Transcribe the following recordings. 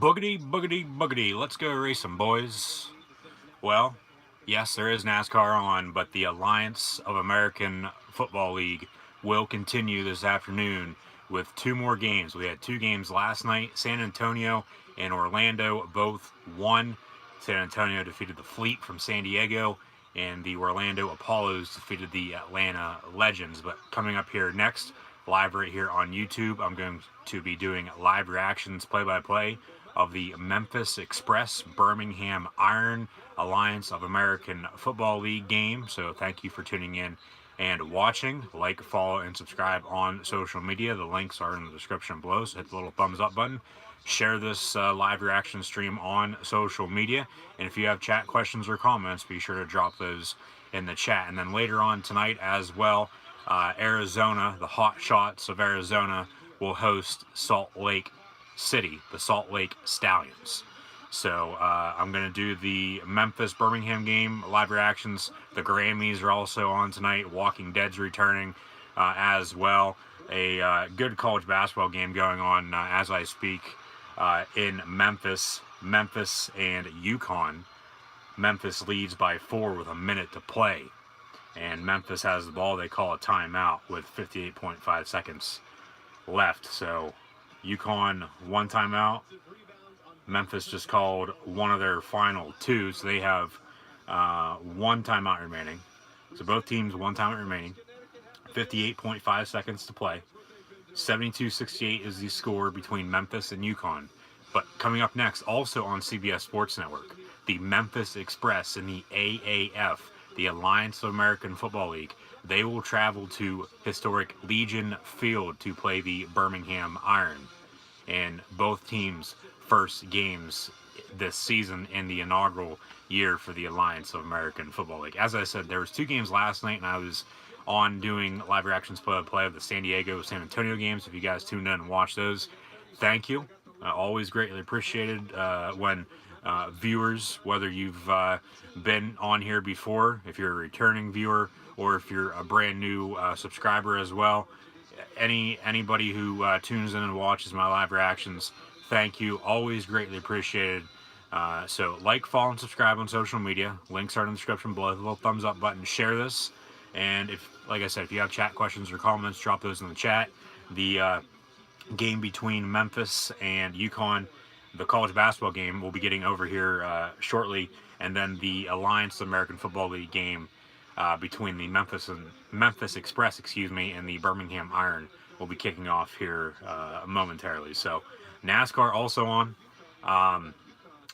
Boogity, boogity, boogity. Let's go racing, boys. Well, yes, there is NASCAR on, but the Alliance of American Football League will continue this afternoon with two more games. We had two games last night. San Antonio and Orlando both won. San Antonio defeated the Fleet from San Diego, and the Orlando Apollos defeated the Atlanta Legends. But coming up here next, live right here on YouTube, I'm going to be doing live reactions, play-by-play of the Memphis Express Birmingham Iron Alliance of American Football League game. So thank you for tuning in and watching. Like, follow, and subscribe on social media. The links are in the description below, so hit the little thumbs up button. Share this live reaction stream on social media. And if you have chat questions or comments, be sure to drop those in the chat. And then later on tonight as well, Arizona, the Hot Shots of Arizona, will host Salt Lake City, the Salt Lake Stallions. So I'm going to do the Memphis Birmingham game live reactions. The Grammys are also on tonight. Walking Dead's returning as well. A good college basketball game going on as I speak in Memphis. Memphis and UConn. Memphis leads by 4 with a minute to play. And Memphis has the ball. They call a timeout with 58.5 seconds left. So UConn one timeout. Memphis just called one of their final two, so they have one timeout remaining. So both teams one timeout remaining. 58.5 seconds to play. 72-68 is the score between Memphis and UConn. But coming up next, also on CBS Sports Network, the Memphis Express in the AAF, the Alliance of American Football League. They will travel to historic Legion Field to play the Birmingham Iron. And both teams' first games this season in the inaugural year for the Alliance of American Football League. As I said, there was two games last night, and I was on doing live reactions play of the San Diego, San Antonio games. If you guys tuned in and watched those, thank you. Always greatly appreciated when viewers, whether you've been on here before, if you're a returning viewer, or if you're a brand new subscriber as well, anybody who tunes in and watches my live reactions, thank you. Always greatly appreciated. So like, follow, and subscribe on social media. Links are in the description below. The little thumbs up button. Share this. And if, like I said, if you have chat questions or comments, drop those in the chat. The game between Memphis and UConn, the college basketball game, will be getting over here shortly. And then the Alliance American Football League game between the Memphis Express, and the Birmingham Iron will be kicking off here momentarily. So NASCAR also on.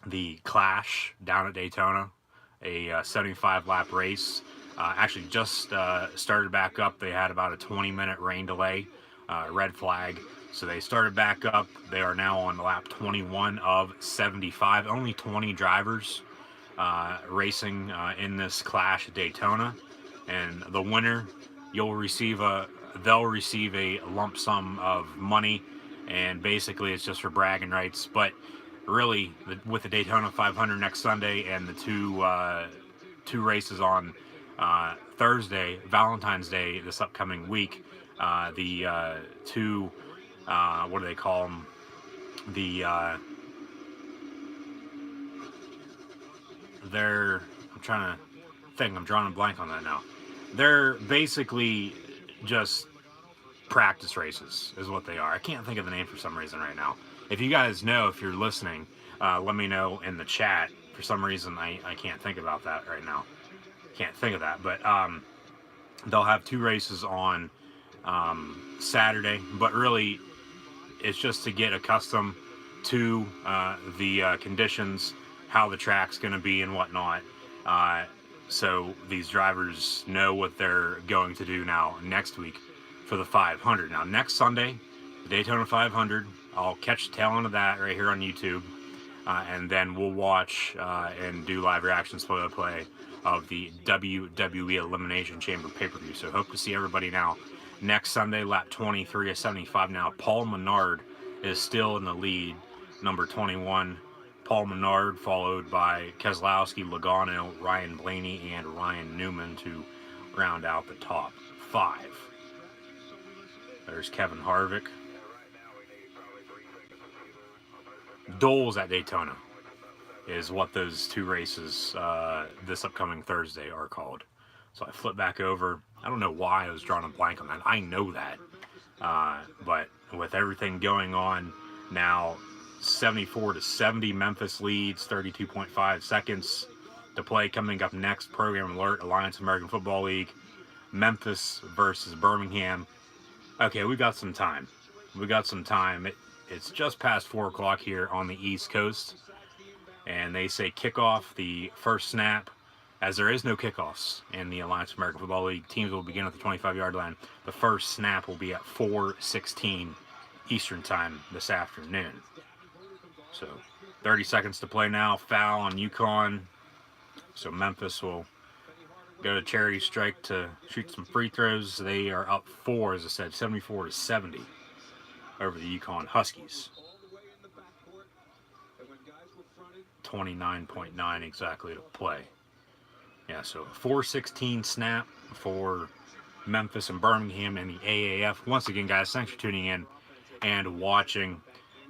The Clash down at Daytona, a 75-lap race. Actually just started back up. They had about a 20-minute rain delay, red flag. So they started back up. They are now on lap 21 of 75. Only 20 drivers racing in this Clash at Daytona. And the winner, they'll receive a lump sum of money. And basically it's just for bragging rights. But really, with the Daytona 500 next Sunday and the two races on Thursday, Valentine's Day, this upcoming week, the two, what do they call them? I'm trying to think, I'm drawing a blank on that now. They're basically just practice races is what they are. I can't think of the name for some reason right now. If you guys know, if you're listening, let me know in the chat. For some reason, I can't think about that right now. Can't think of that. But they'll have two races on Saturday. But really, it's just to get accustomed to the conditions, how the track's going to be and whatnot. So these drivers know what they're going to do now next week for the 500. Now, next Sunday, the Daytona 500, I'll catch the tail end of that right here on YouTube. And then we'll watch and do live reactions play of the WWE Elimination Chamber pay-per-view. So hope to see everybody now next Sunday, lap 23 of 75. Now, Paul Menard is still in the lead, number 21. Paul Menard, followed by Keselowski, Logano, Ryan Blaney, and Ryan Newman to round out the top 5. There's Kevin Harvick. Doles at Daytona is what those two races this upcoming Thursday are called. So I flip back over. I don't know why I was drawing a blank on that. I know that. But with everything going on now, 74-70, Memphis leads, 32.5 seconds to play. Coming up next, program alert, Alliance American Football League, Memphis versus Birmingham. Okay, we got some time. It's just past 4 o'clock here on the East Coast. And they say kickoff, the first snap, as there is no kickoffs in the Alliance American Football League. Teams will begin at the 25-yard line. The first snap will be at 4:16 Eastern Time this afternoon. So 30 seconds to play now. Foul on UConn. So Memphis will go to charity strike to shoot some free throws. They are up 4, as I said, 74-70 over the UConn Huskies. 29.9 exactly to play. Yeah, so 4:16 snap for Memphis and Birmingham in the AAF. Once again, guys, thanks for tuning in and watching.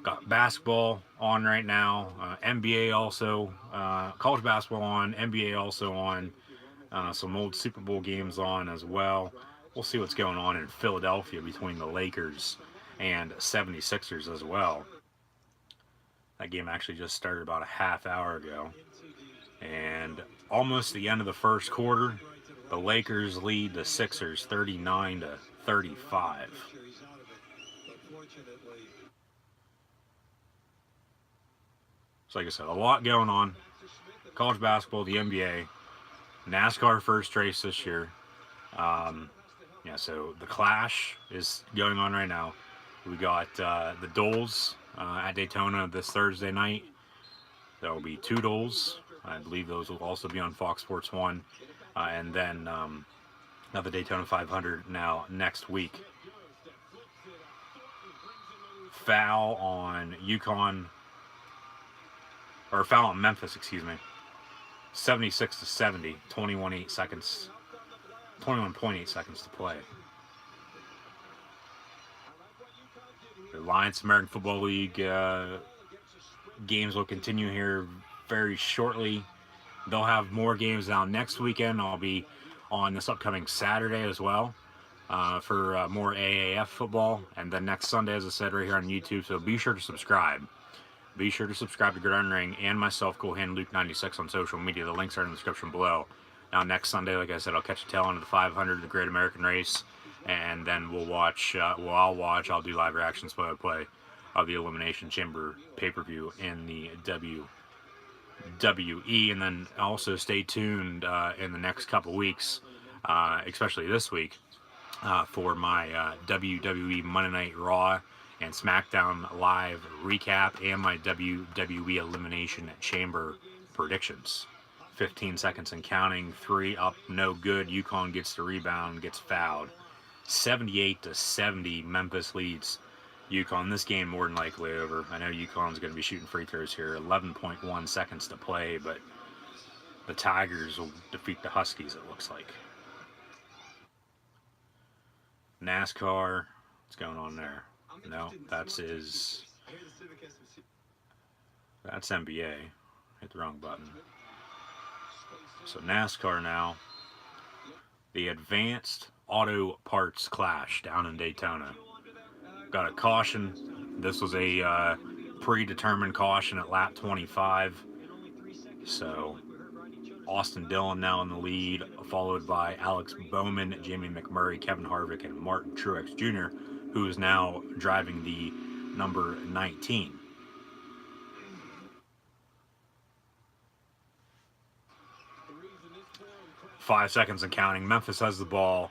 Got basketball on right now, NBA also, college basketball on, NBA also on, some old Super Bowl games on as well. We'll see what's going on in Philadelphia between the Lakers and 76ers as well. That game actually just started about a half hour ago. And almost the end of the first quarter, the Lakers lead the Sixers 39-35. So like I said, a lot going on. College basketball, the NBA, NASCAR first race this year. So the Clash is going on right now. We got the Doles at Daytona this Thursday night. There will be 2 Doles. I believe those will also be on Fox Sports 1. And then now the Daytona 500 now next week. Foul on UConn, or foul on Memphis, excuse me. 76-70, 21.8 seconds to play. The Alliance American Football League games will continue here very shortly. They'll have more games now next weekend. I'll be on this upcoming Saturday as well for more AAF football. And then next Sunday, as I said, right here on YouTube. So be sure to subscribe. Be sure to subscribe to Gridiron Ring and myself, Coolhand Luke 96 on social media. The links are in the description below. Now next Sunday, like I said, I'll catch a tail end of the 500, the Great American Race. And then we'll watch, I'll do live reactions play of the Elimination Chamber pay-per-view in the WWE. And then also stay tuned in the next couple weeks, especially this week, for my WWE Monday Night Raw and SmackDown Live recap and my WWE Elimination Chamber predictions. 15 seconds and counting, 3 up, no good. UConn gets the rebound, gets fouled. 78-70, Memphis leads UConn. This game more than likely over. I know UConn's going to be shooting free throws here. 11.1 seconds to play, but the Tigers will defeat the Huskies, it looks like. NASCAR, what's going on there? No, that's NBA. Hit the wrong button. So NASCAR now. The Advanced Auto Parts Clash down in Daytona. Got a caution. This was a predetermined caution at lap 25. So Austin Dillon now in the lead, followed by Alex Bowman, Jamie McMurray, Kevin Harvick, and Martin Truex Jr., who is now driving the number 19. Five seconds and counting. Memphis has the ball.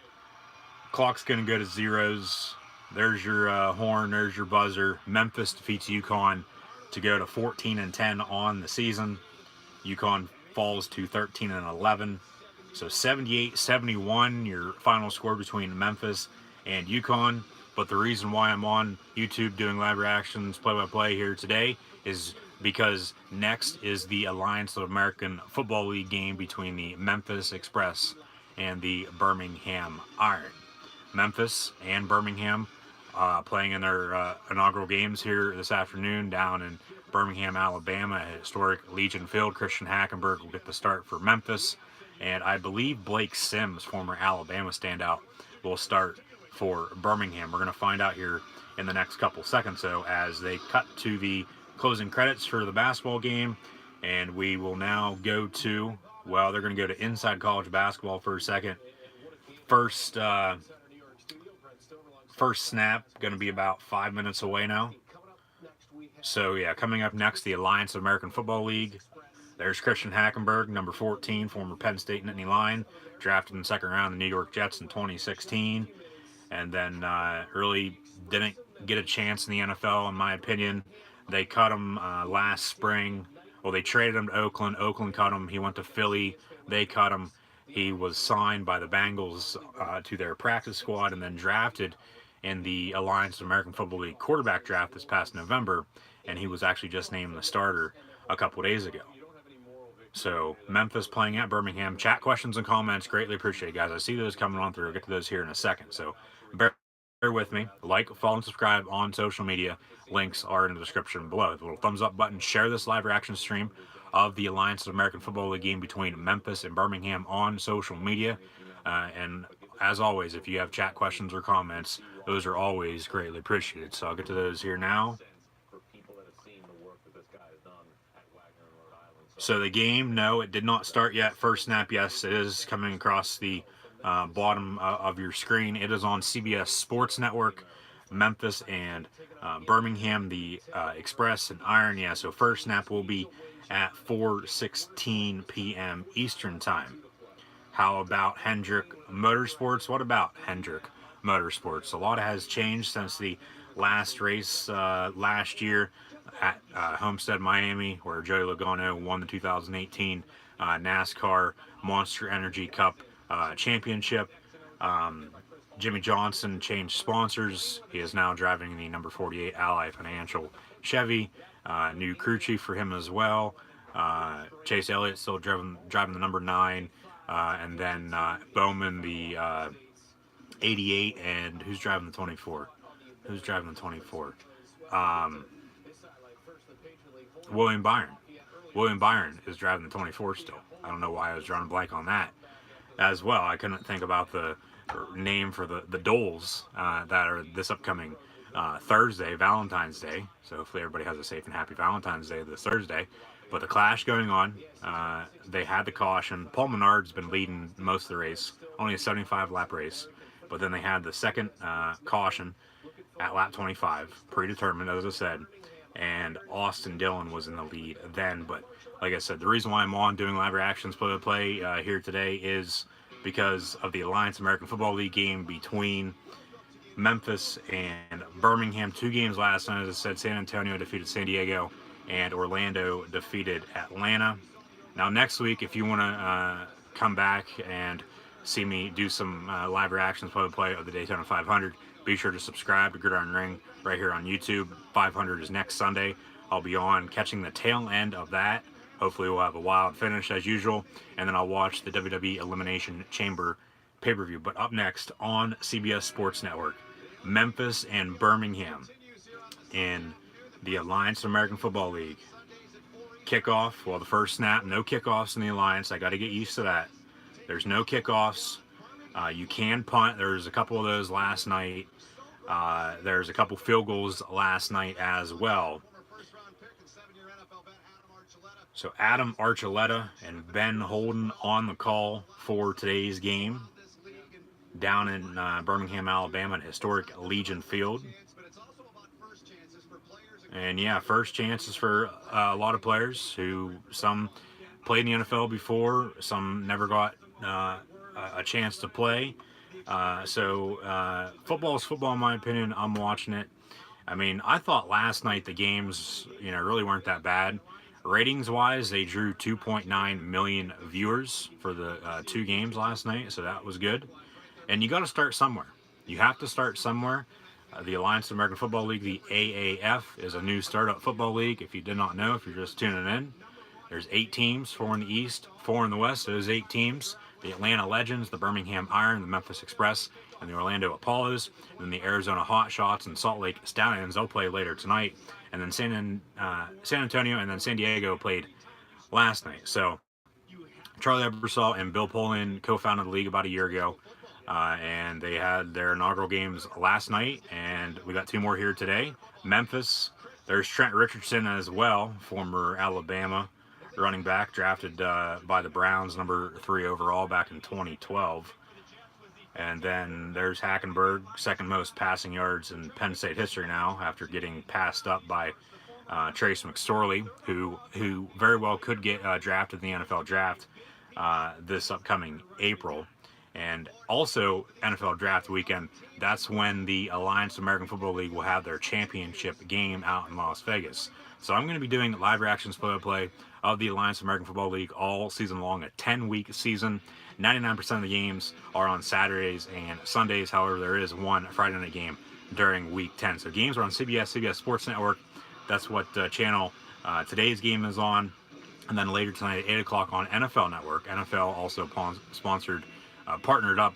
Clock's going to go to zeros. There's your horn. There's your buzzer. Memphis defeats UConn to go to 14-10 on the season. UConn falls to 13-11. So 78-71, your final score between Memphis and UConn. But the reason why I'm on YouTube doing live reactions, play-by-play here today is because next is the Alliance of American Football League game between the Memphis Express and the Birmingham Iron. Memphis and Birmingham playing in their inaugural games here this afternoon down in Birmingham, Alabama, at historic Legion Field. Christian Hackenberg will get the start for Memphis. And I believe Blake Sims, former Alabama standout, will start for Birmingham. We're going to find out here in the next couple seconds, though, as they cut to the closing credits for the basketball game. And we will now go to, well, they're going to go to Inside College Basketball for a second. First snap, going to be about 5 minutes away now. So, yeah, coming up next, the Alliance of American Football League. There's Christian Hackenberg, number 14, former Penn State Nittany Lion, drafted in the second round of the New York Jets in 2016. And then really didn't get a chance in the NFL, in my opinion. They cut him last spring. Well, they traded him to Oakland. Oakland cut him. He went to Philly. They cut him. He was signed by the Bengals to their practice squad and then drafted in the Alliance of American Football League quarterback draft this past November. And he was actually just named the starter a couple days ago. So, Memphis playing at Birmingham. Chat questions and comments, greatly appreciated, guys. I see those coming on through. I'll get to those here in a second. So, bear with me. Like, follow, and subscribe on social media. Links are in the description below. The little thumbs up button. Share this live reaction stream of the Alliance of American Football League game between Memphis and Birmingham on social media. And as always, if you have chat questions or comments, those are always greatly appreciated. So, I'll get to those here now. So the game, no, it did not start yet. First snap, yes, it is coming across the bottom of your screen. It is on CBS Sports Network, Memphis and Birmingham, the Express and Iron. Yeah, so first snap will be at 4:16 p.m. Eastern Time. How about Hendrick Motorsports? What about Hendrick Motorsports? A lot has changed since the last race last year at Homestead, Miami, where Joey Logano won the 2018 NASCAR Monster Energy Cup championship. Jimmy Johnson changed sponsors. He is now driving the number 48 Ally Financial Chevy. New crew chief for him as well. Chase Elliott still driving the number 9. And then Bowman the 88. And who's driving the 24? Who's driving the 24? William Byron. William Byron is driving the 24 still. I don't know why I was drawing a blank on that as well. I couldn't think about the name for the Doles that are this upcoming Thursday, Valentine's Day. So hopefully everybody has a safe and happy Valentine's Day this Thursday. But the clash going on, they had the caution. Paul Menard's been leading most of the race, only a 75-lap race. But then they had the second caution at lap 25, predetermined, as I said. And Austin Dillon was in the lead then. But like I said, the reason why I'm on doing live reactions play-by-play here today is because of the Alliance American Football League game between Memphis and Birmingham. 2 games last night. As I said, San Antonio defeated San Diego and Orlando defeated Atlanta. Now next week, if you want to come back and see me do some live reactions play-by-play of the Daytona 500, be sure to subscribe to Gridiron Ring right here on YouTube. 500 is next Sunday. I'll be on catching the tail end of that. Hopefully we'll have a wild finish as usual. And then I'll watch the WWE Elimination Chamber pay-per-view. But up next on CBS Sports Network, Memphis and Birmingham in the Alliance of American Football League. Kickoff, well, the first snap, no kickoffs in the Alliance. I got to get used to that. There's no kickoffs. You can punt. There's a couple of those last night. There's a couple field goals last night as well. So Adam Archuleta and Ben Holden on the call for today's game down in Birmingham, Alabama at historic Legion Field. And yeah, first chances for a lot of players who some played in the NFL before, some never got a chance to play. So football is football, in my opinion. I'm watching it. I mean, I thought last night the games, really weren't that bad. Ratings-wise, they drew 2.9 million viewers for the 2 games last night, so that was good. And you got to start somewhere. You have to start somewhere. The Alliance of American Football League, the AAF, is a new startup football league. If you did not know, if you're just tuning in, there's 8 teams, 4 in the East, 4 in the West. Those 8 teams, the Atlanta Legends, the Birmingham Iron, the Memphis Express, and the Orlando Apollos. And then the Arizona Hot Shots and Salt Lake Stallions, they'll play later tonight. and then San Antonio, and then San Diego played last night. So Charlie Ebersol and Bill Poland co-founded the league about a year ago, and they had their inaugural games last night, and we got two more here today. Memphis, there's Trent Richardson as well, former Alabama running back, drafted by the Browns, number 3 overall back in 2012. And then there's Hackenberg, second most passing yards in Penn State history now, after getting passed up by Trace McSorley, who very well could get drafted in the NFL draft this upcoming April. And also NFL draft weekend, that's when the Alliance American Football League will have their championship game out in Las Vegas. So I'm going to be doing live reactions play-by-play of the Alliance American Football League all season long, a 10-week season. 99% of the games are on Saturdays and Sundays. However, there is one Friday night game during week 10. So games are on CBS Sports Network. That's what channel today's game is on. And then later tonight at 8 o'clock on NFL Network. NFL also sponsored, partnered up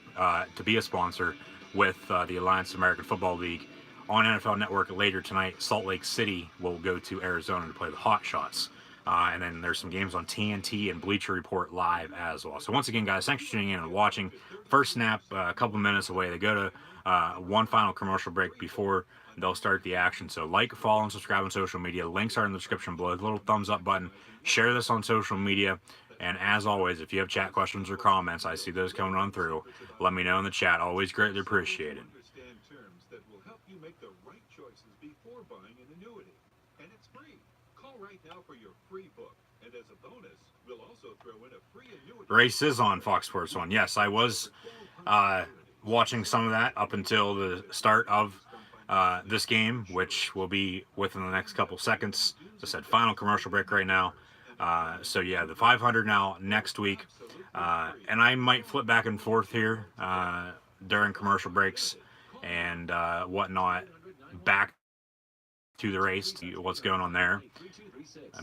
to be a sponsor with the Alliance American Football League. On NFL Network later tonight, Salt Lake City will go to Arizona to play the Hot Shots. And then there's some games on TNT and Bleacher Report live as well. So once again, guys, thanks for tuning in and watching. First snap, a couple minutes away. They go to one final commercial break before they'll start the action. So like, follow, and subscribe on social media. Links are in the description below. The little thumbs up button. Share this on social media. And as always, if you have chat questions or comments, I see those coming on through. Let me know in the chat. Always greatly appreciated. Race is on Fox Sports 1. Yes, I was watching some of that up until the start of this game, which will be within the next couple seconds. As I said, final commercial break right now. So yeah, the 500 now next week. And I might flip back and forth here during commercial breaks and whatnot, back to the race, to what's going on there,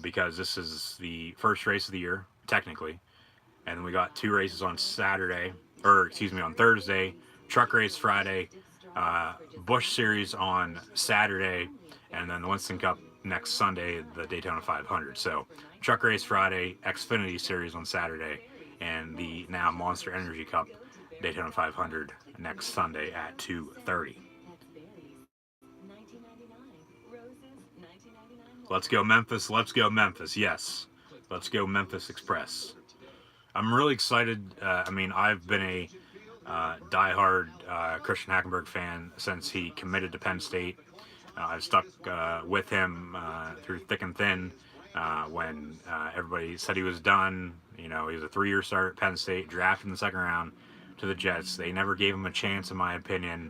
because this is the first race of the year, technically. And we got two races on Saturday, or excuse me, on Thursday, truck race Friday, Busch Series on Saturday, and then the Winston Cup next Sunday, the Daytona 500. So truck race Friday, Xfinity Series on Saturday, and the now Monster Energy Cup Daytona 500 next Sunday at 2:30. Let's go Memphis, let's go Memphis, yes. Let's go Memphis Express. I'm really excited. I mean, I've been a diehard Christian Hackenberg fan since he committed to Penn State. I've stuck with him through thick and thin when everybody said he was done. You know, he was a 3-year starter at Penn State, drafted in the second round to the Jets. They never gave him a chance, in my opinion.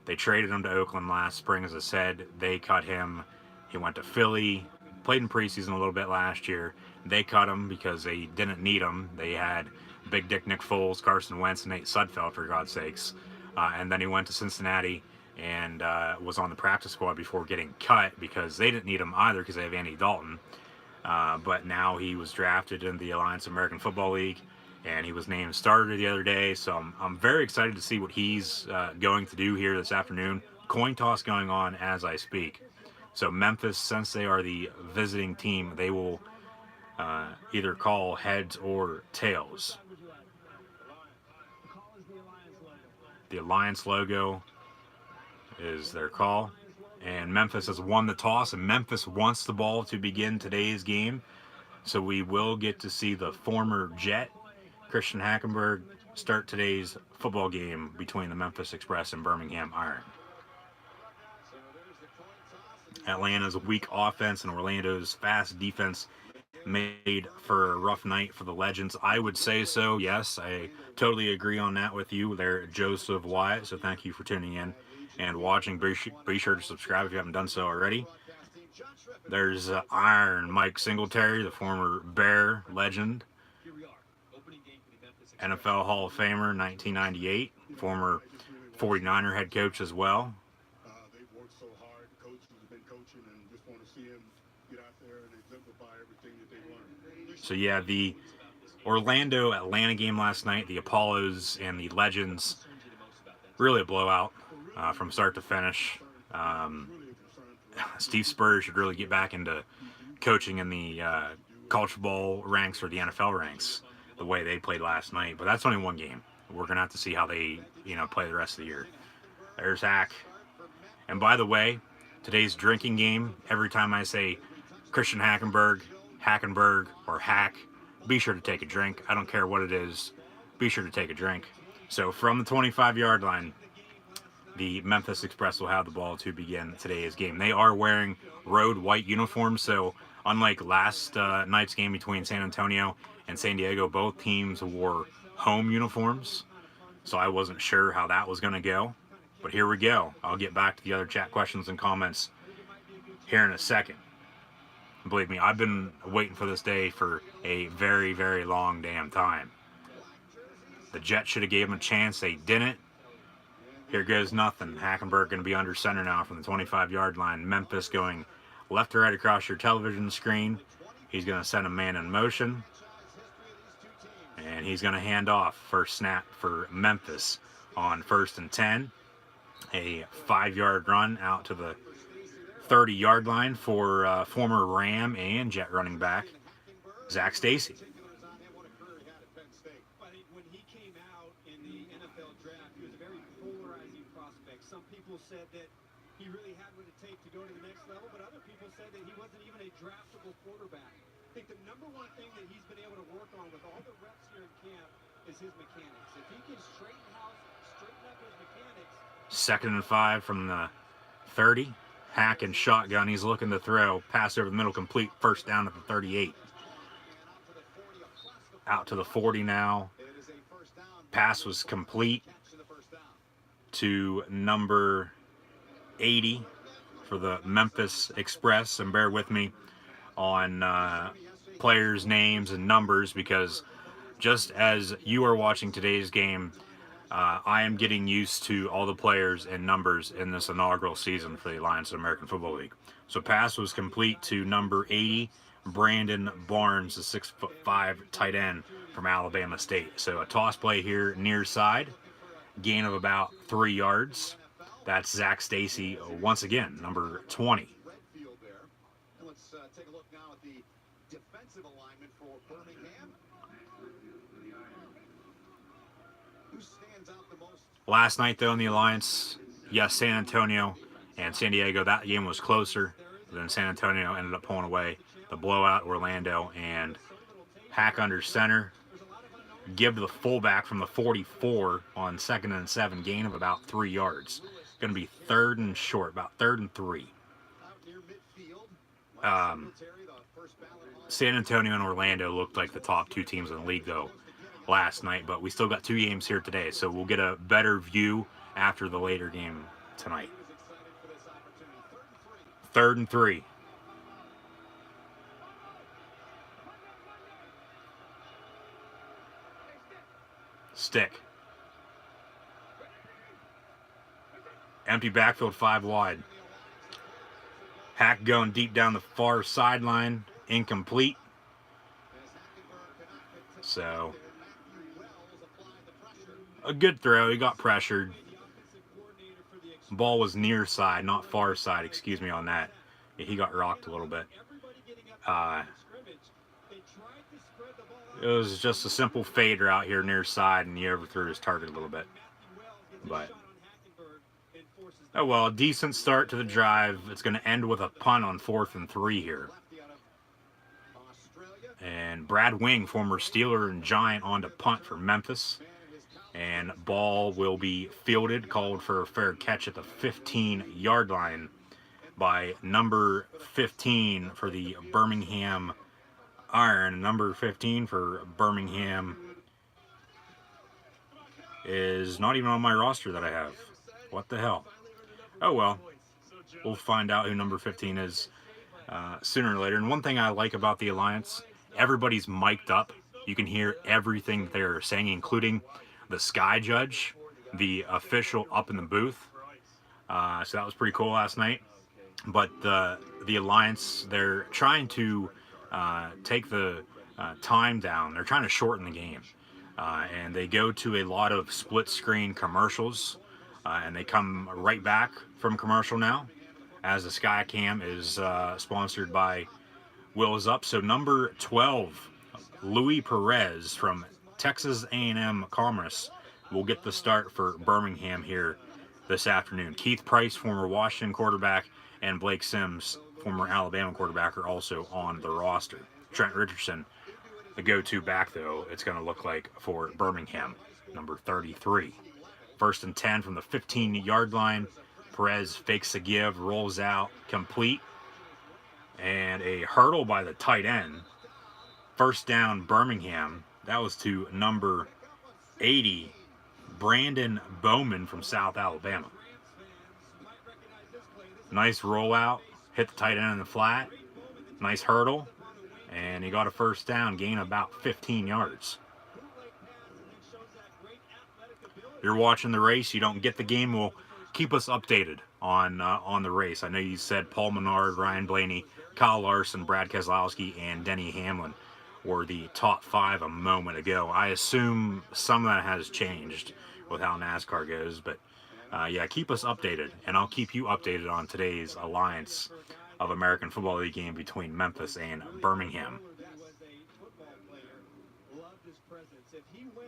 They traded him to Oakland last spring, as I said. They cut him. He went to Philly, played in preseason a little bit last year. They cut him because they didn't need him. They had Big Dick Nick Foles, Carson Wentz, and Nate Sudfeld, for God's sakes. And then he went to Cincinnati and was on the practice squad before getting cut because they didn't need him either because they have Andy Dalton. But now he was drafted in the Alliance American Football League, and he was named starter the other day. So I'm very excited to see what he's going to do here this afternoon. Coin toss going on as I speak. So Memphis, since they are the visiting team, they will either call heads or tails. The Alliance logo is their call. And Memphis has won the toss, and Memphis wants the ball to begin today's game. So we will get to see the former Jet, Christian Hackenberg, start today's football game between the Memphis Express and Birmingham Iron. Atlanta's weak offense and Orlando's fast defense made for a rough night for the Legends. I would say so, yes. I totally agree on that with you there, Joseph Wyatt. So thank you for tuning in and watching. Be sure to subscribe if you haven't done so already. There's Iron Mike Singletary, the former Bear legend, NFL Hall of Famer, 1998, former 49er head coach as well. So yeah, the Orlando-Atlanta game last night, the Apollos and the Legends, really a blowout from start to finish. Steve Spurrier should really get back into coaching in the college football ranks or the NFL ranks the way they played last night. But that's only one game. We're gonna have to see how they play the rest of the year. There's Hack. And by the way, today's drinking game, every time I say Christian Hackenberg, or Hack, be sure to take a drink. I don't care what it is. Be sure to take a drink. So from the 25-yard line, the Memphis Express will have the ball to begin today's game. They are wearing road white uniforms, so unlike last night's game between San Antonio and San Diego, both teams wore home uniforms. So I wasn't sure how that was going to go. But here we go. I'll get back to the other chat questions and comments here in a second. Believe me, I've been waiting for this day for a very, very long damn time. The Jets should have gave them a chance. They didn't. Here goes nothing. Hackenberg going to be under center now from the 25-yard line. Memphis going left to right across your television screen. He's going to send a man in motion. And he's going to hand off first snap for Memphis on 1st and 10. A 5-yard run out to the 30-yard line for former Ram and Jet running back Zach Stacy. When he came out in the NFL draft, he was a very polarizing prospect. Some people said that he really had what it takes to go to the next level, but other people said that he wasn't even a draftable quarterback. I think the number one thing that he's been able to work on with all the reps here in camp is his mechanics. If he can straighten up his mechanics. 2nd and 5 from the 30. Hack and shotgun. He's looking to throw. Pass over the middle, complete. First down at the 38. Out to the 40 now. Pass was complete to number 80 for the Memphis Express. And bear with me on players' names and numbers, because just as you are watching today's game, I am getting used to all the players and numbers in this inaugural season for the Alliance of American Football League. So pass was complete to number 80, Brandon Barnes, the 6'5" tight end from Alabama State. So a toss play here near side, gain of about 3 yards. That's Zach Stacy once again, number 20. Let's take a look now at the defensive alignment for Birmingham. Who stands out the most? Last night, though, in the Alliance, yes, San Antonio and San Diego, that game was closer. Then San Antonio ended up pulling away the blowout, Orlando, and Hack under center. Give to the fullback from the 44 on 2nd and 7, gain of about 3 yards. Going to be 3rd and short, about 3rd and 3. San Antonio and Orlando looked like the top 2 teams in the league, though, last night, but we still got 2 games here today, so we'll get a better view after the later game tonight. 3rd and 3. Stick. Empty backfield, 5 wide. Hack going deep down the far sideline, incomplete. So a good throw. He got pressured. Ball was near side, not far side. Excuse me on that. Yeah, he got rocked a little bit. It was just a simple fader out here near side, and he overthrew his target a little bit. But oh well, a decent start to the drive. It's going to end with a punt on 4th and 3 here. And Brad Wing, former Steeler and Giant, on to punt for Memphis. And ball will be fielded, called for a fair catch at the 15-yard line by number 15 for the Birmingham Iron. Number 15 for Birmingham is not even on my roster that I have. What the hell? Oh well, we'll find out who number 15 is sooner or later. And one thing I like about the Alliance, everybody's mic'd up. You can hear everything they're saying, including the Sky Judge, the official up in the booth. So that was pretty cool last night. But the Alliance, they're trying to take the time down. They're trying to shorten the game. And they go to a lot of split screen commercials. And they come right back from commercial now. as the Skycam is sponsored by Wills Up. So number 12, Louis Perez from Texas A&M Commerce will get the start for Birmingham here this afternoon. Keith Price, former Washington quarterback, and Blake Sims, former Alabama quarterback, are also on the roster. Trent Richardson, the go-to back, though, it's going to look like for Birmingham, number 33. 1st and 10 from the 15-yard line. Perez fakes a give, rolls out, complete, and a hurdle by the tight end. 1st down, Birmingham. That was to number 80, Brandon Bowman from South Alabama. Nice rollout, hit the tight end in the flat. Nice hurdle, and he got a 1st down, gain about 15 yards. You're watching the race, you don't get the game, well, keep us updated on the race. I know you said Paul Menard, Ryan Blaney, Kyle Larson, Brad Keselowski, and Denny Hamlin were the top 5 a moment ago. I assume some of that has changed with how NASCAR goes, but yeah, keep us updated, and I'll keep you updated on today's Alliance of American Football League game between Memphis and Birmingham. He was a football player, loved his presence. If he won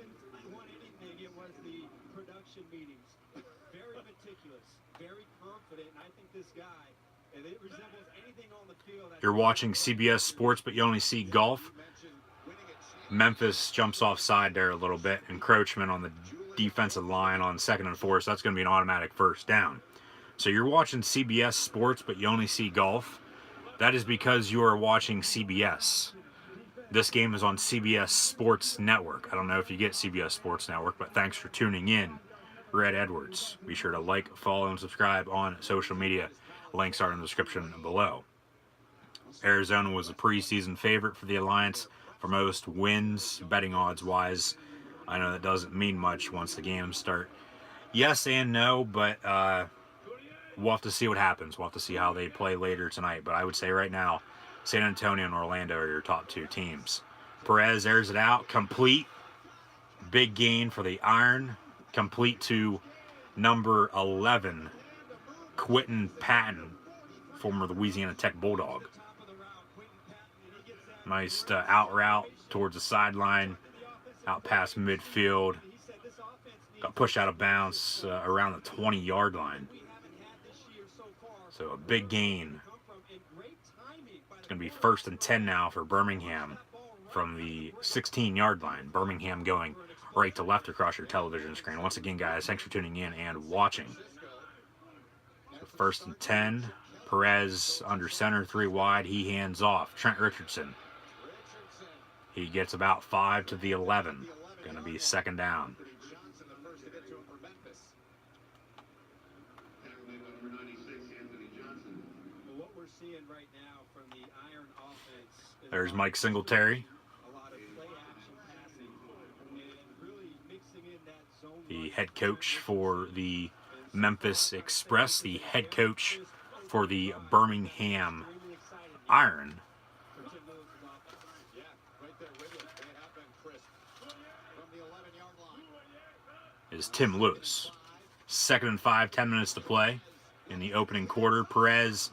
anything, it was the production meetings. Very meticulous, very confident, and I think this guy, and it resembles anything on the field. You're watching CBS Sports, but you only see golf. Memphis jumps offside there a little bit. Encroachment on the defensive line on 2nd and 4, so that's going to be an automatic 1st down. So you're watching CBS Sports, but you only see golf. That is because you are watching CBS. This game is on CBS Sports Network. I don't know if you get CBS Sports Network, but thanks for tuning in. Red Edwards. Be sure to like, follow, and subscribe on social media. Links are in the description below. Arizona was a preseason favorite for the Alliance for most wins, betting odds-wise. I know that doesn't mean much once the games start. Yes and no, but we'll have to see what happens. We'll have to see how they play later tonight. But I would say right now, San Antonio and Orlando are your top 2 teams. Perez airs it out, complete. Big gain for the Iron. Complete to number 11, Quinton Patton, former Louisiana Tech Bulldog. Nice out route towards the sideline, out past midfield. Got pushed out of bounds around the 20-yard line. So a big gain. It's going to be 1st and 10 now for Birmingham from the 16-yard line. Birmingham going right to left across your television screen. Once again, guys, thanks for tuning in and watching. So 1st and 10. Perez under center, 3 wide. He hands off. Trent Richardson. He gets about 5 to the 11. Going to be 2nd down. What we're seeing right now from the Iron offense. There's Mike Singletary, A lot of play action passing and really mixing in that zone. the head coach for the Memphis Express, the head coach for the Birmingham Iron. Yeah, right there with it. They have been crisp from the 11-yard line. Is Tim Lewis. 2nd and 5, 10 minutes to play in the opening quarter. Perez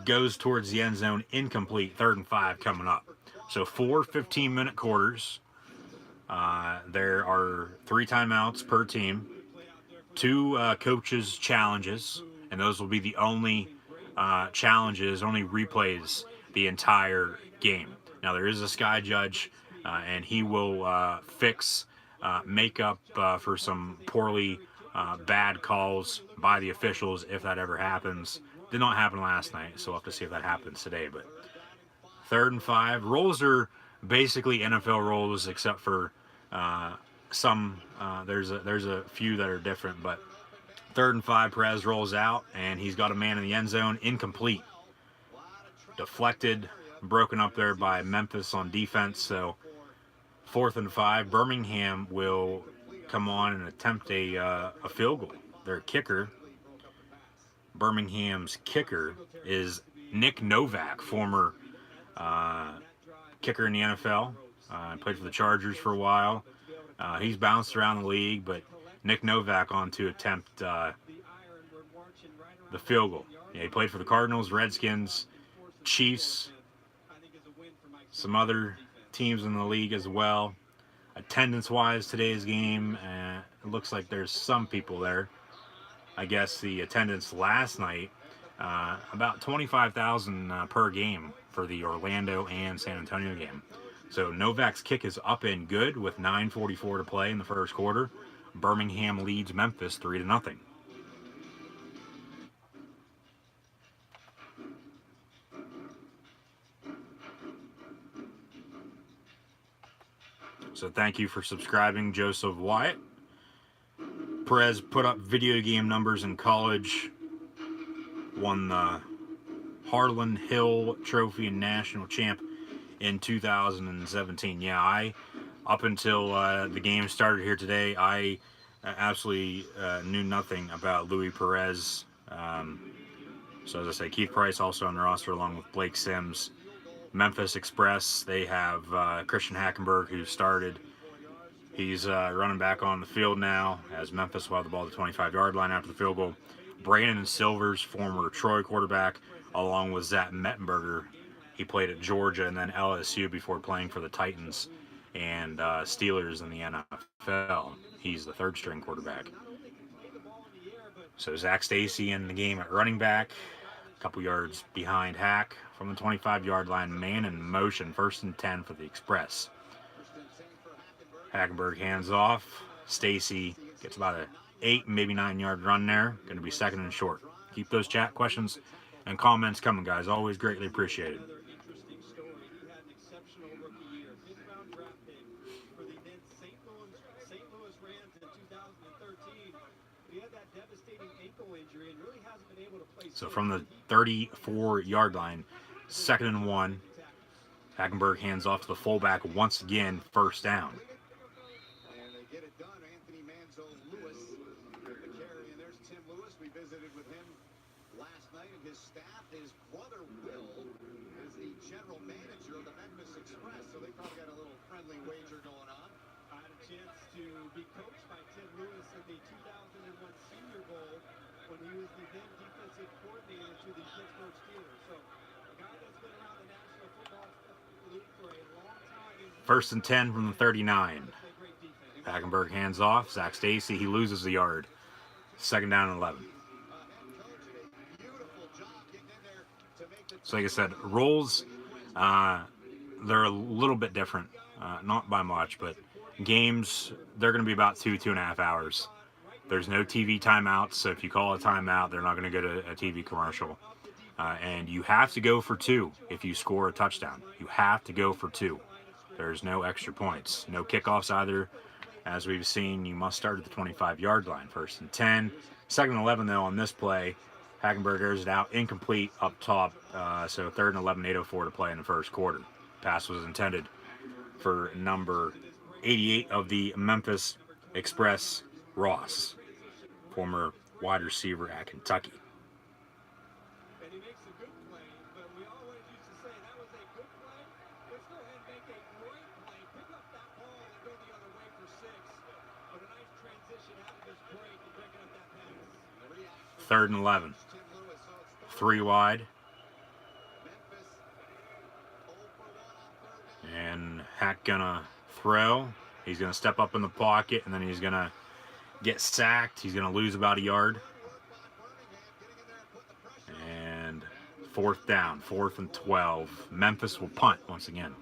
goes towards the end zone, incomplete. 3rd and 5 coming up. So 4 15-minute quarters. There are 3 timeouts per team, 2 coaches' challenges, and those will be the only challenges, only replays the entire game. Now there is a sky judge, and he will make up for some poorly bad calls by the officials if that ever happens. Did not happen last night, so we'll have to see if that happens today. But 3rd and 5. Rolls are basically NFL rolls, except for some. There's a few that are different, but 3rd and 5. Perez rolls out, and he's got a man in the end zone. Incomplete. Deflected, broken up there by Memphis on defense. So 4th and 5. Birmingham will come on and attempt a field goal. Their kicker, Birmingham's kicker, is Nick Novak, former kicker in the NFL. Played for the Chargers for a while. He's bounced around the league, but Nick Novak on to attempt the field goal. Yeah, he played for the Cardinals, Redskins, Chiefs, some other teams in the league as well. Attendance-wise, today's game, it looks like there's some people there. I guess the attendance last night, about 25,000 per game for the Orlando and San Antonio game. So Novak's kick is up and good with 9:44 to play in the first quarter. Birmingham leads Memphis 3-0. So thank you for subscribing, Joseph Wyatt. Perez put up video game numbers in college, won the Harlan Hill Trophy and national champ in 2017. Yeah, up until the game started here today, I absolutely knew nothing about Luis Perez. So as I say, Keith Price also on the roster along with Blake Sims. Memphis Express, they have Christian Hackenberg, who started. He's running back on the field now as Memphis will have the ball at the 25-yard line after the field goal. Brandon Silvers, former Troy quarterback, along with Zach Mettenberger. He played at Georgia and then LSU before playing for the Titans and Steelers in the NFL. He's the third-string quarterback. So Zach Stacy in the game at running back, a couple yards behind Hack from the 25-yard line, man in motion, 1st and 10 for the Express. Hackenberg hands off. Stacy gets about an 8, maybe 9-yard run there. Going to be 2nd and short. Keep those chat questions and comments coming, guys. Always greatly appreciated. Another interesting story. He had an exceptional rookie year. 5th-round draft pick for the then St. Louis Rams in 2013. He had that devastating ankle injury and really hasn't been able to play. So from the 34-yard line, 2nd and 1. Hackenberg hands off to the fullback once again, 1st down. And they get it done. Anthony Manzo Lewis with the carry, and there's Tim Lewis. We visited with him last night, and his staff, his brother Will, is the general manager of the Memphis Express, so they probably got a little friendly wager going on. I had a chance to be coached by Tim Lewis in the 2001 Senior Bowl when he was the then defensive coordinator to the Pittsburgh Steelers. So a guy that's been around the National Football League for a long time. 1st and 10 from the 39. Hackenberg hands off. Zach Stacy, he loses the yard. 2nd down and 11. So like I said, rolls, they're a little bit different. Not by much, but games, they're going to be about 2.5 hours. There's no TV timeouts, so if you call a timeout, they're not going to go to a TV commercial. And you have to go for 2 if you score a touchdown. You have to go for 2. There's no extra points. No kickoffs either. As we've seen, you must start at the 25-yard line. 1st and 10. 2nd and 11, though, on this play. Hackenberg airs it out, incomplete up top. So 3rd and 11, 8:04 to play in the first quarter. Pass was intended for number 88 of the Memphis Express, Ross, former wide receiver at Kentucky. And he makes a good play, but we always used to say that was a good play. Let's go ahead and make a great play. Pick up that ball and go the other way for 6. But a nice transition out of his break and picking up that pass. 3rd and 11. 3 wide. And Hack gonna throw. He's gonna step up in the pocket, and then he's gonna get sacked. He's gonna lose about a yard. And 4th down, 4th and 12. Memphis will punt once again.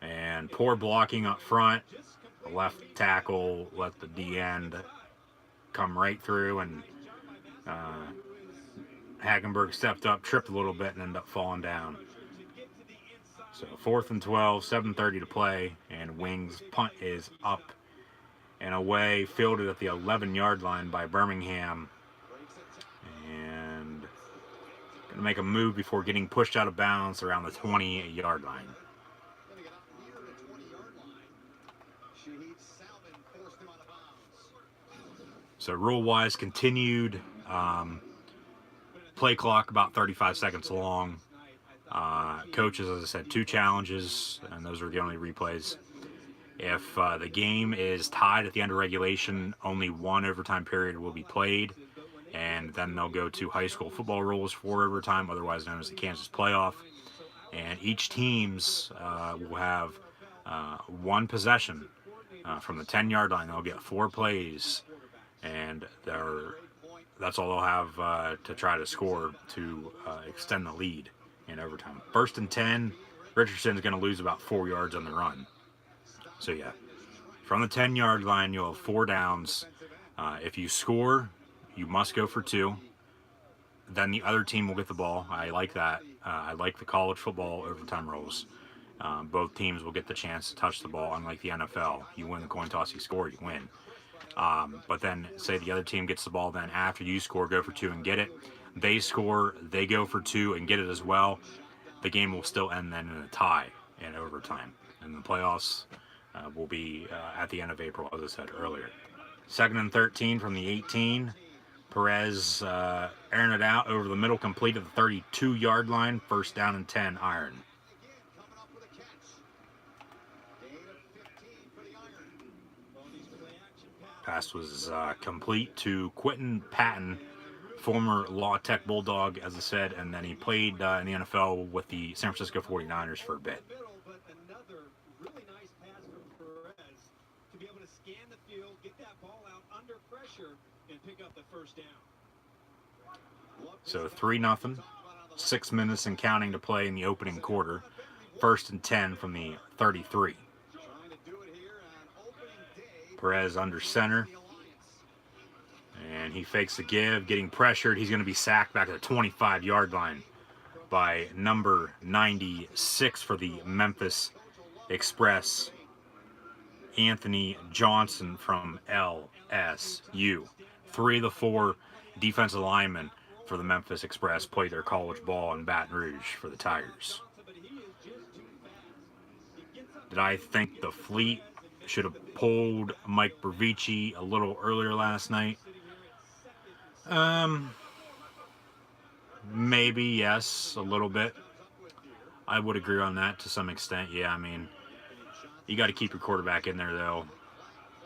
And poor blocking up front. The left tackle let the D end come right through, and Hackenberg stepped up, tripped a little bit, and ended up falling down. So 4th and 12, 7:30 to play, and Wings punt is up and away, fielded at the 11-yard line by Birmingham. And going to make a move before getting pushed out of bounds around the 28-yard line. So rule-wise, continued play clock about 35 seconds long. Coaches, as I said, 2 challenges, and those were the only replays. If the game is tied at the end of regulation, only one overtime period will be played, and then they'll go to high school football rules for overtime, otherwise known as the Kansas playoff. And each teams will have one possession from the 10-yard line. They'll get 4 plays, and that's all they'll have to try to score to extend the lead in overtime. 1st and 10, Richardson's going to lose about 4 yards on the run. So yeah, from the 10-yard line, you'll have 4 downs. If you score, you must go for 2. Then the other team will get the ball. I like that. I like the college football overtime rules. Both teams will get the chance to touch the ball, unlike the NFL. You win the coin toss, you score, you win. But then, say the other team gets the ball, then after you score, go for 2 and get it. They score, they go for 2 and get it as well. The game will still end then in a tie in overtime. And the playoffs will be at the end of April, as I said earlier. 2nd and 13 from the 18. Perez airing it out over the middle, complete at the 32-yard line. 1st down and 10, Iron. Pass was complete to Quentin Patton, former La Tech Bulldog, as I said, and then he played in the NFL with the San Francisco 49ers for a bit. But another really nice pass from Perez to be able to scan the field, get that ball out under pressure, and pick up the 1st down. So 3-0, 6 minutes and counting to play in the opening quarter. 1st and 10 from the 33. Perez under center, and he fakes the give, getting pressured. He's going to be sacked back at the 25-yard line by number 96 for the Memphis Express, Anthony Johnson from LSU. 3 of the 4 defensive linemen for the Memphis Express play their college ball in Baton Rouge for the Tigers. Did I think the Fleet should have pulled Mike Bervici a little earlier last night? Maybe, yes, a little bit. I would agree on that to some extent. Yeah, I mean, you got to keep your quarterback in there, though.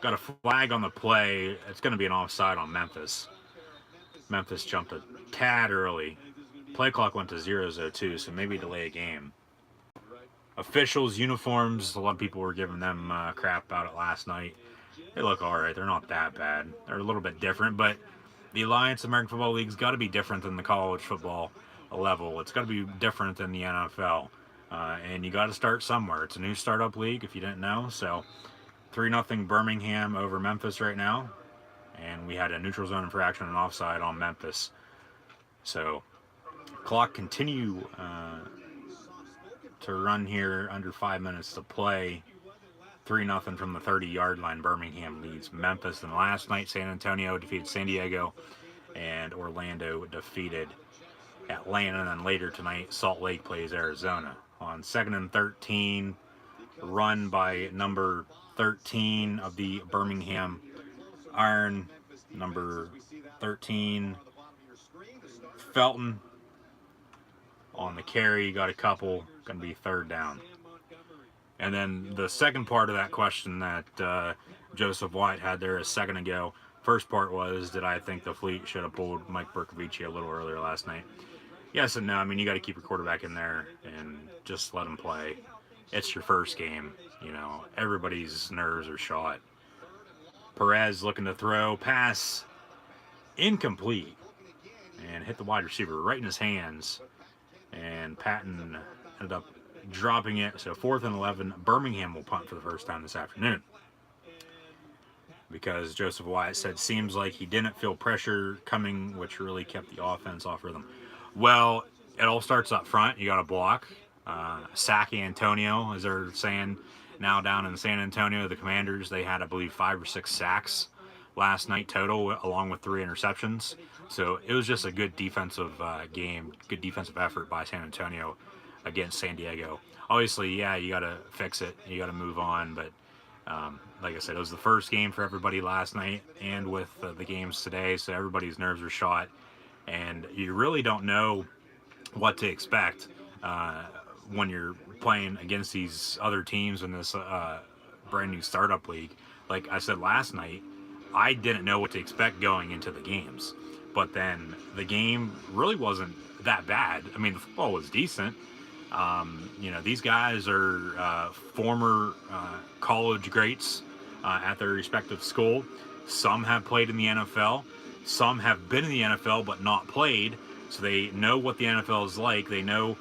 Got a flag on the play. It's going to be an offside on Memphis. Memphis jumped a tad early. Play clock went to 0-02, so maybe delay a game. Officials, uniforms, a lot of people were giving them crap about it last night. They look all right. They're not that bad. They're a little bit different, but the Alliance American Football League's got to be different than the college football level. It's got to be different than the NFL. And you got to start somewhere. It's a new startup league, if you didn't know. So 3-0 Birmingham over Memphis right now. And we had a neutral zone infraction and offside on Memphis. So clock continue to run here, under 5 minutes to play. 3-0 from the 30-yard line. Birmingham leads Memphis. And last night, San Antonio defeated San Diego, and Orlando defeated Atlanta. And then later tonight, Salt Lake plays Arizona. On 2nd and 13, run by number 13 of the Birmingham Iron, number 13, Felton. On the carry, got a couple, going to be 3rd down. And then the second part of that question that Joseph White had there a second ago, first part was, did I think the Fleet should have pulled Mike Bercovici a little earlier last night? Yes and no. I mean, you got to keep your quarterback in there and just let him play. It's your first game. You know, everybody's nerves are shot. Perez looking to throw, pass incomplete, and hit the wide receiver right in his hands. And Patton ended up dropping it. So 4th and 11, Birmingham will punt for the first time this afternoon. Because Joseph Wyatt said, seems like he didn't feel pressure coming, which really kept the offense off rhythm. Well, it all starts up front. You got to block. Sack Antonio, as they're saying now down in San Antonio, the Commanders, they had, I believe, 5 or 6 sacks last night total, along with 3 interceptions. So it was just a good defensive game, good defensive effort by San Antonio against San Diego. Obviously, yeah, you got to fix it. You got to move on. But like I said, it was the first game for everybody last night and with the games today. So everybody's nerves are shot. And you really don't know what to expect when you're playing against these other teams in this brand new startup league. Like I said last night, I didn't know what to expect going into the games. But then the game really wasn't that bad. I mean, the football was decent. These guys are former college greats at their respective school. Some have played in the NFL. Some have been in the NFL but not played. So they know what the NFL is like. They know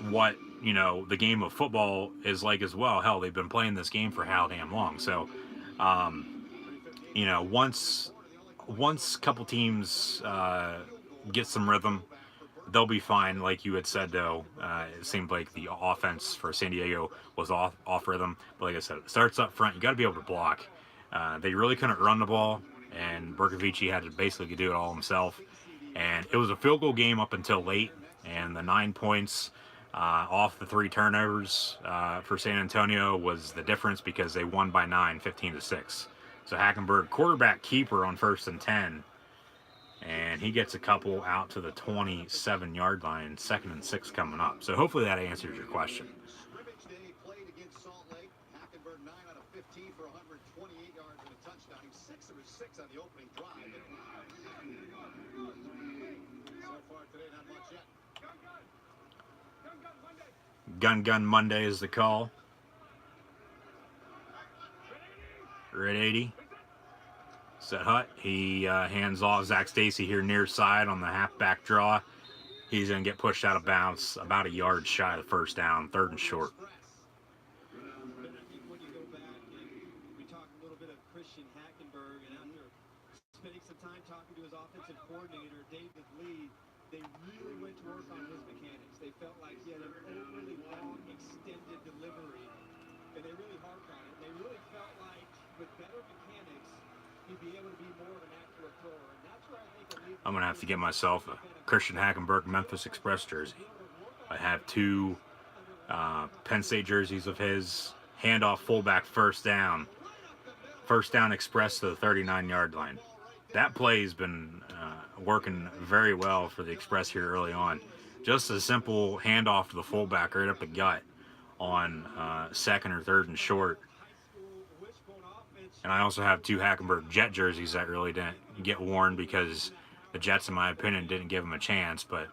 what, the game of football is like as well. Hell, they've been playing this game for how damn long. So, once a couple teams get some rhythm, they'll be fine. Like you had said, though, it seemed like the offense for San Diego was off rhythm. But like I said, it starts up front. You got to be able to block. They really couldn't run the ball, and Berkovici had to basically do it all himself. And it was a field goal game up until late, and the 9 points off the 3 turnovers for San Antonio was the difference, because they won by 9, 15-6. So Hackenberg, quarterback keeper on 1st and 10, and he gets a couple out to the 27-yard line, 2nd and 6 coming up. So hopefully that answers your question. Scrimmage day played against Salt Lake. Hackenberg 9 out of 15 for 128 yards and a touchdown. He's 6 of his 6 on the opening drive. So far today, not much yet. Gun Monday is the call. Red 80. Set Hut. He hands off Zach Stacy here near side on the halfback draw. He's going to get pushed out of bounds about a yard shy of the first down, 3rd and short. But I think when you go back and we talk a little bit of Christian Hackenberg, and after spending some time talking to his offensive coordinator, David Lee, they really went to work on his mechanics. They felt like he had an overly long, extended delivery, and they really harped on it. They really felt like with better mechanics, he'd be able to be more of an accurate thrower. And that's where I think I'm going to have to get myself a Christian Hackenberg Memphis Express jersey. I have 2 Penn State jerseys of his. Handoff fullback, first down. First down express to the 39-yard line. That play has been working very well for the Express here early on. Just a simple handoff to the fullback right up the gut on 2nd or 3rd and short. And I also have 2 Hackenberg Jet jerseys that really didn't get worn because the Jets, in my opinion, didn't give him a chance. But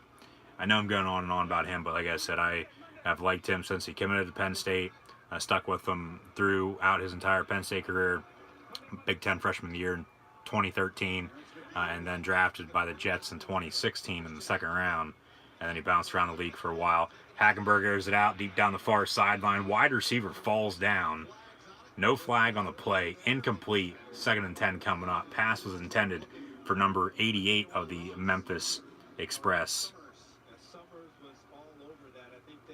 I know I'm going on and on about him, but like I said, I have liked him since he committed to Penn State. I stuck with him throughout his entire Penn State career. Big Ten freshman year in 2013, and then drafted by the Jets in 2016 in the 2nd round. And then he bounced around the league for a while. Hackenberg airs it out deep down the far sideline. Wide receiver falls down. No flag on the play. Incomplete. 2nd and 10 coming up. Pass was intended for number 88 of the Memphis Express.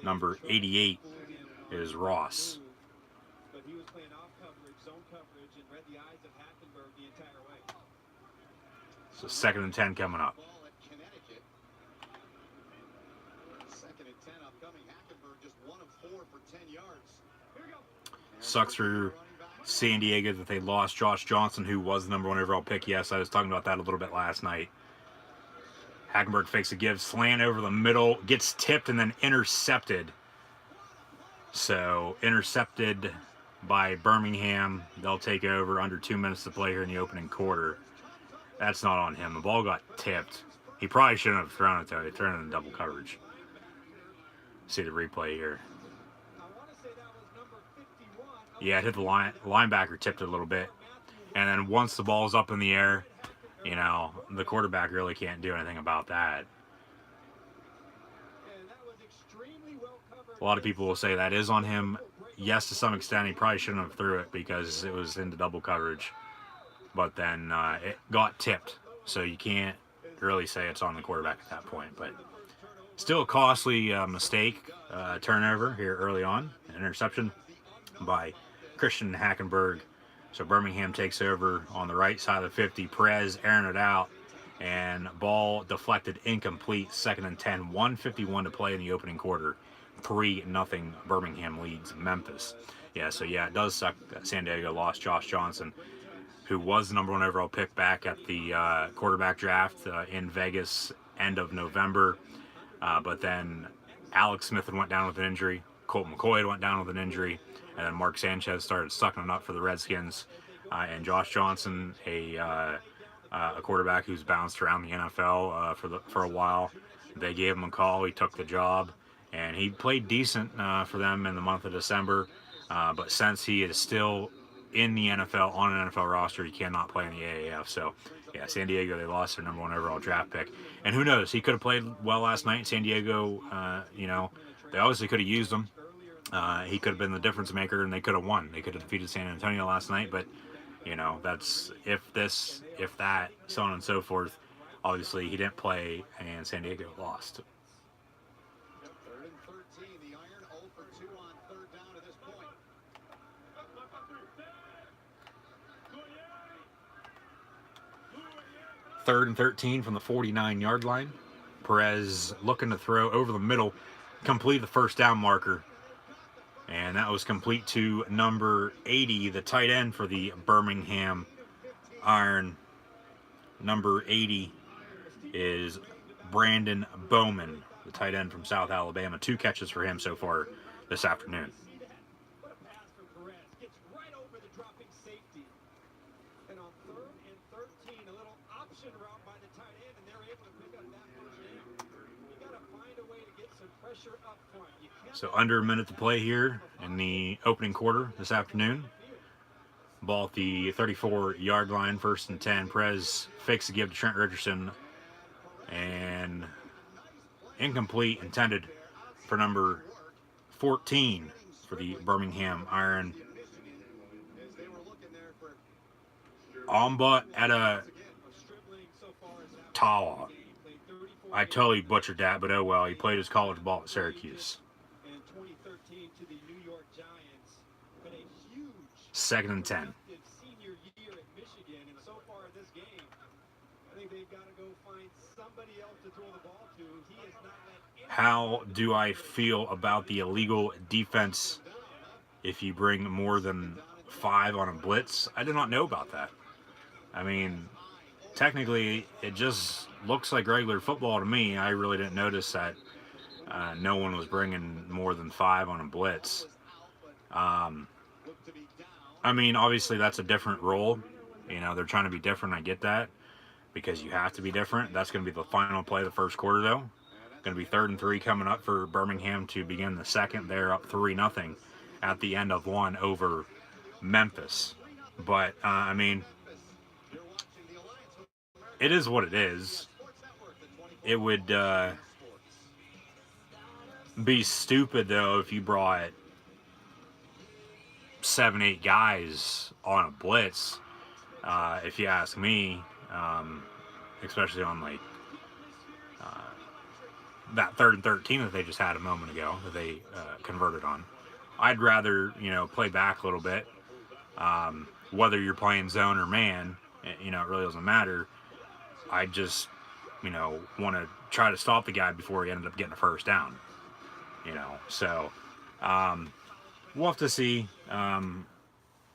Number 88 is Ross. But he was playing off coverage, zone coverage, and read the eyes of Hackenberg the entire way. So 2nd and 10 coming up. Ball at Connecticut. 2nd and 10 upcoming. Hackenberg just 1 of 4 for 10 yards. Sucks for San Diego that they lost Josh Johnson, who was the number 1 overall pick. Yes, I was talking about that a little bit last night. Hackenberg fakes a give, slant over the middle, gets tipped and then intercepted. So intercepted by Birmingham. They'll take over. Under 2 minutes to play here in the opening quarter. That's not on him. The ball got tipped. He probably shouldn't have thrown it, though. He threw it in double coverage. See the replay here. Yeah, it hit the linebacker, tipped it a little bit. And then once the ball's up in the air, the quarterback really can't do anything about that. A lot of people will say that is on him. Yes, to some extent, he probably shouldn't have threw it because it was into double coverage. But then it got tipped, so you can't really say it's on the quarterback at that point. But still a costly mistake, turnover here early on. An interception by Christian Hackenberg. So Birmingham takes over on the right side of the 50. Perez airing it out, and ball deflected, incomplete. 2nd and 10, 1:51 to play in the opening quarter. 3-0 Birmingham leads Memphis. It does suck that San Diego lost Josh Johnson, who was the number 1 overall pick back at the quarterback draft in Vegas end of November. But then Alex Smith went down with an injury. Colt McCoy went down with an injury, and then Mark Sanchez started sucking it up for the Redskins, and Josh Johnson, a quarterback who's bounced around the NFL for a while. They gave him a call. He took the job, and he played decent for them in the month of December. But since he is still in the NFL on an NFL roster, he cannot play in the AAF. So, yeah, San Diego, they lost their number 1 overall draft pick. And who knows? He could have played well last night. San Diego, they obviously could have used him. He could have been the difference maker, and they could have won. They could have defeated San Antonio last night, but that's if this, if that, so on and so forth. Obviously, he didn't play, and San Diego lost. 3rd and 13. The Iron 0 for 2 on 3rd down at this point. Third and 13 from the 49-yard line. Perez looking to throw over the middle, complete the first down marker. And that was complete to number 80, the tight end for the Birmingham Iron. Number 80 is Brandon Bowman, the tight end from South Alabama. 2 catches for him so far this afternoon. What a pass from Perez. Gets right over the dropping safety. And on 3rd and 13, a little option route by the tight end, and they're able to pick up that first down. You got to find a way to get some pressure up front. So under a minute to play here in the opening quarter this afternoon. Ball at the 34-yard line, 1st and 10. Perez fakes the give to Trent Richardson, and incomplete, intended for number 14 for the Birmingham Iron. Amba Etta Tawa. I totally butchered that, but oh well. He played his college ball at Syracuse. In 2013 to the New York Giants, but a huge 2nd and 10. senior year at Michigan, and so far in this game, I think they've got to go find somebody else to throw the ball to. He has not let How do I feel about the illegal defense if you bring more than 5 on a blitz? I did not know about that. I mean, technically, it just looks like regular football to me. I really didn't notice that no one was bringing more than 5 on a blitz. I mean, obviously, that's a different role. They're trying to be different. I get that, because you have to be different. That's going to be the final play of the first quarter, though. Going to be 3rd and 3 coming up for Birmingham to begin the second. They're up 3-0 at the end of one over Memphis. But, I mean, it is what it is. It would be stupid, though, if you brought 7-8 guys on a blitz, if you ask me, especially on that 3rd and 13 that they just had a moment ago that they converted on. I'd rather play back a little bit, whether you're playing zone or man. It really doesn't matter. I just want to try to stop the guy before he ended up getting a first down. So we'll have to see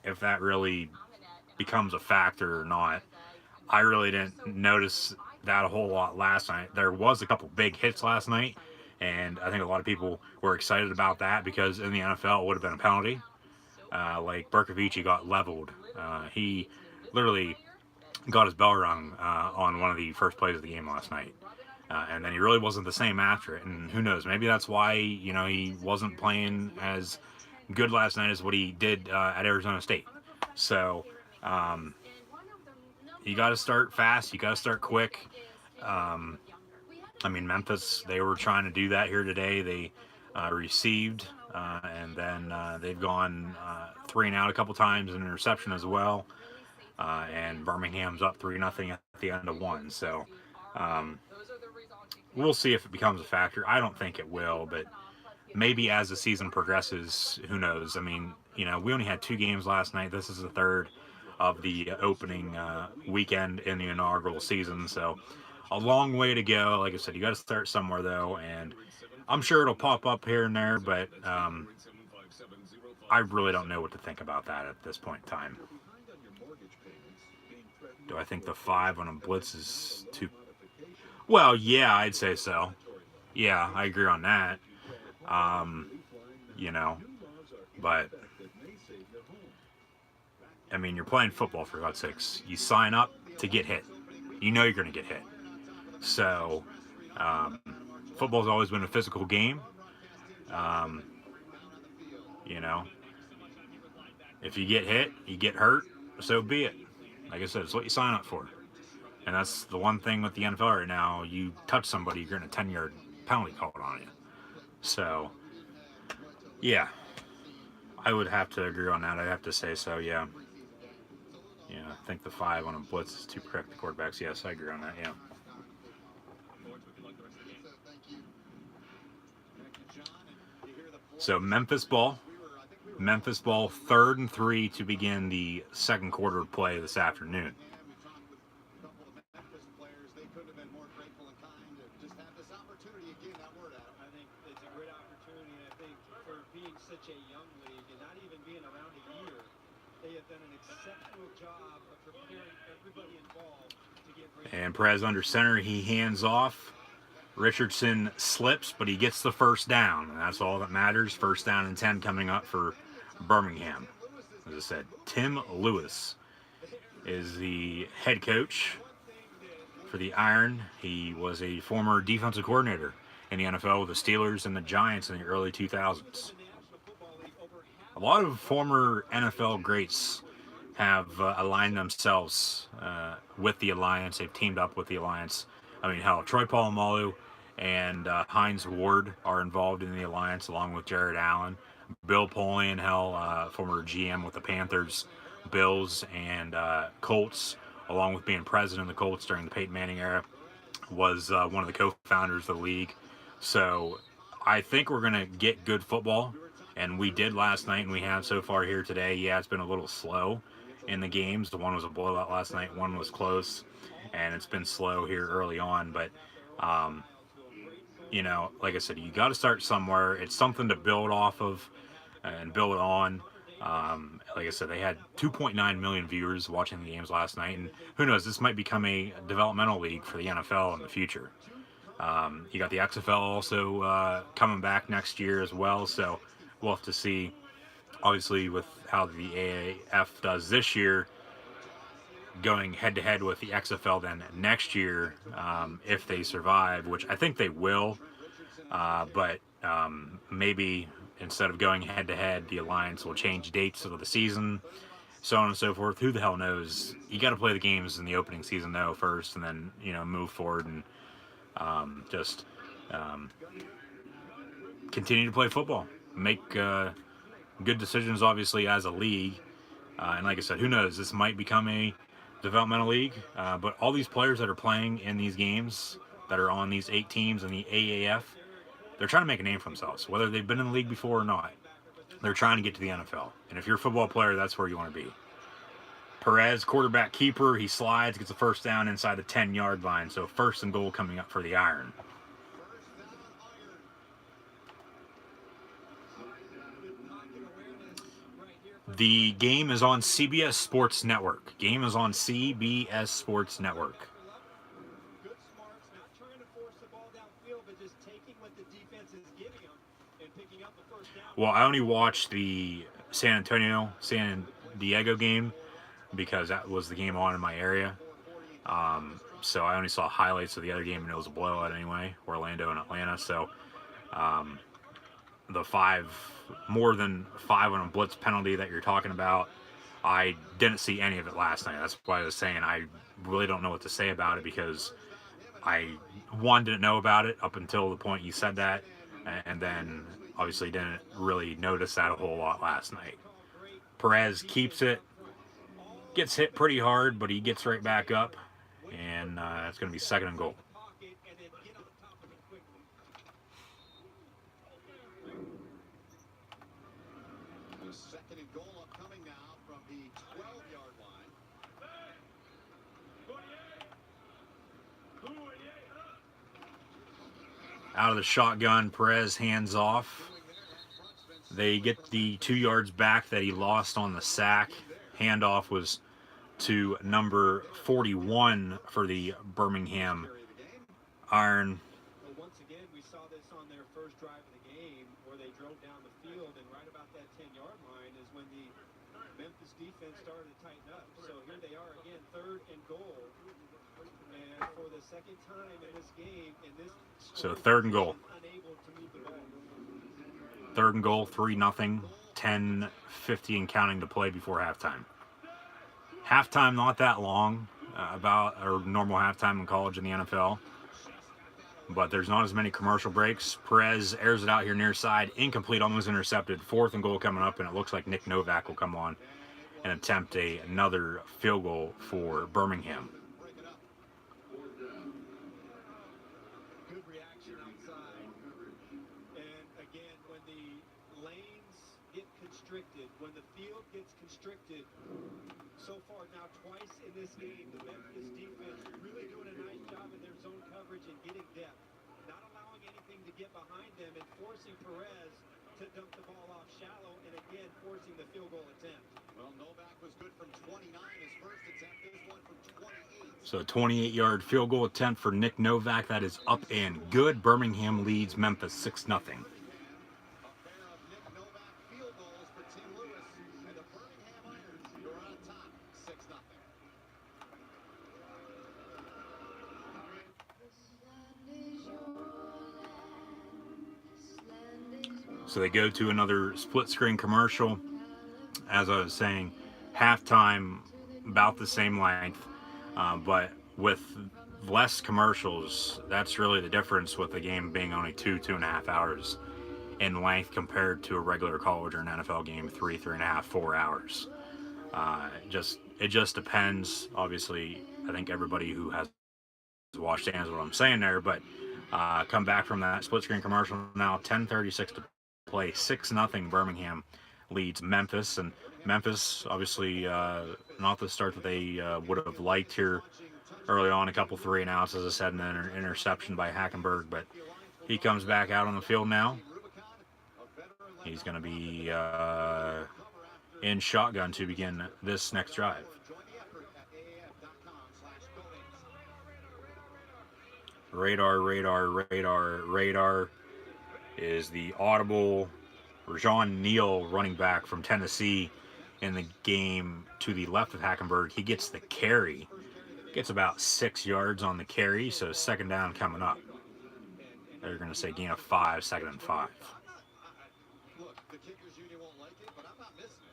if that really becomes a factor or not. I really didn't notice that a whole lot last night. There was a couple big hits last night, and I think a lot of people were excited about that because in the NFL it would have been a penalty. Like Berkovici got leveled. He literally got his bell rung on one of the first plays of the game last night. And then he really wasn't the same after it. And who knows, maybe that's why, he wasn't playing as good last night as what he did at Arizona State. So, you got to start fast. You got to start quick. Memphis, they were trying to do that here today. They received, and then they've gone 3 and out a couple times, an interception as well. And Birmingham's up 3-0 at the end of one. So we'll see if it becomes a factor. I don't think it will, but maybe as the season progresses, who knows? We only had 2 games last night. This is the 3rd of the opening weekend in the inaugural season. So a long way to go. Like I said, you got to start somewhere, though, and I'm sure it'll pop up here and there, but I really don't know what to think about that at this point in time. Do I think the 5 on a blitz is too... Well, yeah, I'd say so. Yeah, I agree on that. you know. But I mean, you're playing football, for God's sakes. You sign up to get hit. You know you're going to get hit. So, um, football's always been a physical game. Um, you know, if you get hit, you get hurt, so be it. Like I said, it's what you sign up for. And that's the one thing with the NFL right now. You touch somebody, you're getting a 10-yard penalty called on you. So, yeah, I would have to agree on that. I'd have to say so, yeah. Yeah, I think the 5 on a blitz is to protect the quarterbacks. Yes, I agree on that, yeah. So, Memphis ball. Memphis ball, 3rd and 3 to begin the second quarter of play this afternoon. I think it's a great opportunity, and I think for being such a young league and not even being around a year, they have done an exceptional job of preparing everybody involved to get ready. And Perez under center, he hands off. Richardson slips, but he gets the first down, and that's all that matters. First down and 10 coming up for Birmingham. As I said, Tim Lewis is the head coach for the Iron. He was a former defensive coordinator in the NFL with the Steelers and the Giants in the early 2000s. A lot of former NFL greats have aligned themselves with the Alliance. They've teamed up with the Alliance. I mean, hell, Troy Polamalu and Hines Ward are involved in the Alliance, along with Jared Allen. Bill Polian, former GM with the Panthers, Bills, and Colts, along with being president of the Colts during the Peyton Manning era, was one of the co-founders of the league. So I think we're going to get good football, and we did last night, and we have so far here today. Yeah, it's been a little slow in the games. The one was a blowout last night, one was close, and it's been slow here early on. But, you know, like I said, you got to start somewhere. It's something to build off of and build on. Like I said, they had 2.9 million viewers watching the games last night, and who knows, this might become a developmental league for the NFL in the future. You got the XFL also coming back next year as well, so we'll have to see, obviously, with how the AAF does this year, going head-to-head with the XFL then next year, if they survive, which I think they will, but maybe instead of going head-to-head, the Alliance will change dates of the season, so on and so forth. Who the hell knows? You got to play the games in the opening season, though, first, and then, you know, move forward and just continue to play football. Make good decisions, obviously, as a league. And like I said, who knows? This might become a developmental league. But all these players that are playing in these games, that are on these 8 teams in the AAF, they're trying to make a name for themselves, whether they've been in the league before or not. They're trying to get to the NFL. And if you're a football player, that's where you want to be. Perez, quarterback keeper, he slides, gets a first down inside the 10-yard line. So 1st and goal coming up for the Iron. The game is on CBS Sports Network. Game is on CBS Sports Network. Good smarts, not trying to force the ball downfield, but just taking what the defense is giving them and picking up the first down. Well, I only watched the San Diego game because that was the game on in my area. So I only saw highlights of the other game, and it was a blowout anyway, Orlando and Atlanta. So the more than 5 on a blitz penalty that you're talking about, I didn't see any of it last night. That's why I was saying I really don't know what to say about it, because I, didn't know about it up until the point you said that, and then obviously didn't really notice that a whole lot last night. Perez keeps it, gets hit pretty hard, but he gets right back up, and it's going to be 2nd and goal. Second and goal upcoming now from the 12-yard line. Out of the shotgun, Perez hands off. They get the 2 yards back that he lost on the sack. Handoff was to number 41 for the Birmingham Iron. Once again, we saw this on their first drive of the game where they drove down the field, and right about that 10-yard line is when the Memphis defense started to tighten up. So here they are again, 3rd and goal. And for the second time in this game, in this So 3rd and goal. unable to move the ball. 3rd and goal, 3-0, 10:50 and counting to play before halftime. Halftime not that long, about a normal halftime in college in the NFL. But there's not as many commercial breaks. Perez airs it out here near side, incomplete, almost intercepted. 4th and goal coming up, and it looks like Nick Novak will come on and attempt another field goal for Birmingham. Good reaction outside. And again, when the lanes get constricted, when the field gets constricted, so far now twice in this game, the Memphis defense really doing a nice job in their zone coverage and getting depth, not allowing anything to get behind them and forcing Perez to dump the ball off shallow and again forcing the field goal attempt. Well, Novak was good from 29 his first attempt, this one from 28. So a 28-yard field goal attempt for Nick Novak. That is up and good. Birmingham leads Memphis 6-0. A pair of Nick Novak field goals for Tim Lewis, and the Birmingham Irons are on top, 6-0. So they go to another split screen commercial. As I was saying, halftime about the same length, but with less commercials. That's really the difference with the game being only 2.5 hours in length compared to a regular college or an NFL game, 3.5, 4 hours. It just depends. Obviously, I think everybody who has watched understands what I'm saying there, but come back from that split screen commercial now, 10:36 to play, 6-0 Birmingham leads Memphis, and Memphis obviously not the start that they would have liked here early on. A couple 3 and outs, as I said, and then an interception by Hackenberg, but he comes back out on the field now. He's going to be in shotgun to begin this next drive. Radar, radar, radar, radar is the audible Rajon Neal, running back from Tennessee, in the game to the left of Hackenberg. He gets the carry, gets about 6 yards on the carry, so 2nd down coming up. They're going to say gain of 5, 2nd and 5. Look, the kickers union won't like it, but I'm not missing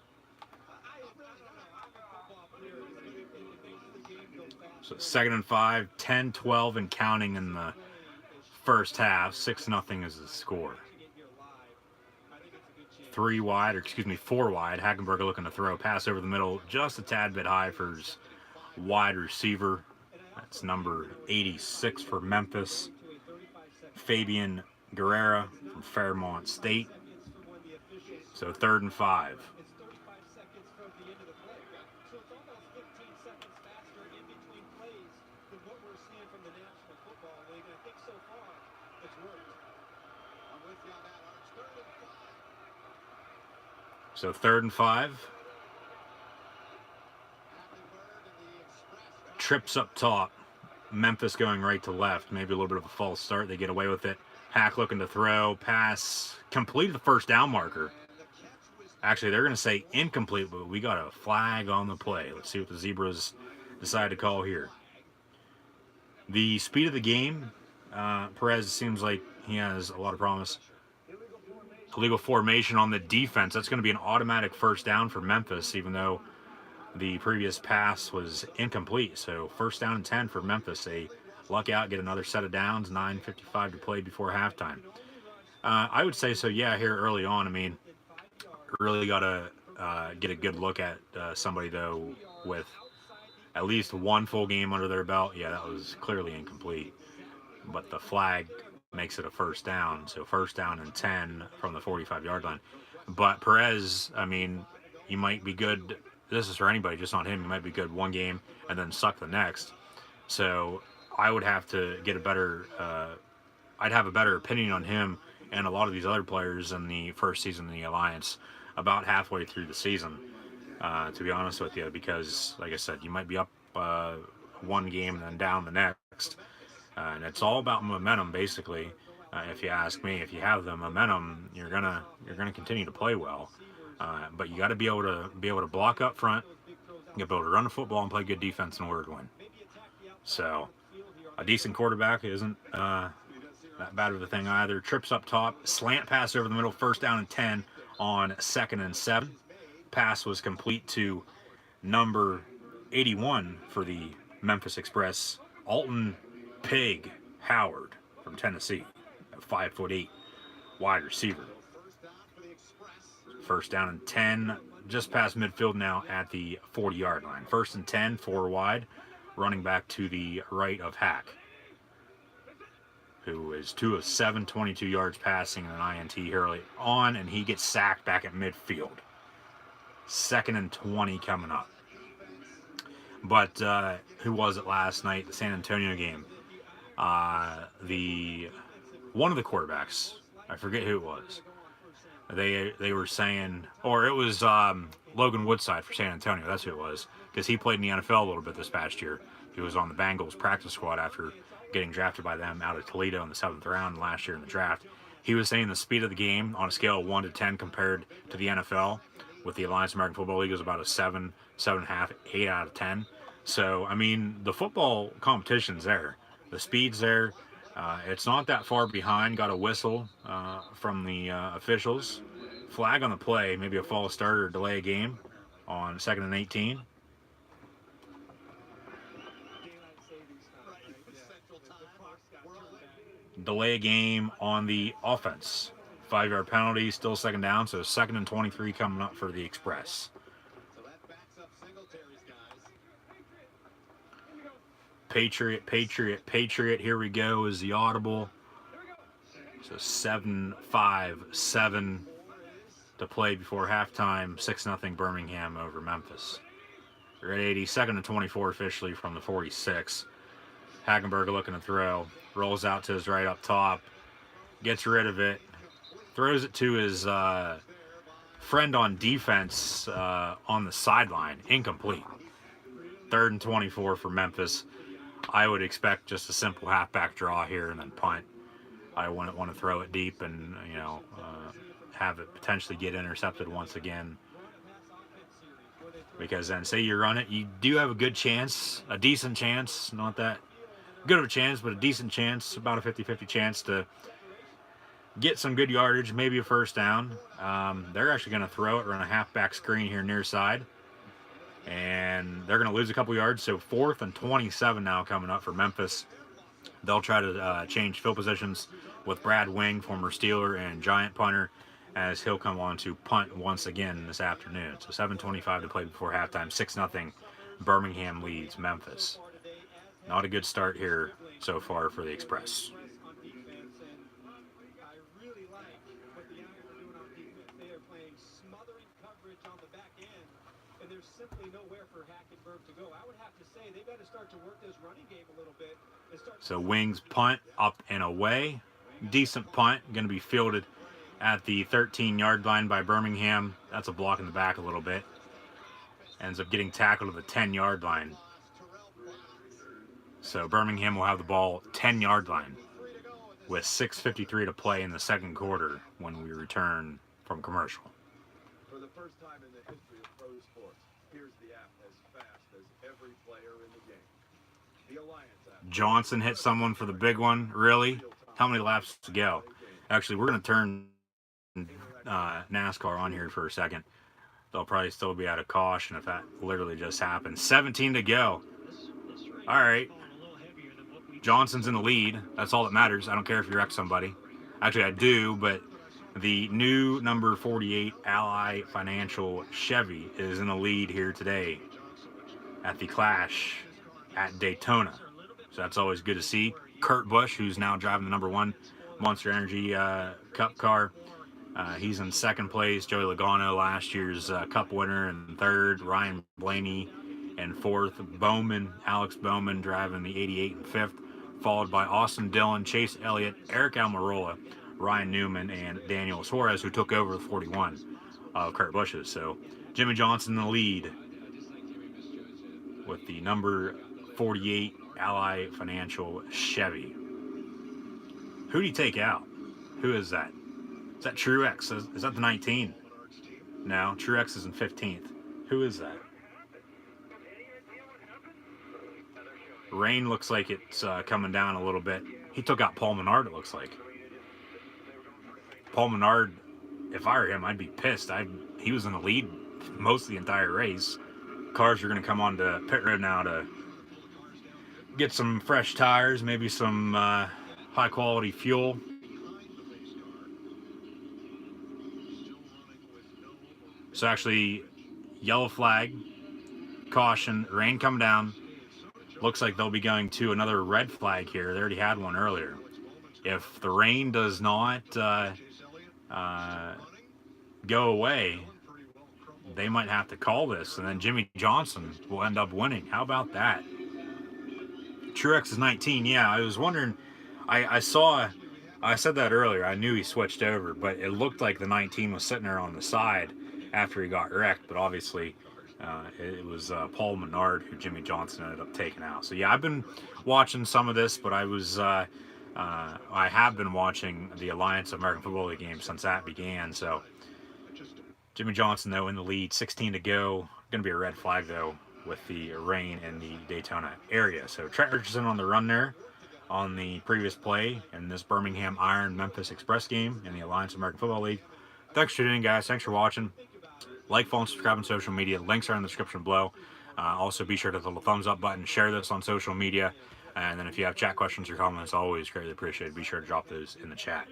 it. So 2nd and 5, 10-12 and counting in the first half. 6-0 is the score. 4 wide. Hackenberg looking to throw. Pass over the middle, just a tad bit high for his wide receiver. That's number 86 for Memphis, Fabian Guerrera from Fairmont State. So 3rd and 5. It's 35 seconds from the end of the play. So it's almost 15 seconds faster in between plays than what we're seeing from the National Football League. And I think so far it's worked. I'm with you on that, Arch. 3rd and 5. So 3rd and 5. Trips up top. Memphis going right to left. Maybe a little bit of a false start. They get away with it. Hack looking to throw. Pass. Completed the first down marker. Actually, they're going to say incomplete, but we got a flag on the play. Let's see what the Zebras decide to call here. The speed of the game, Perez seems like he has a lot of promise. Illegal formation on the defense. That's going to be an automatic 1st down for Memphis, even though the previous pass was incomplete. So 1st down and 10 for Memphis. They luck out, get another set of downs, 9:55 to play before halftime. I would say so, yeah, here early on. I mean, really got to get a good look at somebody, though, with at least one full game under their belt. Yeah, that was clearly incomplete. But the flag makes it a 1st down. So 1st down and 10 from the 45-yard line. But Perez, I mean, he might be good. This is for anybody, just not him. He might be good one game and then suck the next. So I would have to get a better I'd have a better opinion on him and a lot of these other players in the first season in the Alliance about halfway through the season, to be honest with you, because, like I said, you might be up one game and then down the next. And it's all about momentum, basically. If you ask me, if you have the momentum, you're gonna continue to play well. But you got to be able to block up front, you got to be able to run the football and play good defense in order to win. So a decent quarterback isn't that bad of a thing either. Trips up top, slant pass over the middle, first down and 10 on 2nd and 7. Pass was complete to number 81 for the Memphis Express, Alton Pig Howard from Tennessee, a 5'8" wide receiver. First down and 10, just past midfield now at the 40-yard line. 1st and 10, 4 wide, running back to the right of Hack, who is 2 of 7, 22 yards passing and an INT early on, and he gets sacked back at midfield. 2nd and 20 coming up. But who was it last night? The San Antonio game. One of the quarterbacks, I forget who it was. They were saying, or it was Logan Woodside for San Antonio. That's who it was, because he played in the NFL a little bit this past year. He was on the Bengals practice squad after getting drafted by them out of Toledo in the 7th round last year in the draft. He was saying the speed of the game on a scale of 1 to 10 compared to the NFL with the Alliance American Football League is about a 7, 7.5, 8 out of 10. So, I mean, the football competition's there. The speed's there. It's not that far behind. Got a whistle from the officials. Flag on the play, maybe a false start or delay a game on 2nd and 18. Delay a game on the offense. 5-yard penalty, still 2nd down, so 2nd and 23 coming up for the Express. Patriot, Patriot, Patriot. Here we go is the audible. So 7-5-7 to play before halftime. 6-0 Birmingham over Memphis. We're at 80, 2nd and 24 officially from the 46. Hagenberger looking to throw. Rolls out to his right up top. Gets rid of it. Throws it to his friend on defense on the sideline. Incomplete. 3rd and 24 for Memphis. I would expect just a simple halfback draw here and then punt. I wouldn't want to throw it deep and, have it potentially get intercepted once again. Because then, say you run it, you do have a good chance, a decent chance, not that good of a chance, but a decent chance, about a 50-50 chance to get some good yardage, maybe a first down. They're actually going to throw it, run a halfback screen here near side. And they're going to lose a couple yards, so 4th and 27 now coming up for Memphis. They'll try to change field positions with Brad Wing, former Steeler and Giant punter, as he'll come on to punt once again this afternoon. So 7:25 to play before halftime. 6-0 Birmingham leads Memphis. Not a good start here so far for the Express. So Wings punt up and away. Decent punt. Going to be fielded at the 13-yard line by Birmingham. That's a block in the back a little bit. Ends up getting tackled at the 10-yard line. So Birmingham will have the ball 10-yard line with 6:53 to play in the 2nd quarter when we return from commercial. For the first time in the history of pro sports, here's the app as fast as every player in the game. The Alliance app. Johnson hit someone for the big one. Really? How many laps to go? Actually, we're going to turn NASCAR on here for a second. They'll probably still be out of caution if that literally just happened. 17 to go. All right. Johnson's in the lead. That's all that matters. I don't care if you wreck somebody. Actually, I do, but the new number 48 Ally Financial Chevy is in the lead here today at the Clash at Daytona. So that's always good to see. Kurt Busch, who's now driving the number 1 Monster Energy Cup car, he's in 2nd place. Joey Logano, last year's Cup winner, in 3rd. Ryan Blaney in 4th. Bowman, Alex Bowman, driving the 88 in 5th. Followed by Austin Dillon, Chase Elliott, Eric Almirola, Ryan Newman, and Daniel Suarez, who took over the 41 of Kurt Busch's. So Jimmy Johnson in the lead with the number 48 Ally Financial Chevy. Who did he take out? Who is that? Is that Truex? Is that the 19? No, Truex is in 15th. Who is that? Rain looks like it's coming down a little bit. He took out Paul Menard, it looks like. Paul Menard, if I were him, I'd be pissed. He was in the lead most of the entire race. Cars are going to come onto pit road now to get some fresh tires, maybe some high quality fuel. So actually, yellow flag, caution, rain coming down. Looks like they'll be going to another red flag here. They already had one earlier. If the rain does not go away, they might have to call this, and then Jimmie Johnson will end up winning. How about that? Truex is 19. Yeah, I was wondering. I said that earlier. I knew he switched over, but it looked like the 19 was sitting there on the side after he got wrecked. But obviously, it was Paul Menard who Jimmie Johnson ended up taking out. So yeah, I've been watching some of this, but I have been watching the Alliance of American Football League game since that began. So Jimmie Johnson, though, in the lead, 16 to go. Going to be a red flag, though, with the rain in the Daytona area. So Trent Richardson on the run there on the previous play in this Birmingham Iron Memphis Express game in the Alliance of American Football League. Thanks for tuning in, guys. Thanks for watching. Like, follow, and subscribe on social media. Links are in the description below. Also, be sure to hit the thumbs up button. Share this on social media. And then if you have chat questions or comments, always greatly appreciated. Be sure to drop those in the chat.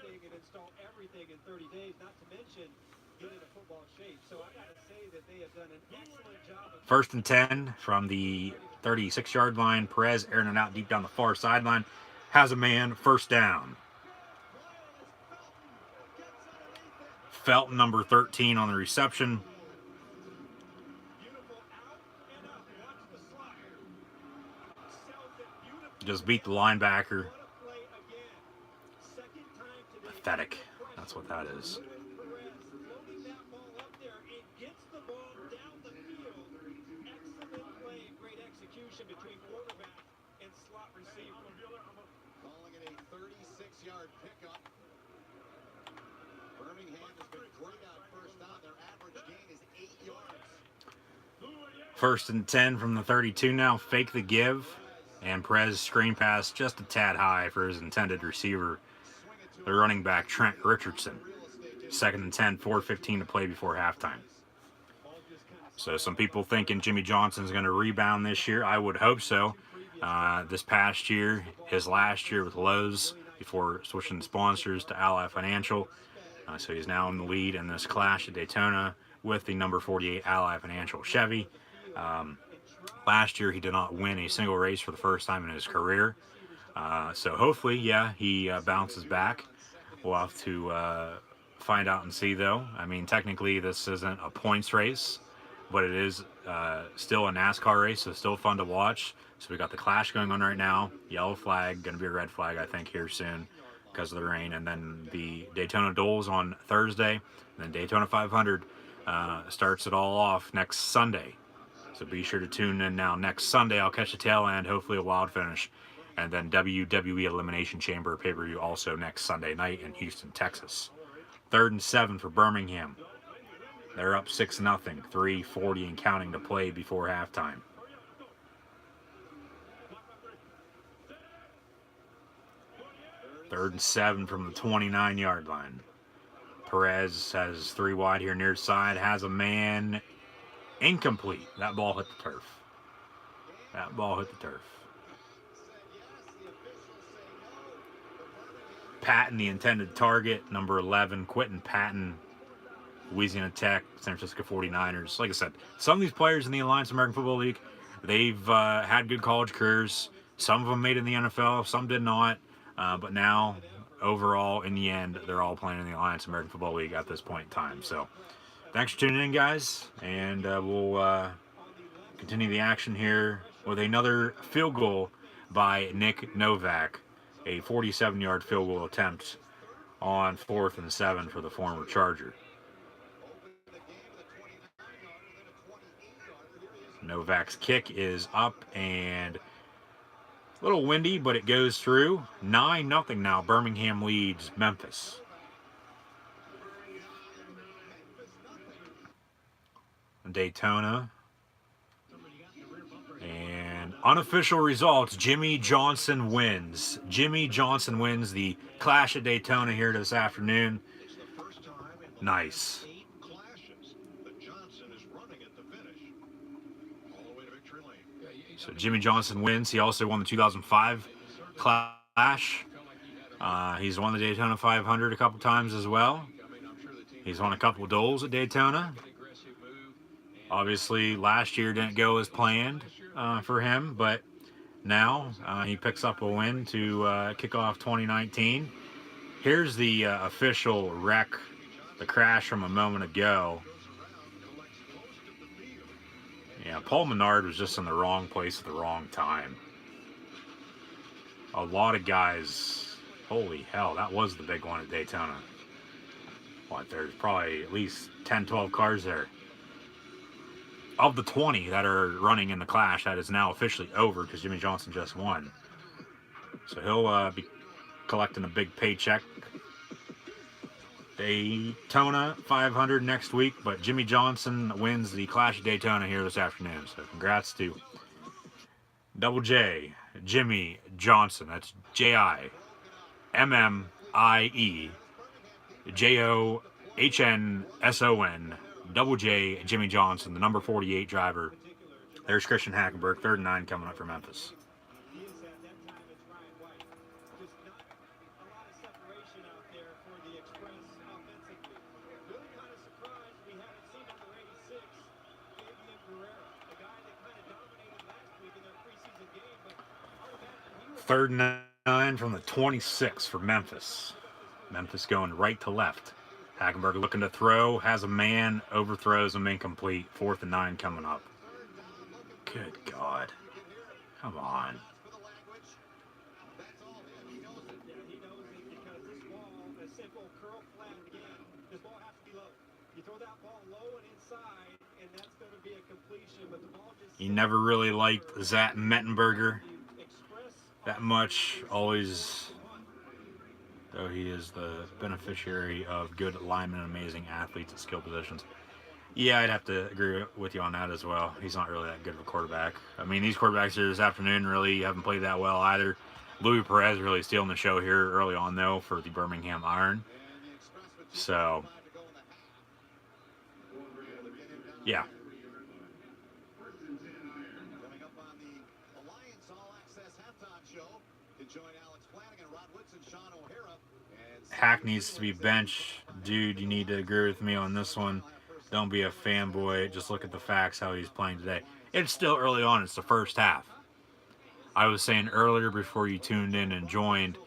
First and 10 from the 36-yard line. Perez airing it out deep down the far sideline. Has a man. First down. Felton, number 13, on the reception. Just beat the linebacker. Pathetic. That's what that is. Calling it a 36-yard pickup. Birmingham has been great out first down. Their average gain is 8 yards. First and 10 from the 32 now. Fake the give. And Perez screen pass just a tad high for his intended receiver, the running back Trent Richardson. Second and 10, 4:15 to play before halftime. So some people thinking Jimmie Johnson's going to rebound this year. I would hope so. This past year, his last year with Lowe's before switching sponsors to Ally Financial. So he's now in the lead in this clash at Daytona with the number 48 Ally Financial Chevy. Last year, he did not win a single race for the first time in his career. So hopefully, yeah, he bounces back. We'll have to find out and see, though. I mean, technically, this isn't a points race, but it is still a NASCAR race, so still fun to watch. So we got the clash going on right now. Yellow flag, going to be a red flag, I think, here soon because of the rain. And then the Daytona Duels on Thursday. And then Daytona 500 starts it all off next Sunday. So be sure to tune in now. Next Sunday, I'll catch the tail end, hopefully a wild finish. And then WWE Elimination Chamber pay-per-view also next Sunday night in Houston, Texas. 3rd and 7 for Birmingham. They're up 6-0, 3:40 and counting to play before halftime. Third and 7 from the 29-yard line. Perez has 3 wide here near side, has a man. Incomplete. That ball hit the turf. Patton, the intended target. Number 11, Quentin Patton, Louisiana Tech, San Francisco 49ers. Like I said, some of these players in the Alliance American Football League, they've had good college careers. Some of them made it in the NFL, some did not. But now, overall, in the end, they're all playing in the Alliance American Football League at this point in time. So, thanks for tuning in, guys. And we'll continue the action here with another field goal by Nick Novak. A 47-yard field goal attempt on 4th and 7 for the former Charger. Novak's kick is up, and A little windy, but it goes through. 9-0 now. Birmingham leads Memphis. Daytona. And unofficial results, Jimmie Johnson wins. Jimmie Johnson wins the Clash at Daytona here this afternoon. Nice. So Jimmie Johnson wins. He also won the 2005 Clash. He's won the Daytona 500 a couple times as well. He's won a couple of duels at Daytona. Obviously, last year didn't go as planned for him, but now he picks up a win to kick off 2019. Here's the official wreck, the crash from a moment ago. Yeah, Paul Menard was just in the wrong place at the wrong time. A lot of guys, holy hell, that was the big one at Daytona. What, there's probably at least 10, 12 cars there. Of the 20 that are running in the Clash, that is now officially over because Jimmie Johnson just won. So he'll be collecting a big paycheck. Daytona 500 next week, but Jimmie Johnson wins the Clash of Daytona here this afternoon. So congrats to Double J, Jimmie Johnson. That's JIMMIEJOHNSON. Double J, Jimmie Johnson, the number 48 driver. There's Christian Hackenberg, 3rd and 9 coming up for Memphis. Third and 9 from the 26 for Memphis. Memphis going right to left. Hackenberg looking to throw, has a man, overthrows him, incomplete. 4th and 9 coming up. Good God. Come on. He never really liked Zach Mettenberger that much. Always, though he is the beneficiary of good linemen and amazing athletes at skill positions. Yeah, I'd have to agree with you on that as well. He's not really that good of a quarterback. I mean, these quarterbacks here this afternoon really haven't played that well either. Louis Perez really stealing the show here early on, though, for the Birmingham Iron. So, yeah. Hack needs to be benched. Dude, you need to agree with me on this one. Don't be a fanboy. Just look at the facts, how he's playing today. It's still early on. It's the first half. I was saying earlier before you tuned in and joined,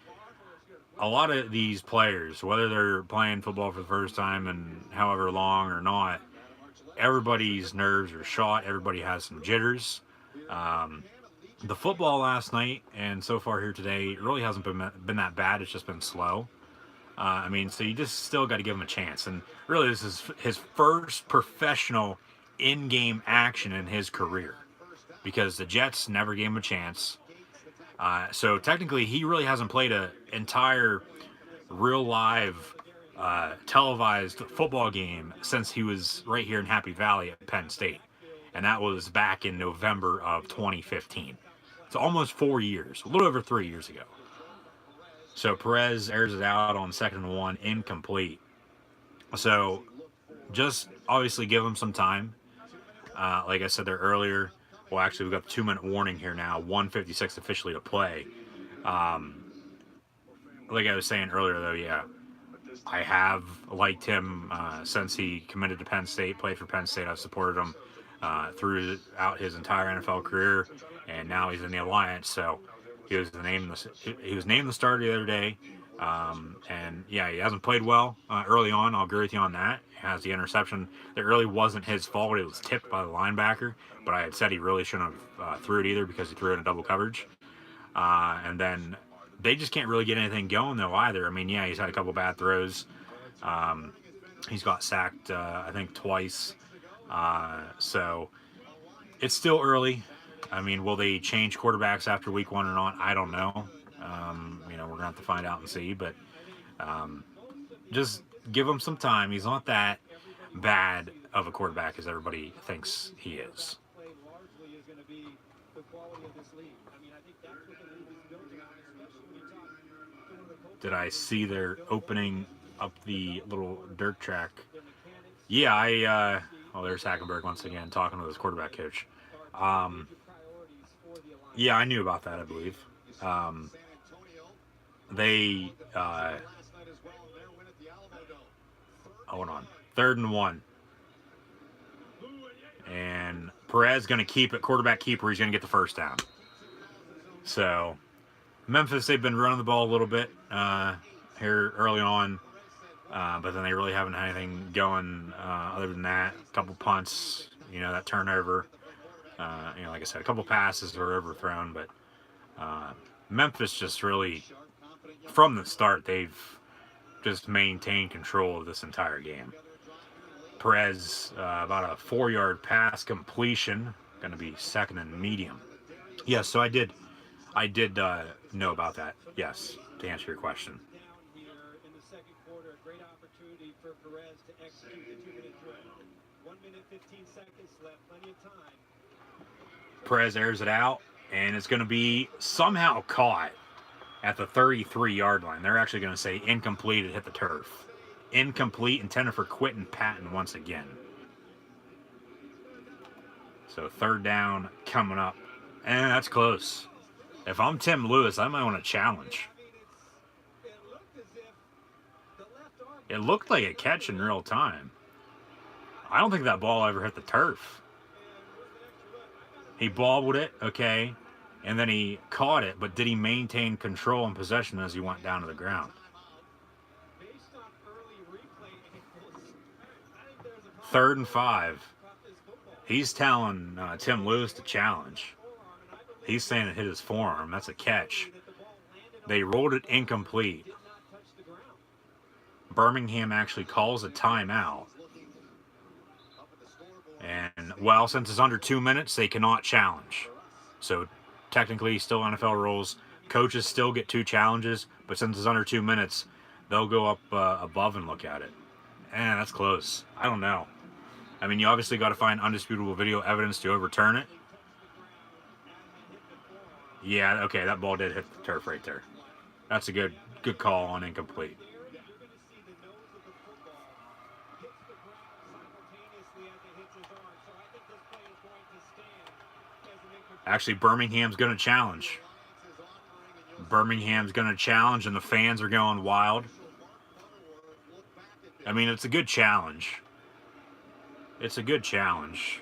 a lot of these players, whether they're playing football for the first time and however long or not, everybody's nerves are shot. Everybody has some jitters. The football last night and so far here today really hasn't been that bad. It's just been slow. I mean, so you just still got to give him a chance. And really, this is his first professional in-game action in his career because the Jets never gave him a chance. So technically, he really hasn't played an entire real live televised football game since he was right here in Happy Valley at Penn State. And that was back in November of 2015. It's almost 4 years, a little over 3 years ago. So Perez airs it out on 2nd and 1, incomplete. So just obviously give him some time. Like I said there earlier, well, actually, we've got the 2-minute warning here now, 1:56 officially to play. Like I was saying earlier, though, yeah, I have liked him since he committed to Penn State, played for Penn State. I've supported him throughout his entire NFL career, and now he's in the Alliance, so he was named the starter the other day, and yeah, he hasn't played well early on. I'll agree with you on that. He has the interception that really wasn't his fault. It was tipped by the linebacker, but I had said he really shouldn't have threw it either because he threw it in double coverage. And then they just can't really get anything going though either. I mean, yeah, he's had a couple bad throws. He's got sacked, I think, twice. So it's still early. I mean, will they change quarterbacks after week 1 or not? I don't know. We're going to have to find out and see. But just give him some time. He's not that bad of a quarterback as everybody thinks he is. Play largely is going to be the quality of this league. I mean, I think that's what the league is building on, especially when you talk some of the coaches. Did I see they're opening up the little dirt track? Their mechanics, Yeah, there's Hackenberg once again talking with his quarterback coach. major priorities for the Alliance. Yeah, I knew about that, I believe. San Antonio They, last night as well in their win at the Alamo Dome. hold on, 3rd and 1. And Perez going to keep it, quarterback keeper, he's going to get the first down. So, Memphis, they've been running the ball a little bit here early on. But then they really haven't had anything going other than that. A couple punts, that turnover. Like I said, a couple passes were overthrown. But Memphis just really, from the start, they've just maintained control of this entire game. Perez, about a 4-yard pass completion, going to be 2nd and medium. Yes, so I did know about that. Yes, to answer your question. Down here in the second quarter, a great opportunity for Perez to execute the 2-minute drill. 1 minute, 15 seconds left, plenty of time. Perez airs it out, and it's going to be somehow caught at the 33-yard line. They're actually going to say incomplete. It hit the turf. Incomplete, intended for Quentin Patton once again. So 3rd down coming up. And that's close. If I'm Tim Lewis, I might want to challenge. It looked as if the left arm It looked like a catch in real time. I don't think that ball ever hit the turf. He bobbled it, okay, and then he caught it, but did he maintain control and possession as he went down to the ground? based on early replay angles, I think there's a 3rd and 5. caught this football. He's telling Tim Lewis to challenge. Forearm, and I believe He's saying it hit his forearm. That's a catch. that the ball landed on They rolled it incomplete. did not touch the ground. Birmingham actually calls a timeout. up at the scoreboard. And, well, since it's under 2 minutes, they cannot challenge. So, technically, still NFL rules. Coaches still get 2 challenges, but since it's under 2 minutes, they'll go up above and look at it. And that's close. I don't know. I mean, you obviously got to find undisputable video evidence to overturn it. Yeah, okay, that ball did hit the turf right there. That's a good call on incomplete. You're going to see the nose of the football hits the ground simultaneously as it hits his arm. So I think this play is going to stand as an incomplete. Actually, Birmingham's going to challenge. Birmingham's going to challenge, and the fans are going wild. I mean, it's a good challenge. It's a good challenge.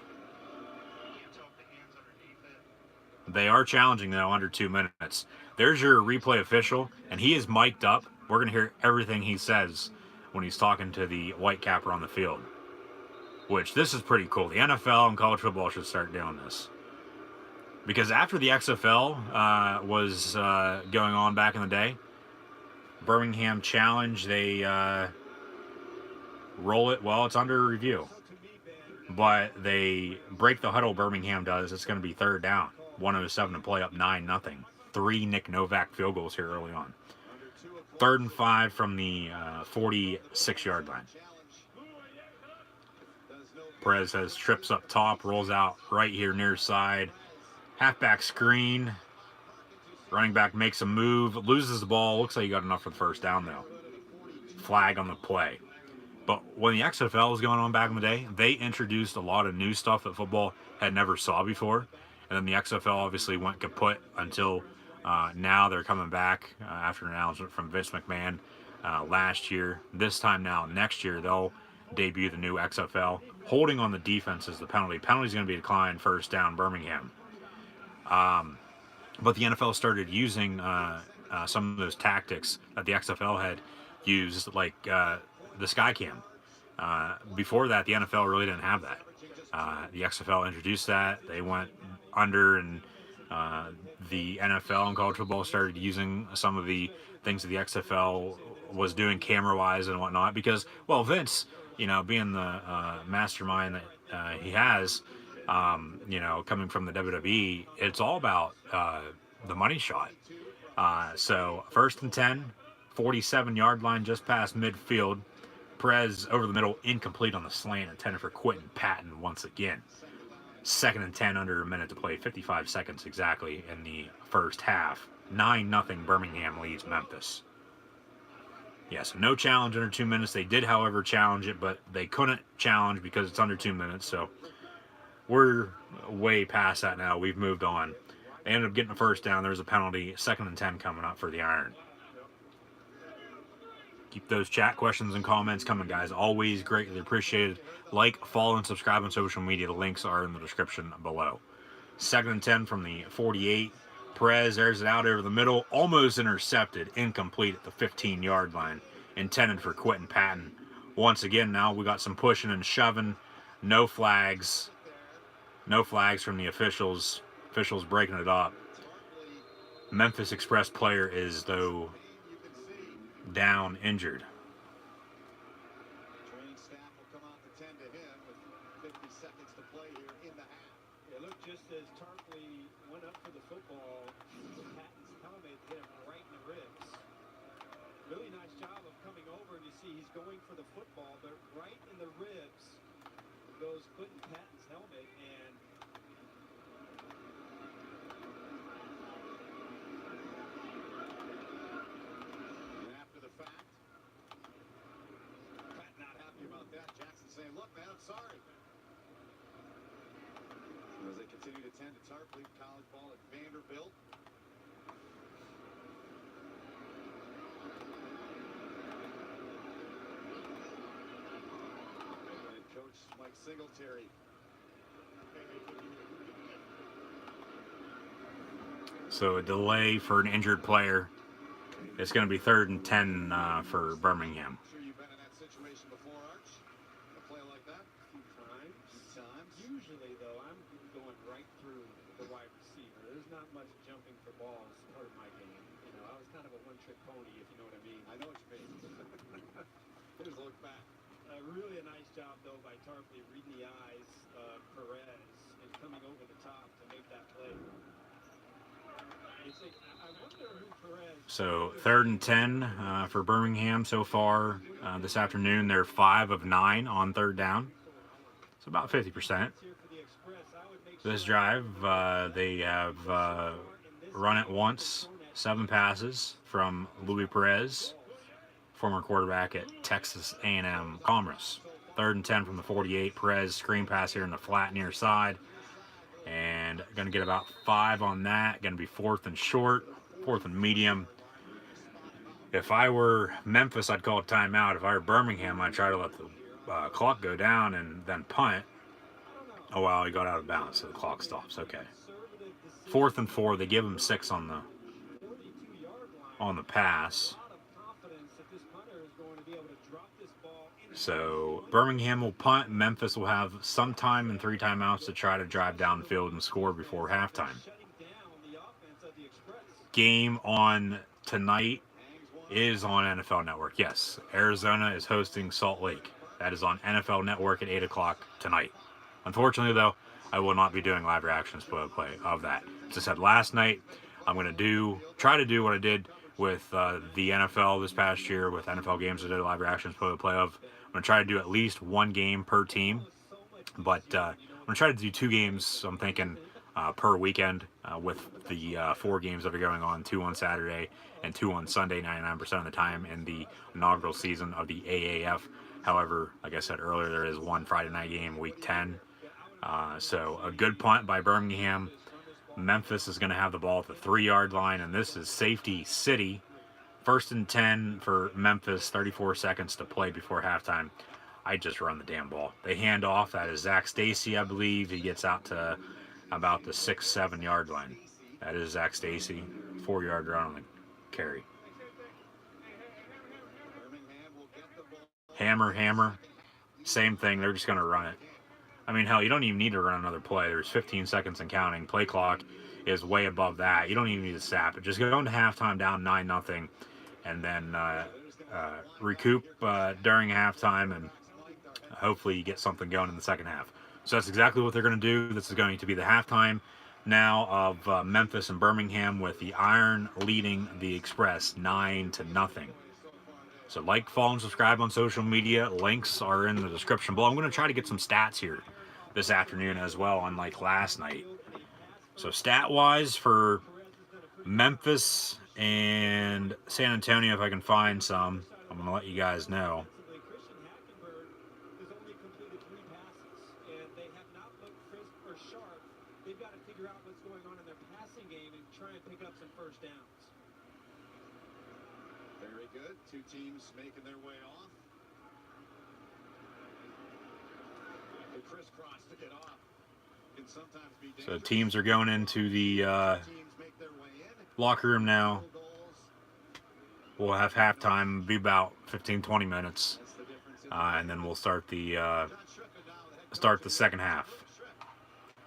They are challenging, though, under 2 minutes. There's your replay official, and he is mic'd up. We're going to hear everything he says when he's talking to the white capper on the field. Which, this is pretty cool. The NFL and college football should start doing this. Because after the XFL was going on back in the day, Birmingham Challenge, they roll it. Well, it's under review. But they break the huddle, Birmingham does. It's going to be 3rd down. 1:07 to play, up 9-0. 3 Nick Novak field goals here early on. 3rd and 5 from the 46-yard line. Perez has trips up top, rolls out right here near side. Halfback screen. Running back makes a move, loses the ball. Looks like he got enough for the first down, though. Flag on the play. But when the XFL was going on back in the day, they introduced a lot of new stuff that football had never saw before. And then the XFL obviously went kaput until now they're coming back after an announcement from Vince McMahon last year. This time now, next year, they'll debut the new XFL. Holding on the defense is the penalty. Penalty is going to be declined, 1st down, Birmingham. But the NFL started using some of those tactics that the XFL had used, like the Skycam. Before that, the NFL really didn't have that. The XFL introduced that. They went under, and the NFL and college football started using some of the things that the XFL was doing camera-wise and whatnot. Because, well, Vince, being the mastermind that he has, You know, coming from the WWE, it's all about the money shot. So 1st and 10, 47-yard line just past midfield. Perez over the middle, incomplete on the slant, intended for Quentin Patton once again. 2nd and 10, under a minute to play, 55 seconds exactly in the first half. 9-0 Birmingham leads Memphis. Yeah, so no challenge under 2 minutes. They did, however, challenge it, but they couldn't challenge because it's under 2 minutes. So we're way past that now. We've moved on. They ended up getting a first down. There's a penalty. 2nd and 10 coming up for the Iron. Keep those chat questions and comments coming, guys. Always greatly appreciated. Like, follow, and subscribe on social media. The links are in the description below. 2nd and 10 from the 48. Perez airs it out over the middle. Almost intercepted. Incomplete at the 15-yard line. Intended for Quentin Patton. Once again, now we got some pushing and shoving. No flags. No flags from the officials. Officials breaking it up. Memphis Express player is, though, down, injured. Training staff will come out to tend to him with 50 seconds to play here in the half. It looked just as Tarpley went up for the football, Patton's helmet hit him right in the ribs. Really nice job of coming over, and you see he's going for the football, but right in the ribs goes Quentin Patton's helmet, and After the fact, Pat not happy about that. Jackson saying, look, man, I'm sorry. As they continue to tend to Tarpley, college ball at Vanderbilt. And Coach Mike Singletary. So a delay for an injured player. It's going to be 3rd and 10 for Birmingham. I'm sure you've been in that situation before, Arch. A play like that? a few times. Times. Usually, though, I'm going right through the wide receiver. There's not much jumping for balls part of my game. You know, I was kind of a one-trick pony, if you know what I mean. I know what you mean. Here's a look back. Really a nice job, though, by Tarpley reading the eyes of Perez and coming over the top to make that play. I wonder who Perez... So 3rd and 10 for Birmingham so far this afternoon. They're 5 of 9 on 3rd down. It's about 50%. This drive, they have run it once, 7 passes from Luis Perez, former quarterback at Texas A&M Commerce. 3rd and 10 from the 48. Perez screen pass here in the flat near side. And going to get about 5 on that. Going to be 4th and short, 4th and medium. If I were Memphis, I'd call a timeout. If I were Birmingham, I'd try to let the clock go down and then punt. Oh, well, he got out of bounds, so the clock stops. Okay. 4th and 4. They give him 6 on the pass. So Birmingham will punt. Memphis will have some time and 3 timeouts to try to drive downfield and score before halftime. Game on tonight is on NFL Network. Yes, Arizona is hosting Salt Lake. That is on NFL Network at 8 o'clock tonight. Unfortunately, though, I will not be doing live reactions play of that. As I said last night, I'm going to try to do what I did with the NFL this past year with NFL games I did live reactions play of. I'm going to try to do at least 1 game per team, but I'm going to try to do 2 games, I'm thinking, per weekend with the 4 games that are going on, 2 on Saturday and 2 on Sunday, 99% of the time in the inaugural season of the AAF. However, like I said earlier, there is 1 Friday night game, week 10. So a good punt by Birmingham. Memphis is going to have the ball at the 3-yard line, and this is safety city. 1st and 10 for Memphis, 34 seconds to play before halftime. I just run the damn ball. They hand off. That is Zach Stacy, I believe. He gets out to about the 6-7 yard line. That is Zach Stacy. 4-yard run on the carry. Hammer. Same thing. They're just going to run it. I mean, hell, you don't even need to run another play. There's 15 seconds and counting. Play clock is way above that. You don't even need to sap it. Just go into halftime down 9-0, and then recoup during halftime, and hopefully you get something going in the second half. So that's exactly what they're going to do. This is going to be the halftime now of Memphis and Birmingham, with the Iron leading the Express 9-0. So like, follow, and subscribe on social media. Links are in the description below. I'm going to try to get some stats here this afternoon as well, unlike last night. So stat-wise for Memphis and San Antonio, if I can find some, I'm going to let you guys know. Christian Hackenberg has only completed 3 passes, and they have not looked crisp or sharp. They've got to figure out what's going on in their passing game and try and pick up some first downs. Very good. Two teams making their way off. The crisscross to get off can sometimes be dangerous. So teams are going into the Teams make their way in. locker room now. Field goals. We'll have halftime, be about 15-20 minutes, That's the difference in and then we'll start the John Schricker now, the head start coach. the second half.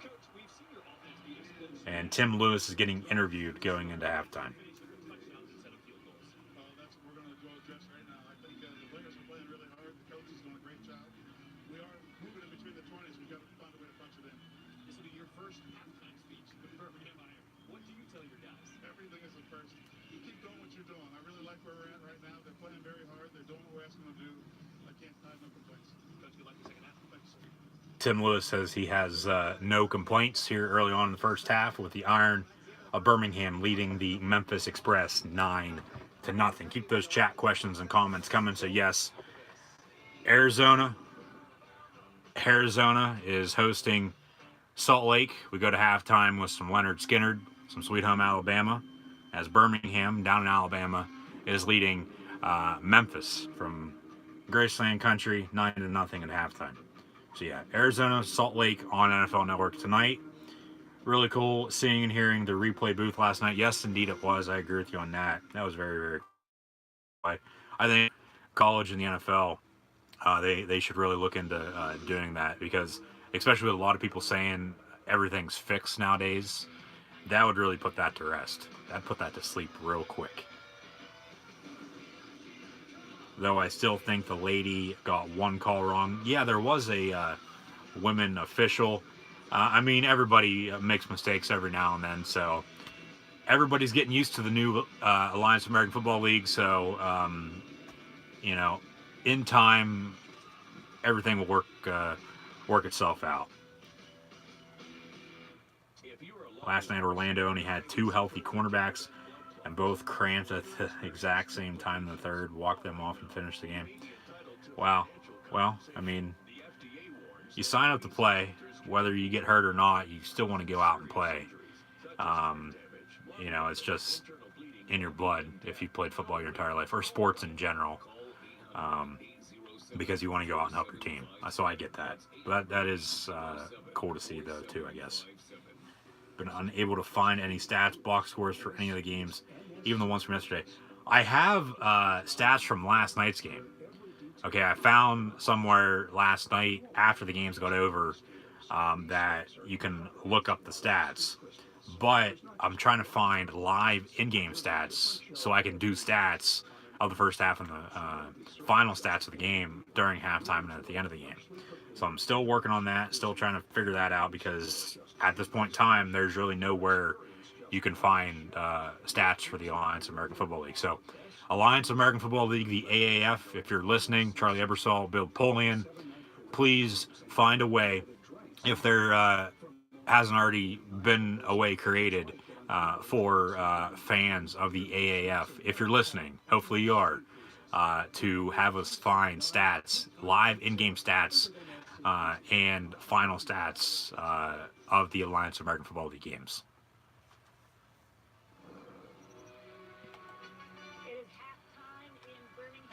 Coach, we've seen your offense be explosive. And Tim Lewis is getting interviewed going into halftime. That's what we're going to go address right now. I think the players are playing really hard. The coach is doing a great job. We are moving in between the 20s. We've got to find a way to punch it in. This will be your first halftime speech with Birmingham Iron. What do you tell your guys? Everything is a first. You keep doing what you're doing. I really like where we're at right now. They're playing very hard. They're doing what we're asking them to do. I have no complaints. Coach, good luck in the second half. Thanks, sir. Tim Lewis says he has no complaints here early on in the first half, with the Iron of Birmingham leading the Memphis Express 9-0. Keep those chat questions and comments coming. So yes, Arizona is hosting Salt Lake. We go to halftime with some Leonard Skinner, some Sweet Home Alabama, as Birmingham down in Alabama is leading Memphis from Graceland Country 9-0 at halftime. So yeah, Arizona, Salt Lake on NFL Network tonight. Really cool seeing and hearing the replay booth last night. Yes, indeed it was. I agree with you on that. That was very, very cool. I think college and the NFL, they should really look into doing that, because especially with a lot of people saying everything's fixed nowadays, that would really put that to rest. That'd put that to sleep real quick. Though I still think the lady got one call wrong. Yeah, there was a women official. I mean, everybody makes mistakes every now and then, so everybody's getting used to the new Alliance of American Football League. So, you know, in time, everything will work itself out. Last night, Orlando only had 2 healthy cornerbacks, and both cramped at the exact same time in the third, walked them off and finished the game. Wow. Well, I mean, you sign up to play, whether you get hurt or not, you still want to go out and play. You know, it's just in your blood if you played football your entire life, or sports in general, because you want to go out and help your team. So I get that. But that is cool to see, though, too, I guess. Been unable to find any stats, box scores for any of the games, even the ones from yesterday. I have stats from last night's game. Okay, I found somewhere last night after the games got over that you can look up the stats, but I'm trying to find live in-game stats so I can do stats of the first half and the final stats of the game during halftime and at the end of the game. So I'm still working on that, still trying to figure that out, because at this point in time, there's really nowhere you can find stats for the Alliance of American Football League. So Alliance of American Football League, the AAF, if you're listening, Charlie Ebersol, Bill Polian, please find a way, if there hasn't already been a way created for fans of the AAF, if you're listening, hopefully you are, to have us find stats, live in-game stats, and final stats of the Alliance of American Football League games.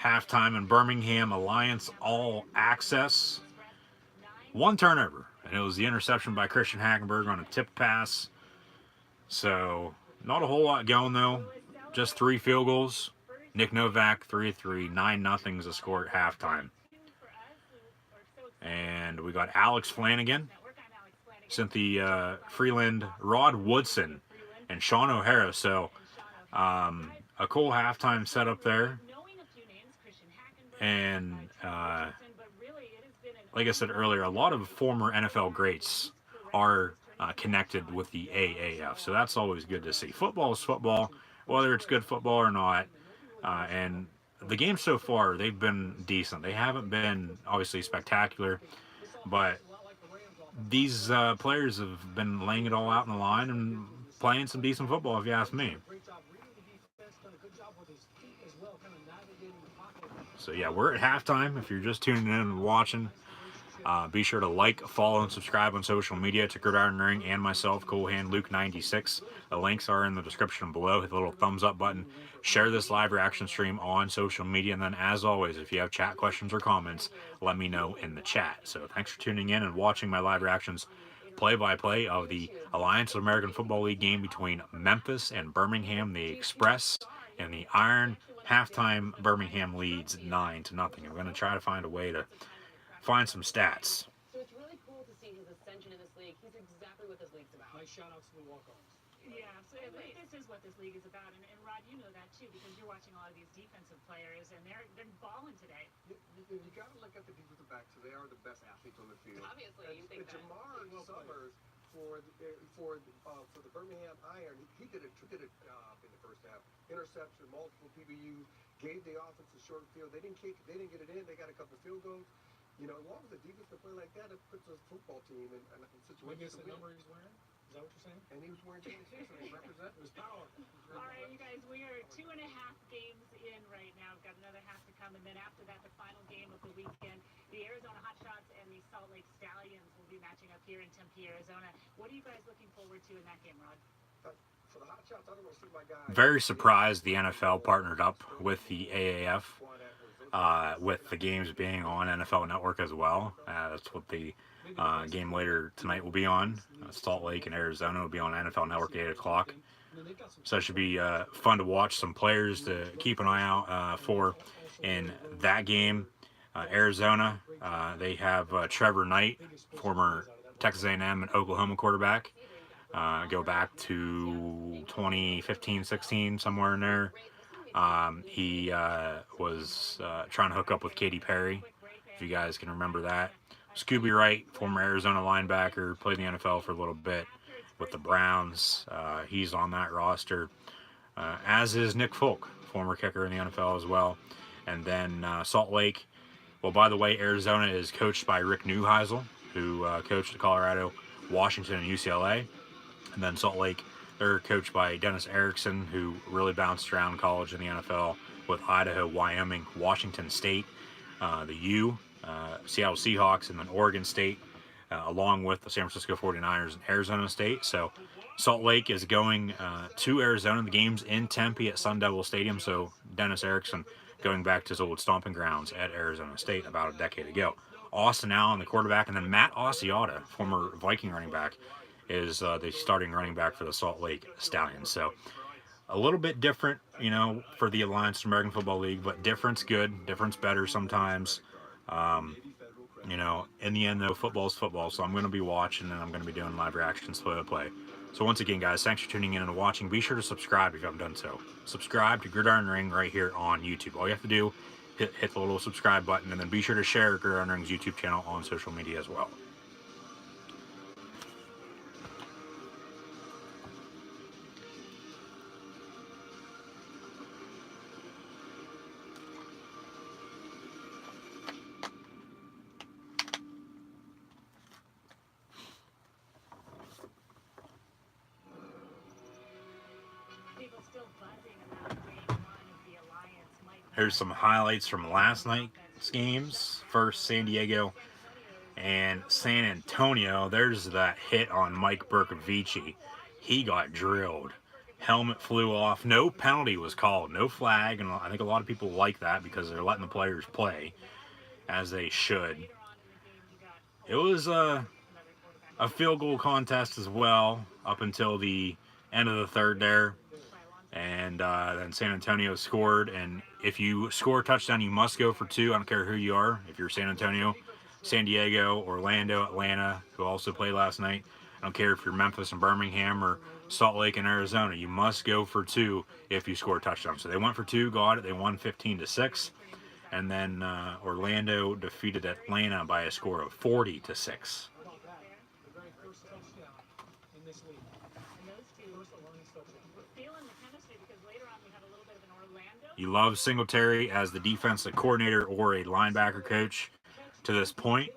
Halftime in Birmingham, Alliance All Access. 1 turnover, and it was the interception by Christian Hackenberg on a tip pass. So, not a whole lot going, though. Just 3 field goals. Nick Novak, 3-3, 9-0 is the score at halftime. And we got Alex Flanagan, Cynthia Freeland, Rod Woodson, and Sean O'Hara. So, a cool halftime setup there. And like I said earlier, a lot of former NFL greats are connected with the AAF. So that's always good to see. Football is football, whether it's good football or not. And the games so far, they've been decent. They haven't been obviously spectacular, but these players have been laying it all out in the line and playing some decent football, if you ask me. So yeah, we're at halftime. If you're just tuning in and watching, be sure to like, follow, and subscribe on social media to Gridiron Ring and myself, Cool Hand Luke 96. The links are in the description below. Hit the little thumbs up button. Share this live reaction stream on social media. And then, as always, if you have chat questions or comments, let me know in the chat. So thanks for tuning in and watching my live reactions play-by-play of the Alliance of American Football League game between Memphis and Birmingham, the Express and the Iron. Halftime, Birmingham leads 9-0. I'm going to try to find a way to find some stats. So it's really cool to see his ascension in this league. He's exactly what this league's about. Nice shout outs to the walk-ons. Yeah, so this is what this league is about, and Rod, you know that too because you're watching a lot of these defensive players, and they're balling today. You got to look at the defensive backs. They are the best athletes on the field. Obviously, you think that. Jamar Summers for the Birmingham Iron, he did a job in the first half. Interception, multiple PBUs, gave the offense a short field. They didn't get it in. They got a couple of field goals. You know, as long as the defense can play like that, it puts a football team in situations to win. Number he's wearing? Is that what you're saying? And he was wearing 26, and he represented his power. All right, you guys, we are 2.5 games in right now. We've got another half to come, and then after that, the final game of the weekend, the Arizona Hotshots and the Salt Lake Stallions will be matching up here in Tempe, Arizona. What are you guys looking forward to in that game, Rod? For the Hotshots, I don't want to see my guy. Very surprised the NFL partnered up with the AAF, with the games being on NFL Network as well. That's what the game later tonight will be on. Salt Lake and Arizona will be on NFL Network at 8 o'clock. So it should be fun to watch. Some players to keep an eye out for in that game. Arizona, they have Trevor Knight, former Texas A&M and Oklahoma quarterback. Go back to 2015-16, somewhere in there. He was trying to hook up with Katy Perry, if you guys can remember that. Scooby Wright, former Arizona linebacker, played in the NFL for a little bit with the Browns. He's on that roster, as is Nick Folk, former kicker in the NFL as well. And then Salt Lake. Well, by the way, Arizona is coached by Rick Neuheisel, who coached at Colorado, Washington, and UCLA. And then Salt Lake, they're coached by Dennis Erickson, who really bounced around college in the NFL with Idaho, Wyoming, Washington State, the U, Seattle Seahawks, and then Oregon State, along with the San Francisco 49ers and Arizona State. So Salt Lake is going to Arizona. The game's in Tempe at Sun Devil Stadium. So Dennis Erickson going back to his old stomping grounds at Arizona State about a decade ago. Austin Allen, the quarterback, and then Matt Asiata, former Viking running back, is the starting running back for the Salt Lake Stallions. So a little bit different, you know, for the Alliance American Football League, but different's good, different's better sometimes. You know, in the end, though, football's football, so I'm going to be watching and I'm going to be doing live reactions play-by-play. So once again, guys, thanks for tuning in and watching. Be sure to subscribe if you haven't done so. Subscribe to Gridiron Ring right here on YouTube. All you have to do, hit the little subscribe button, and then be sure to share Gridiron Ring's YouTube channel on social media as well. People still buzzing about game one of the Alliance. Here's some highlights from last night's games. First, San Diego and San Antonio. There's that hit on Mike Bercovici. He got drilled. Helmet flew off. No penalty was called. No flag. And I think a lot of people like that because they're letting the players play as they should. It was a field goal contest as well up until the end of the third there. And then San Antonio scored. And if you score a touchdown, you must go for two. I don't care who you are. If you're San Antonio, San Diego, Orlando, Atlanta, who also played last night. I don't care if you're Memphis and Birmingham or Salt Lake and Arizona. You must go for two if you score a touchdown. So they went for two, got it. They won 15-6. And then Orlando defeated Atlanta by a score of 40-6. The very first touchdown in this league. And those two were feeling the chemistry because later on we had a little bit of an Orlando. You love Singletary as the defensive coordinator or a linebacker coach to this point.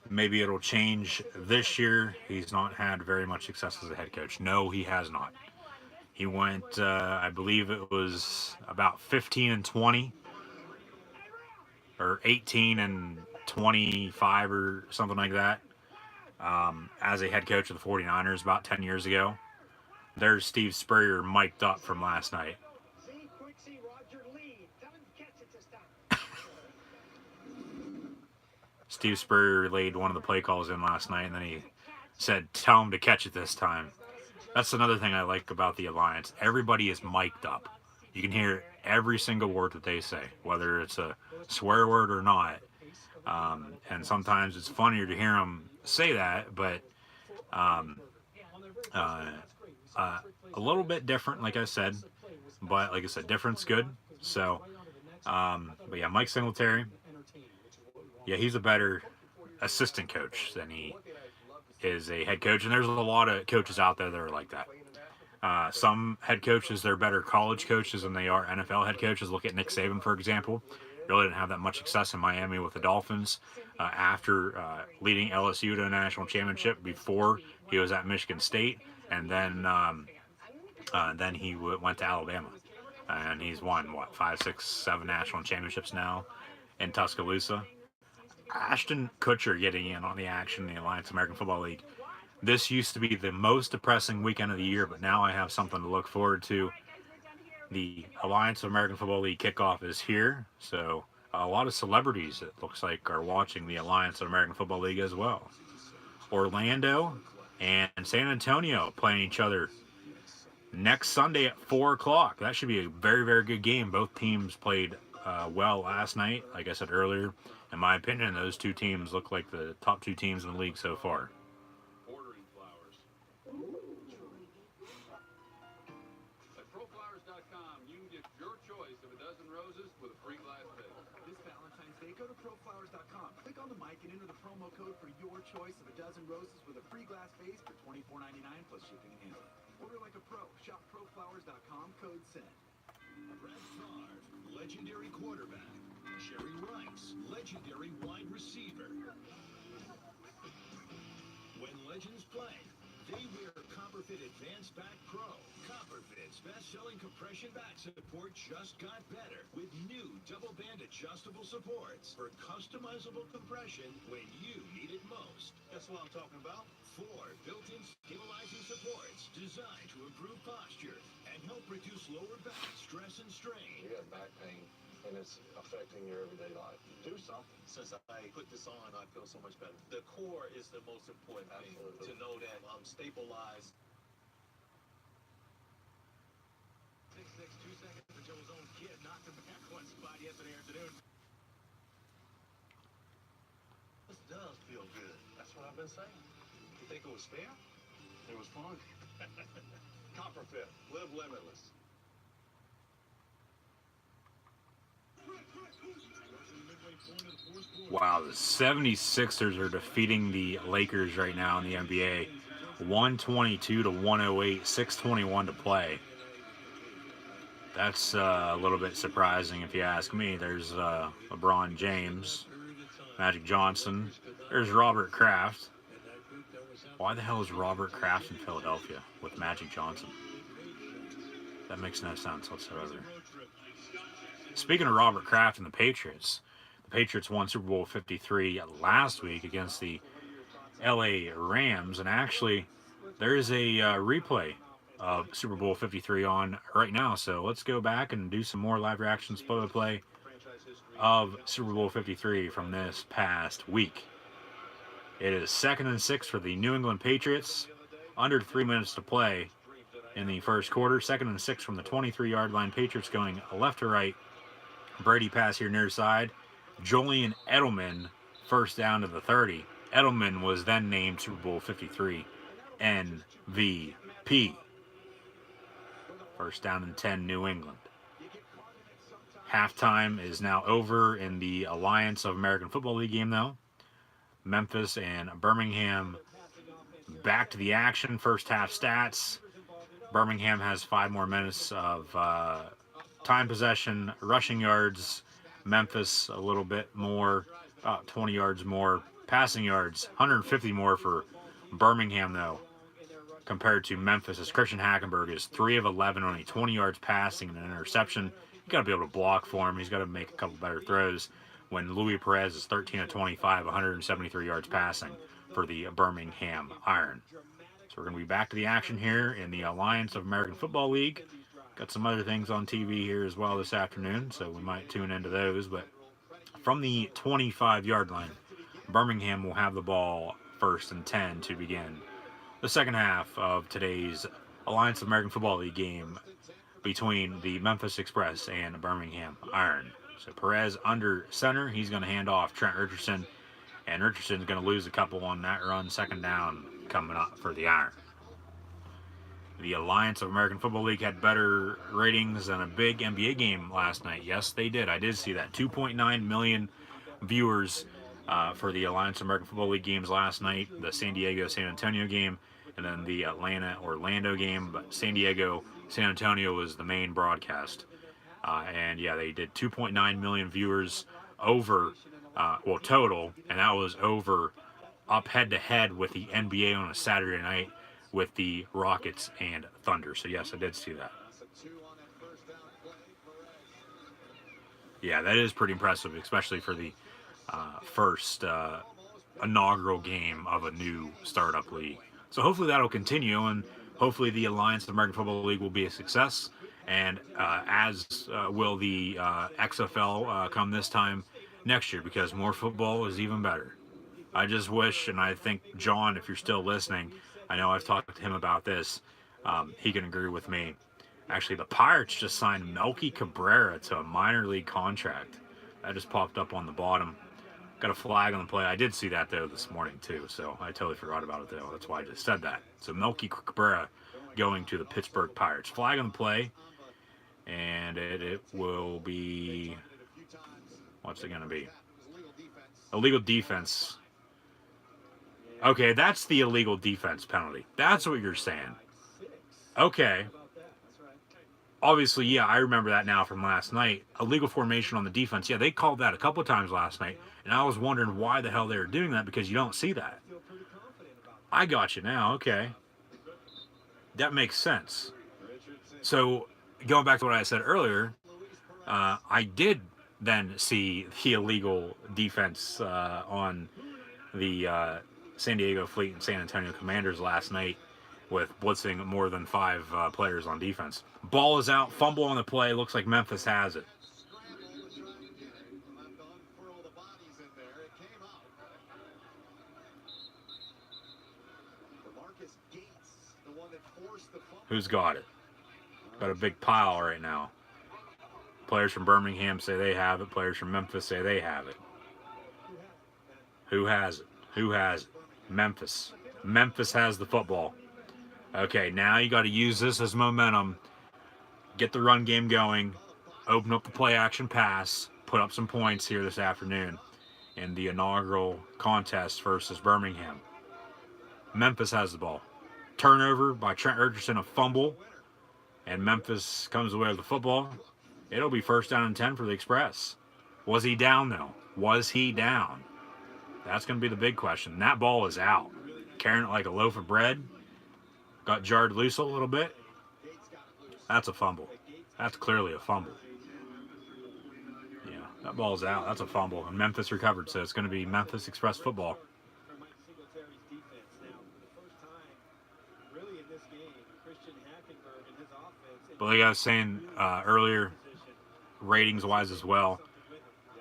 Maybe it'll change this year. He's not had very much success as a head coach. No, he has not. He went, I believe it was about 15-20 or 18-25 or something like that as a head coach of the 49ers about 10 years ago. There's Steve Spurrier mic'd up from last night. Steve Spurrier laid one of the play calls in last night, and then he said, "Tell him to catch it this time." That's another thing I like about the Alliance. Everybody is mic'd up. You can hear every single word that they say, whether it's a swear word or not. And sometimes it's funnier to hear them say that, but a little bit different, like I said. But like I said, different's good. So, but yeah, Mike Singletary. Yeah, he's a better assistant coach than he is a head coach. And there's a lot of coaches out there that are like that. Some head coaches, they're better college coaches than they are NFL head coaches. Look at Nick Saban, for example. Really didn't have that much success in Miami with the Dolphins after leading LSU to a national championship before he was at Michigan State. And then he went to Alabama. And he's won, 5, 6, 7 national championships now in Tuscaloosa. Ashton Kutcher getting in on the action in the Alliance American Football League. This used to be the most depressing weekend of the year, but now I have something to look forward to. The Alliance American Football League kickoff is here, so a lot of celebrities, it looks like, are watching the Alliance American Football League as well. Orlando and San Antonio playing each other next Sunday at 4 o'clock. That should be a very, very good game. Both teams played well last night, like I said earlier. In my opinion, those two teams look like the top 2 teams in the league so far. Ordering flowers. At ProFlowers.com, you can get your choice of a dozen roses with a free glass vase. This Valentine's Day, go to ProFlowers.com. Click on the mic and enter the promo code for your choice of a dozen roses with a free glass vase for $24.99 plus shipping and handling. Order like a pro. Shop ProFlowers.com. Code SEND. Brett Favre, legendary quarterback. Jerry Rice, legendary wide receiver. When legends play, they wear Copperfit Advanced Back Pro. Copperfit's best-selling compression back support just got better with new double-band adjustable supports for customizable compression when you need it most. That's what I'm talking about. 4 built-in stabilizing supports designed to improve posture and help reduce lower back stress and strain. You got back pain, and it's affecting your everyday life. Do something. Since I put this on, I feel so much better. The core is the most important thing. To know that I'm stabilized. 6'6", 2 seconds until his own kid knocked him back one spot yesterday afternoon. This does feel good. That's what I've been saying. You think it was fair? It was fun. Copperfit, live limitless. Wow, the 76ers are defeating the Lakers right now in the NBA. 122-108, 6:21 to play. That's a little bit surprising if you ask me. There's LeBron James, Magic Johnson. There's Robert Kraft. Why the hell is Robert Kraft in Philadelphia with Magic Johnson? That makes no sense whatsoever. Speaking of Robert Kraft and the Patriots won Super Bowl 53 last week against the LA Rams, and actually there's a replay of Super Bowl 53 on right now, so let's go back and do some more live reactions play of Super Bowl 53 from this past week. It is 2nd and 6 for the New England Patriots, under 3 minutes to play in the first quarter. 2nd and 6 from the 23-yard line. Patriots going left to right. Brady pass here near side. Julian Edelman first down to the 30. Edelman was then named Super Bowl 53 MVP. First down and 10, New England. Halftime is now over in the Alliance of American Football League game, though. Memphis and Birmingham back to the action. First half stats. Birmingham has 5 more minutes of time possession, rushing yards. Memphis a little bit more, about 20 yards more. Passing yards, 150 more for Birmingham, though, compared to Memphis, as Christian Hackenberg is 3 of 11, only 20 yards passing and an interception. You got to be able to block for him. He's got to make a couple better throws. When Louis Perez is 13 of 25, 173 yards passing for the Birmingham Iron. So we're going to be back to the action here in the Alliance of American Football League. Got some other things on TV here as well this afternoon, so we might tune into those. But from the 25-yard line, Birmingham will have the ball 1st and 10 to begin the second half of today's Alliance of American Football League game between the Memphis Express and Birmingham Iron. So Perez under center. He's going to hand off Trent Richardson, and Richardson's going to lose a couple on that run. Second down coming up for the Iron. The Alliance of American Football League had better ratings than a big NBA game last night. Yes, they did. I did see that. 2.9 million viewers for the Alliance of American Football League games last night. The San Diego-San Antonio game, and then the Atlanta-Orlando game. But San Diego-San Antonio was the main broadcast. And yeah, they did 2.9 million viewers over, total, and that was over up head-to-head with the NBA on a Saturday night with the Rockets and Thunder. So yes, I did see that. Yeah, that is pretty impressive, especially for the first inaugural game of a new startup league. So hopefully that'll continue, and hopefully the Alliance of American Football League will be a success, and as will the XFL come this time next year, because more football is even better. I just wish, and I think, John, if you're still listening, I know I've talked to him about this, he can agree with me. Actually, the Pirates just signed Melky Cabrera to a minor league contract. That just popped up on the bottom. Got a flag on the play. I did see that, though, this morning, too, so I totally forgot about it, though. That's why I just said that. So Melky Cabrera going to the Pittsburgh Pirates. Flag on the play, and it will be, what's it going to be? Illegal defense. Okay, that's the illegal defense penalty. That's what you're saying. Okay. Obviously, yeah, I remember that now from last night. Illegal formation on the defense. Yeah, they called that a couple of times last night, and I was wondering why the hell they were doing that, because you don't see that. I got you now. Okay. That makes sense. So, going back to what I said earlier, I did then see the illegal defense on the San Diego Fleet and San Antonio Commanders last night, with blitzing more than 5 players on defense. Ball is out, fumble on the play. Looks like Memphis has it. Who's got it? Got a big pile right now. Players from Birmingham say they have it. Players from Memphis say they have it. Who has it? Who has it? Memphis. Memphis has the football. Okay, now you got to use this as momentum. Get the run game going. Open up the play action pass. Put up some points here this afternoon in the inaugural contest versus Birmingham. Memphis has the ball. Turnover by Trent Richardson, a fumble. And Memphis comes away with the football. It'll be 1st down and 10 for the Express. Was he down, though? Was he down? That's going to be the big question. And that ball is out. Carrying it like a loaf of bread. Got jarred loose a little bit. That's a fumble. That's clearly a fumble. Yeah, that ball's out. That's a fumble. And Memphis recovered, so it's going to be Memphis Express football. But like I was saying earlier, ratings-wise as well,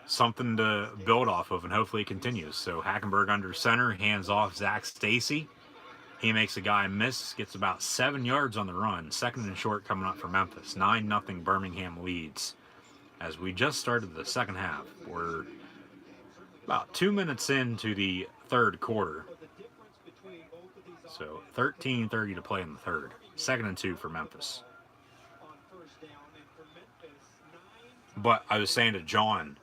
something to build off of, and hopefully it continues. So Hackenberg under center, hands off Zach Stacy. He makes a guy miss, gets about 7 yards on the run. 2nd and short coming up for Memphis. 9-0 Birmingham leads. As we just started the second half, we're about 2 minutes into the third quarter. So 13:30 to play in the third. 2nd and 2 for Memphis. But I was saying to John,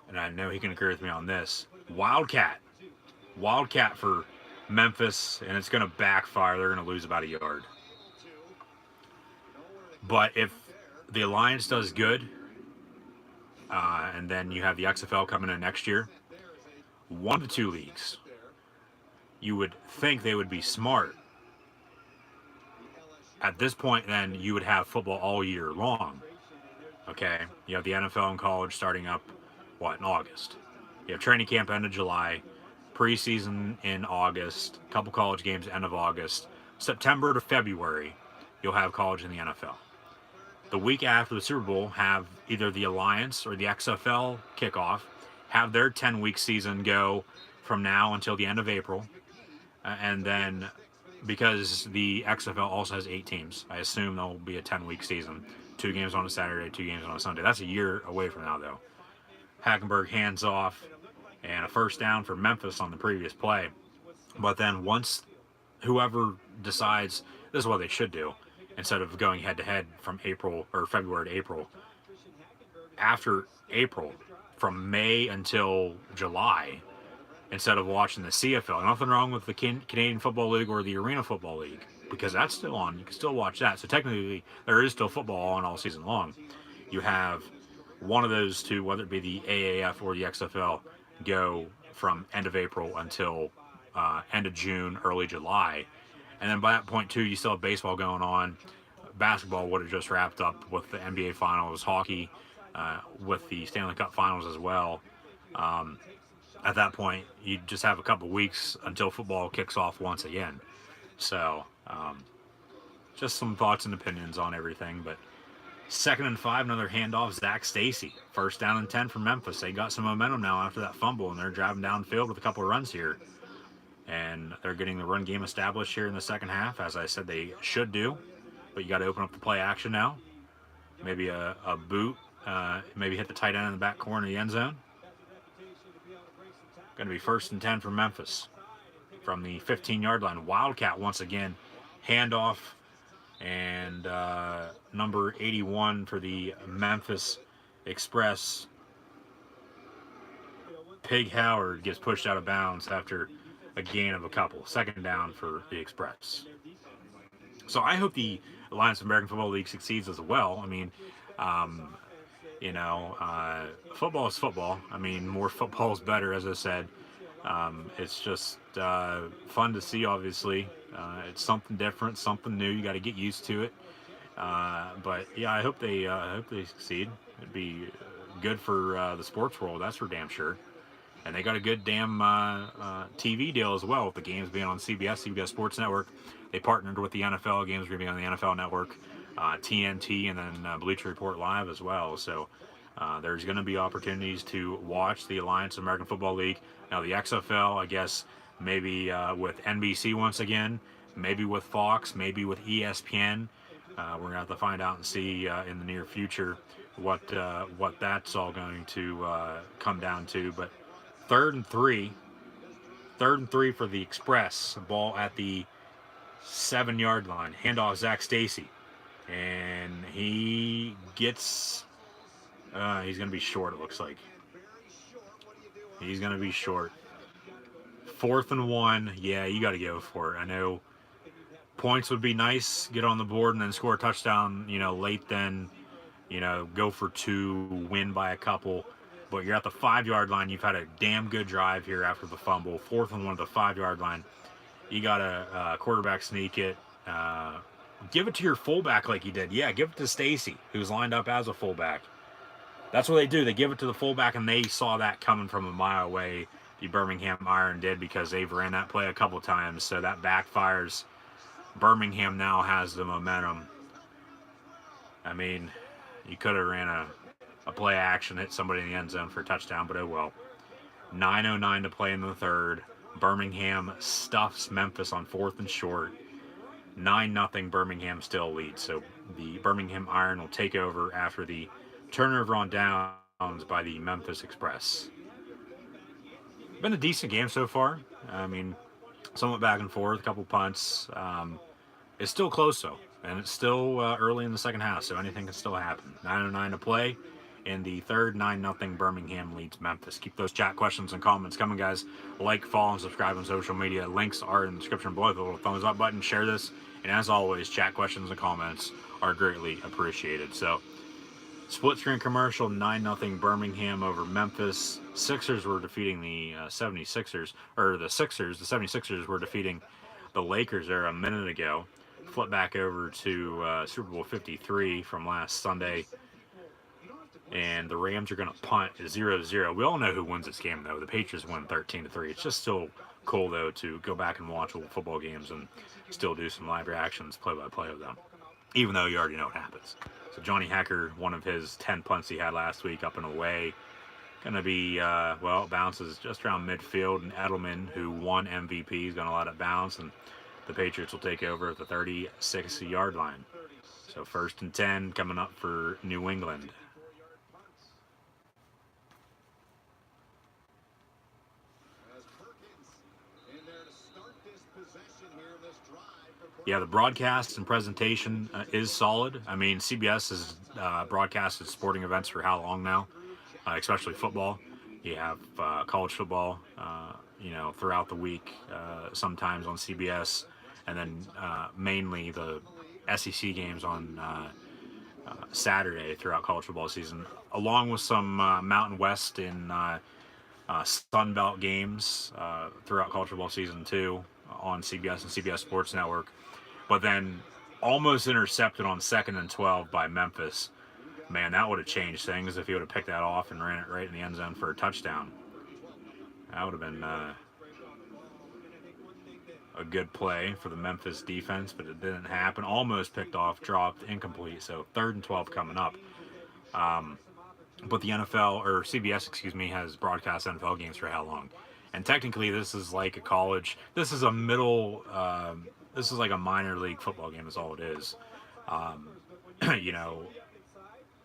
and I know he can agree with me on this, Wildcat for Memphis, and it's going to backfire. They're going to lose about a yard. But if the Alliance does good, and then you have the XFL coming in next year, one of the two leagues, you would think they would be smart. At this point, then, you would have football all year long. Okay? You have the NFL and college starting up, in August. You have training camp end of July, preseason in August, a couple college games end of August. September to February, you'll have college in the NFL. The week after the Super Bowl, have either the Alliance or the XFL kickoff, have their 10-week season go from now until the end of April. And then, because the XFL also has 8 teams, I assume there'll be a 10-week season. 2 games on a Saturday, 2 games on a Sunday. That's a year away from now, though. Hackenberg hands off, and a first down for Memphis on the previous play. But then once whoever decides, this is what they should do, instead of going head-to-head from April or February to April, after April, from May until July, instead of watching the CFL. Nothing wrong with the Canadian Football League or the Arena Football League, because that's still on. You can still watch that. So technically, there is still football on all season long. You have one of those two, whether it be the AAF or the XFL, go from end of April until end of June, early July. And then by that point, too, you still have baseball going on. Basketball would have just wrapped up with the NBA Finals, hockey with the Stanley Cup Finals as well. At that point, you just have a couple weeks until football kicks off once again. So, just some thoughts and opinions on everything. But 2nd and 5, another handoff, Zach Stacy. 1st down and 10 for Memphis. They got some momentum now after that fumble, and they're driving downfield with a couple of runs here. And they're getting the run game established here in the second half, as I said they should do. But you got to open up the play action now. Maybe a boot. Maybe hit the tight end in the back corner of the end zone. Going to be 1st and 10 for Memphis from the 15-yard line. Wildcat once again. Handoff. And number 81 for the Memphis Express, Pig Howard, gets pushed out of bounds after a gain of a couple. 2nd down for the Express. So I hope the Alliance of American Football League succeeds as well. I mean, football is football. I mean, more football is better, as I said. It's just fun to see, obviously. It's something different, something new. You got to get used to it. But yeah, I hope they succeed. It'd be good for the sports world, that's for damn sure. And they got a good damn TV deal as well, with the games being on CBS Sports Network. They partnered with the NFL. Games are going to be on the NFL Network, TNT, and then Bleacher Report Live as well. So there's going to be opportunities to watch the Alliance of American Football League. Now the XFL, I guess, maybe with NBC once again, maybe with Fox, maybe with ESPN. We're going to have to find out and see in the near future what that's all going to come down to. But 3rd and 3 for the Express. Ball at the 7-yard line. Handoff Zach Stacy. And he gets... he's going to be short, it looks like. He's going to be short. 4th and 1. Yeah, you got to go for it. I know points would be nice. Get on the board and then score a touchdown, late then, go for 2, win by a couple. But you're at the 5-yard line. You've had a damn good drive here after the fumble. 4th and 1 at the 5-yard line. You got a quarterback sneak it. Give it to your fullback like you did. Yeah, give it to Stacy, who's lined up as a fullback. That's what they do. They give it to the fullback, and they saw that coming from a mile away. The Birmingham Iron did, because they've ran that play a couple times, so that backfires. Birmingham now has the momentum. I mean, you could have ran a play action, hit somebody in the end zone for a touchdown, but oh well. 9:09 to play in the 3rd. Birmingham stuffs Memphis on 4th and short. 9-0, Birmingham still leads. So the Birmingham Iron will take over after the turnover on downs by the Memphis Express. Been a decent game so far. I mean, somewhat back and forth, a couple punts. It's still close, though, and it's still early in the second half, so anything can still happen. 9:09 to play. in the third. 9-0 Birmingham leads Memphis. Keep those chat questions and comments coming, guys. Like, follow, and subscribe on social media. Links are in the description below. The little thumbs up button. Share this. And as always, chat questions and comments are greatly appreciated. So, split screen commercial, 9-0 Birmingham over Memphis. Sixers were defeating the 76ers. Or the 76ers were defeating the Lakers there a minute ago. Flip back over to Super Bowl 53 from last Sunday. And the Rams are going to punt 0-0. We all know who wins this game, though. The Patriots win 13-3. It's just still cool, though, to go back and watch old football games and still do some live reactions, play-by-play of them, even though you already know what happens. So Johnny Hekker, one of his 10 punts he had last week up and away, going to be, well, bounces just around midfield. And Edelman, who won MVP, is going to let it bounce, and the Patriots will take over at the 36-yard line. So 1st and 10 coming up for New England. Yeah, the broadcast and presentation is solid. I mean, CBS has broadcasted sporting events for how long now, especially football. You have college football, you know, throughout the week, sometimes on CBS, and then mainly the SEC games on Saturday throughout college football season, along with some Mountain West and Sun Belt games throughout college football season too on CBS and CBS Sports Network. But then almost intercepted on 2nd and 12 by Memphis. Man, that would have changed things if he would have picked that off and ran it right in the end zone for a touchdown. That would have been a good play for the Memphis defense, but it didn't happen. Almost picked off, dropped, incomplete. So 3rd and 12 coming up. But the NFL, or CBS, excuse me, has broadcast NFL games for how long? And technically, this is like a college. This is a middle. This is like a minor league football game. Is all it is. You know,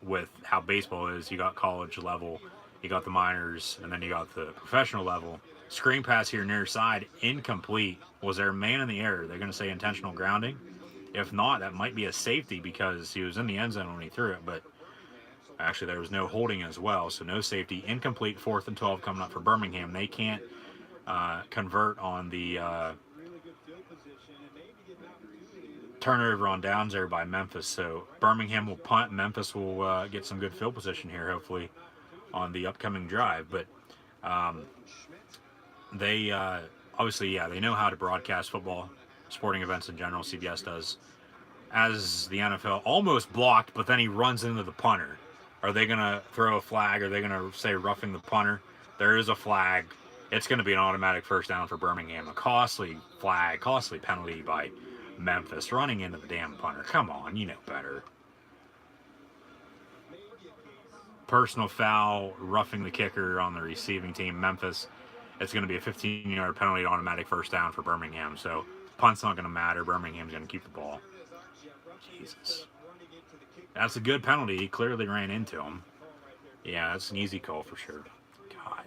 with how baseball is, you got college level, you got the minors, and then you got the professional level. Screen pass here near side, incomplete. Was there a man in the air? They're going to say intentional grounding. If not, that might be a safety because he was in the end zone when he threw it. But actually, there was no holding as well, so no safety. Incomplete. 4th and 12 coming up for Birmingham. They can't convert on the turnover on downs there by Memphis. So Birmingham will punt. Memphis will get some good field position here, hopefully, on the upcoming drive. But they obviously, yeah, they know how to broadcast football, sporting events in general. CBS does. As the NFL almost blocked, but then he runs into the punter. Are they going to throw a flag? Are they going to say roughing the punter? There is a flag. It's going to be an automatic first down for Birmingham. A costly flag, costly penalty by Memphis, running into the damn punter. Come on, you know better. Personal foul, roughing the kicker on the receiving team, Memphis. It's going to be a 15-yard penalty, automatic first down for Birmingham. So punt's not going to matter. Birmingham's going to keep the ball. Jesus. That's a good penalty. He clearly ran into him. Yeah, that's an easy call for sure. God.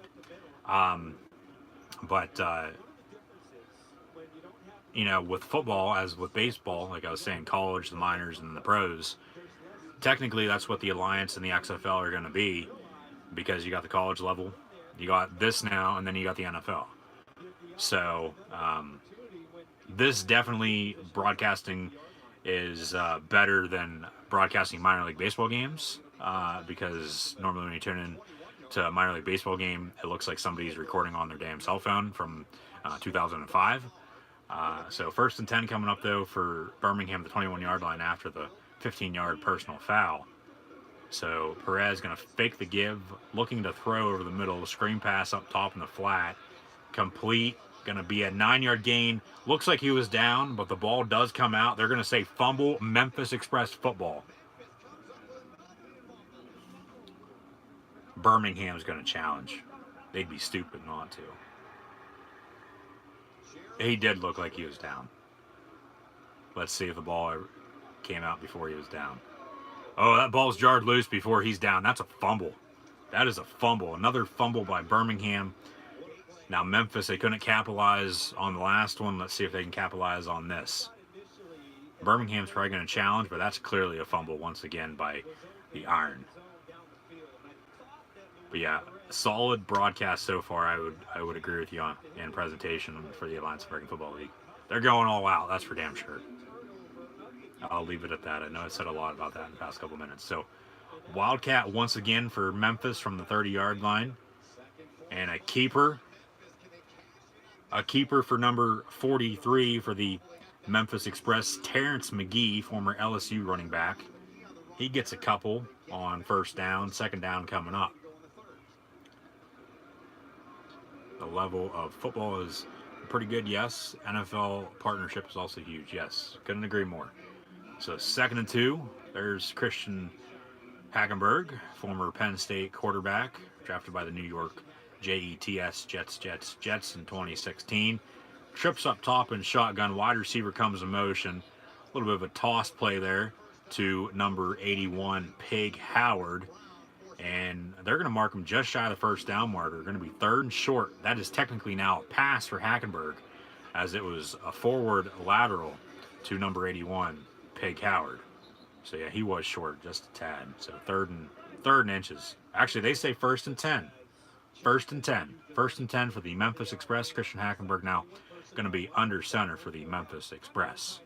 You know, with football, as with baseball, like I was saying, college, the minors, and the pros, technically that's what the Alliance and the XFL are going to be, because you got the college level, you got this now, and then you got the NFL. So, this definitely, broadcasting is better than broadcasting minor league baseball games, because normally when you tune in to a minor league baseball game, it looks like somebody's recording on their damn cell phone from 2005. So 1st and 10 coming up, though, for Birmingham, the 21-yard line after the 15-yard personal foul. So Perez going to fake the give, looking to throw over the middle, screen pass up top in the flat, complete, going to be a 9-yard gain. Looks like he was down, but the ball does come out. They're going to say fumble, Memphis Express football. Birmingham's going to challenge. They'd be stupid not to. He did look like he was down. Let's see if the ball came out before he was down. Oh, that ball's jarred loose before he's down. That's a fumble. That is a fumble. Another fumble by Birmingham. Now Memphis, they couldn't capitalize on the last one. Let's see if they can capitalize on this. Birmingham's probably going to challenge, but that's clearly a fumble once again by the Iron. But yeah, solid broadcast so far. I would agree with you on in presentation for the Alliance American Football League. They're going all out. That's for damn sure. I'll leave it at that. I know I said a lot about that in the past couple minutes. So, Wildcat once again for Memphis from the 30-yard line. And a keeper. A keeper for number 43 for the Memphis Express, Terrence McGee, former LSU running back. He gets a couple on first down, second down coming up. The level of football is pretty good, yes. NFL partnership is also huge, yes. Couldn't agree more. So 2nd and 2. There's Christian Hackenberg, former Penn State quarterback, drafted by the New York Jets in 2016. Trips up top in shotgun. Wide receiver comes in motion. A little bit of a toss play there to number 81, Pig Howard. And they're going to mark him just shy of the first down marker. Going to be 3rd and short. That is technically now a pass for Hackenberg, as it was a forward lateral to number 81, Pig Howard. So yeah, he was short just a tad. So third and inches. Actually, they say 1st and 10. 1st and 10. 1st and 10 for the Memphis Express. Christian Hackenberg now going to be under center for the Memphis Express.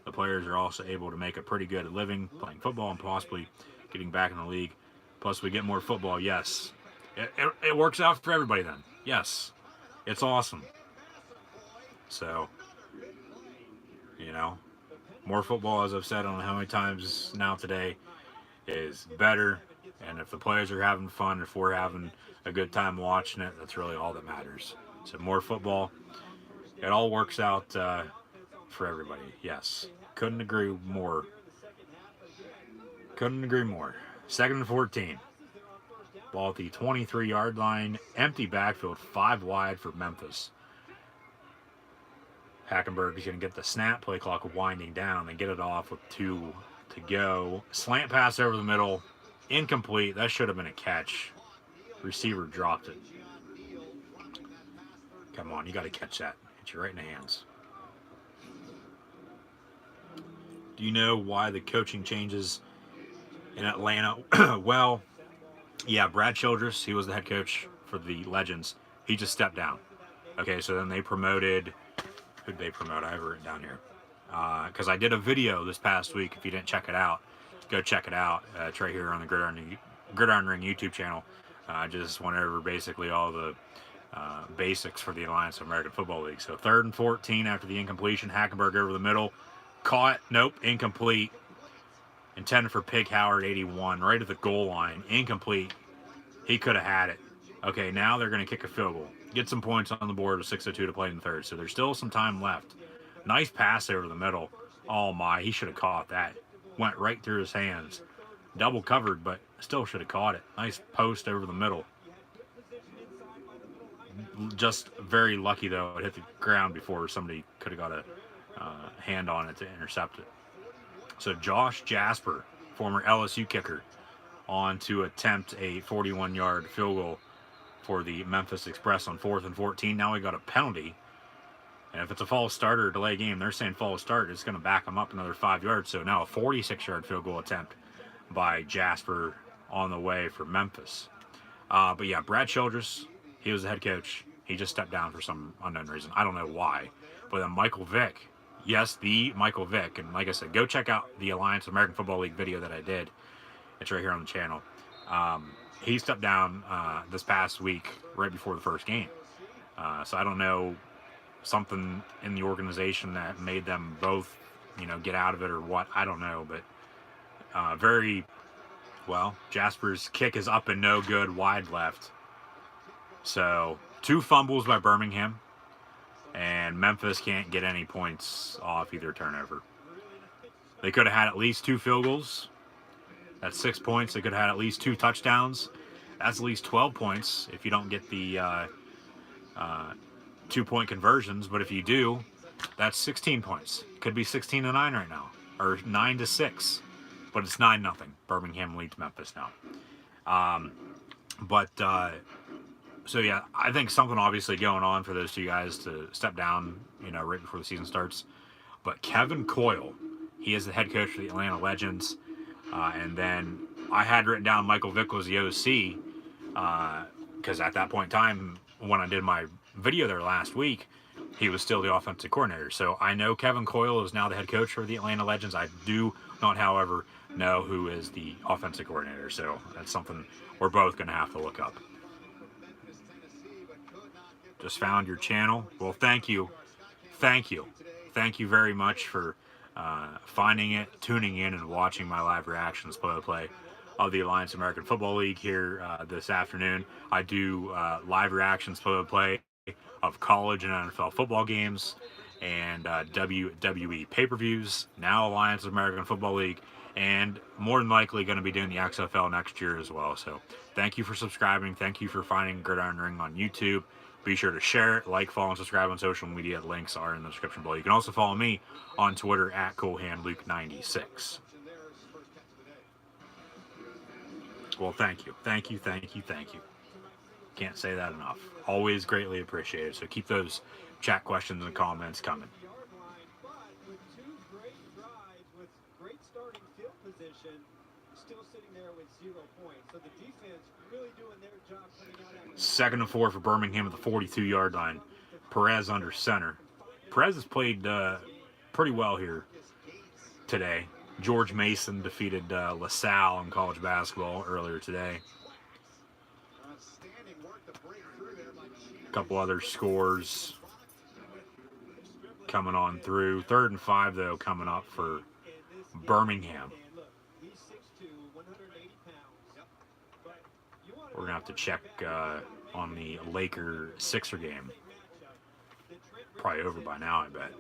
The players are also able to make a pretty good living playing football and possibly getting back in the league. Plus, we get more football. Yes, it works out for everybody then. Yes, it's awesome. So, you know, more football, as I've said, I don't know how many times now today, is better. And if the players are having fun, if we're having a good time watching it, that's really all that matters. So more football. It all works out for everybody. Yes. Couldn't agree more. Couldn't agree more. 2nd and 14. Ball at the 23-yard line. Empty backfield, 5 wide for Memphis. Hackenberg is going to get the snap, play clock winding down, and get it off with 2 to go. Slant pass over the middle. Incomplete. That should have been a catch. Receiver dropped it. Come on, you got to catch that. Hit you right in the hands. Do you know why the coaching changes in Atlanta? Well, yeah, Brad Childress, he was the head coach for the Legends. He just stepped down. Okay, so then they promoted... Who'd they promote? I have it written down here. Because I did a video this past week. If you didn't check it out, go check it out. It's right here on the Gridiron Ring YouTube channel. I just went over basically all the basics for the Alliance of American Football League. So 3rd and 14 after the incompletion. Hackenberg over the middle. Caught. Nope. Incomplete. Intended for Pig Howard, 81. Right at the goal line. Incomplete. He could have had it. Okay, now they're going to kick a field goal. Get some points on the board with 6:02 to play in the 3rd. So there's still some time left. Nice pass over the middle. Oh my, he should have caught that. Went right through his hands. Double covered, but still should have caught it. Nice post over the middle. Just very lucky, though. It hit the ground before somebody could have got a hand on it to intercept it. So Josh Jasper, former LSU kicker, on to attempt a 41-yard field goal for the Memphis Express on 4th and 14. Now we got a penalty. And if it's a false start or a delay game, they're saying false start. It's going to back them up another 5 yards. So now a 46-yard field goal attempt by Jasper on the way for Memphis. But yeah, Brad Childress, he was the head coach. He just stepped down for some unknown reason. I don't know why. But then Michael Vick, yes, the Michael Vick. And like I said, go check out the Alliance American Football League video that I did. It's right here on the channel. He stepped down this past week right before the first game. So I don't know, something in the organization that made them both, get out of it or what. I don't know. But Jasper's kick is up and no good, wide left. So 2 fumbles by Birmingham. And Memphis can't get any points off either turnover. They could have had at least 2 field goals. That's 6 points. They could have had at least 2 touchdowns. That's at least 12 points if you don't get the 2-point conversions. But if you do, that's 16 points. Could be 16-9 right now, or 9-6. But it's 9-0. Birmingham leads Memphis now. So yeah, I think something obviously going on for those 2 guys to step down, right before the season starts. But Kevin Coyle, he is the head coach for the Atlanta Legends. And then I had written down Michael Vick was the OC. because at that point in time, when I did my video there last week, he was still the offensive coordinator. So I know Kevin Coyle is now the head coach for the Atlanta Legends. I do not, however, know who is the offensive coordinator. So that's something we're both going to have to look up. Just found your channel. Well, thank you. Thank you. Thank you very much for finding it, tuning in, and watching my live reactions play-by-play of the Alliance American Football League here this afternoon. I do live reactions play-by-play of college and NFL football games and WWE pay-per-views, now Alliance American Football League, and more than likely going to be doing the XFL next year as well. So thank you for subscribing. Thank you for finding Gridiron Ring on YouTube. Be sure to share it, like, follow, and subscribe on social media. Links are in the description below. You can also follow me on Twitter at CoolHandLuke96. Well, thank you. Thank you, thank you, thank you. Can't say that enough. Always greatly appreciated. So keep those chat questions and comments coming. Yard line, but with two great drives with great starting field position, still sitting there with 0 points. So the defense really doing their job coming out at 2nd and 4 for Birmingham at the 42-yard line. Perez under center. Perez has played pretty well here today. George Mason defeated LaSalle in college basketball earlier today. A couple other scores coming on through. 3rd and 5, though, coming up for Birmingham. We're going to have to check on the Laker-Sixer game. Probably over by now, I bet.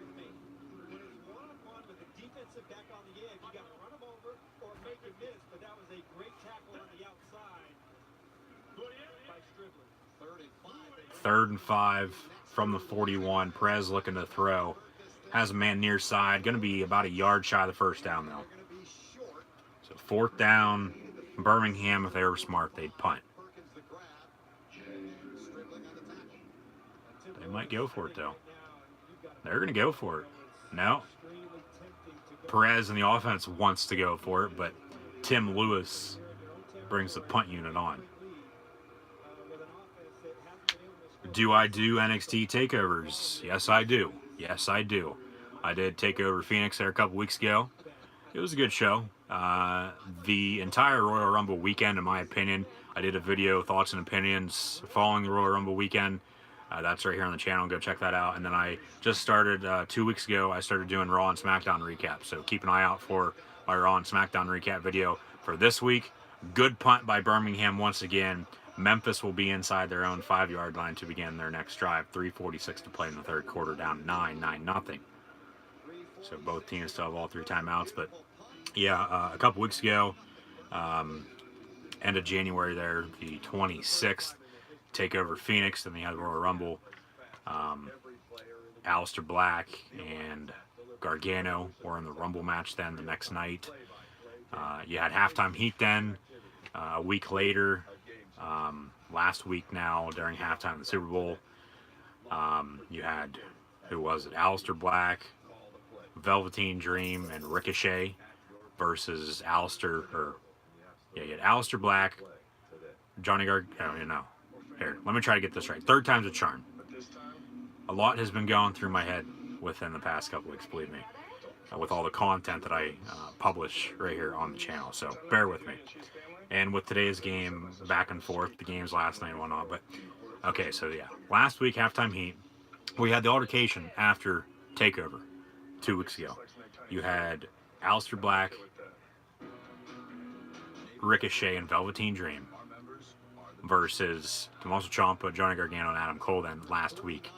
Third and 5 from the 41. Perez looking to throw. Has a man near side. Going to be about a yard shy of the first down, though. So 4th down. Birmingham, if they were smart, they'd punt. They might go for it, though. They're going to go for it. No. Perez in the offense wants to go for it, but Tim Lewis brings the punt unit on. Do I do NXT takeovers? Yes, I do. Yes, I do. I did take over Phoenix there a couple weeks ago. It was a good show. The entire Royal Rumble weekend, in my opinion, I did a video, thoughts and opinions, following the Royal Rumble weekend. That's right here on the channel. Go check that out. And then I just started 2 weeks ago. I started doing Raw and SmackDown recaps. So keep an eye out for my Raw and SmackDown recap video for this week. Good punt by Birmingham once again. Memphis will be inside their own 5-yard line to begin their next drive. 3:46 to play in the third quarter, down 9-0. So both teams still have all 3 timeouts. But yeah, a couple weeks ago, end of January there, the 26th, take over Phoenix. Then they had the Royal Rumble. Aleister Black and Gargano were in the Rumble match then the next night. You had halftime heat then. A week later, last week now, during halftime of the Super Bowl, you had, who was it? Aleister Black, Velveteen Dream, and Ricochet versus Aleister, you had Aleister Black, Johnny Gargano. Here, let me try to get this right. 3rd time's a charm. A lot has been going through my head within the past couple weeks, believe me, with all the content that I publish right here on the channel. So bear with me. And with today's game, back and forth, the games last night and whatnot. But okay, so yeah, last week, halftime heat, we had the altercation after TakeOver 2 weeks ago. You had Aleister Black, Ricochet, and Velveteen Dream versus Tommaso Ciampa, Johnny Gargano, and Adam Cole then last week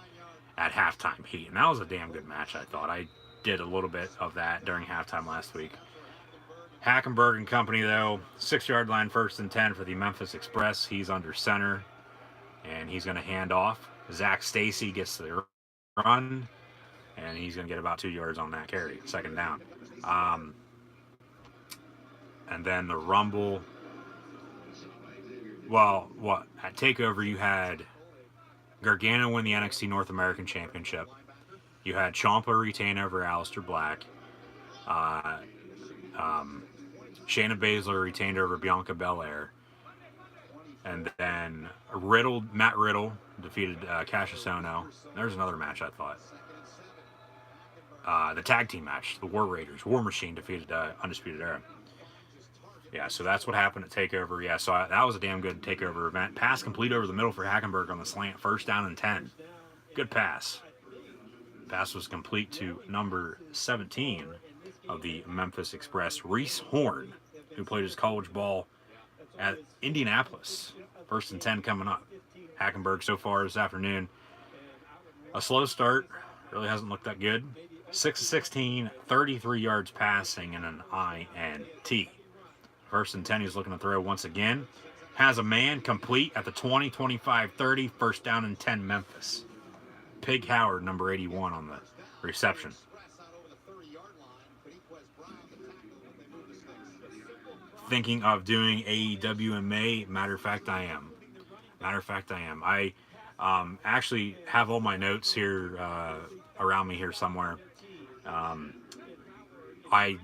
at halftime heat. And that was a damn good match, I thought. I did a little bit of that during halftime last week. Hackenberg and company, though, 6-yard line, 1st and 10 for the Memphis Express. He's under center, and he's going to hand off. Zach Stacy gets the run, and he's going to get about 2 yards on that carry, 2nd down. And then the Rumble. Well, at TakeOver, you had Gargano win the NXT North American Championship. You had Ciampa retain over Aleister Black. Shayna Baszler retained over Bianca Belair. And then Matt Riddle defeated Cassius Ohno. There's another match I thought. The tag team match, the War Raiders, War Machine defeated Undisputed Era. Yeah, so that's what happened at TakeOver. Yeah, so that was a damn good TakeOver event. Pass complete over the middle for Hackenberg on the slant. First down and 10. Good pass. Pass was complete to number 17 of the Memphis Express, Reese Horn, who played his college ball at Indianapolis. First and 10 coming up. Hackenberg so far this afternoon. A slow start. Really hasn't looked that good. 6-16, 33 yards passing, and an INT. First and 10, he's looking to throw once again. Has a man complete at the 20, 25, 30. First down and 10, Memphis. Pig Howard, number 81, on the reception. Thinking of doing AEW in May? Matter of fact, I am. I actually have all my notes here around me here somewhere. I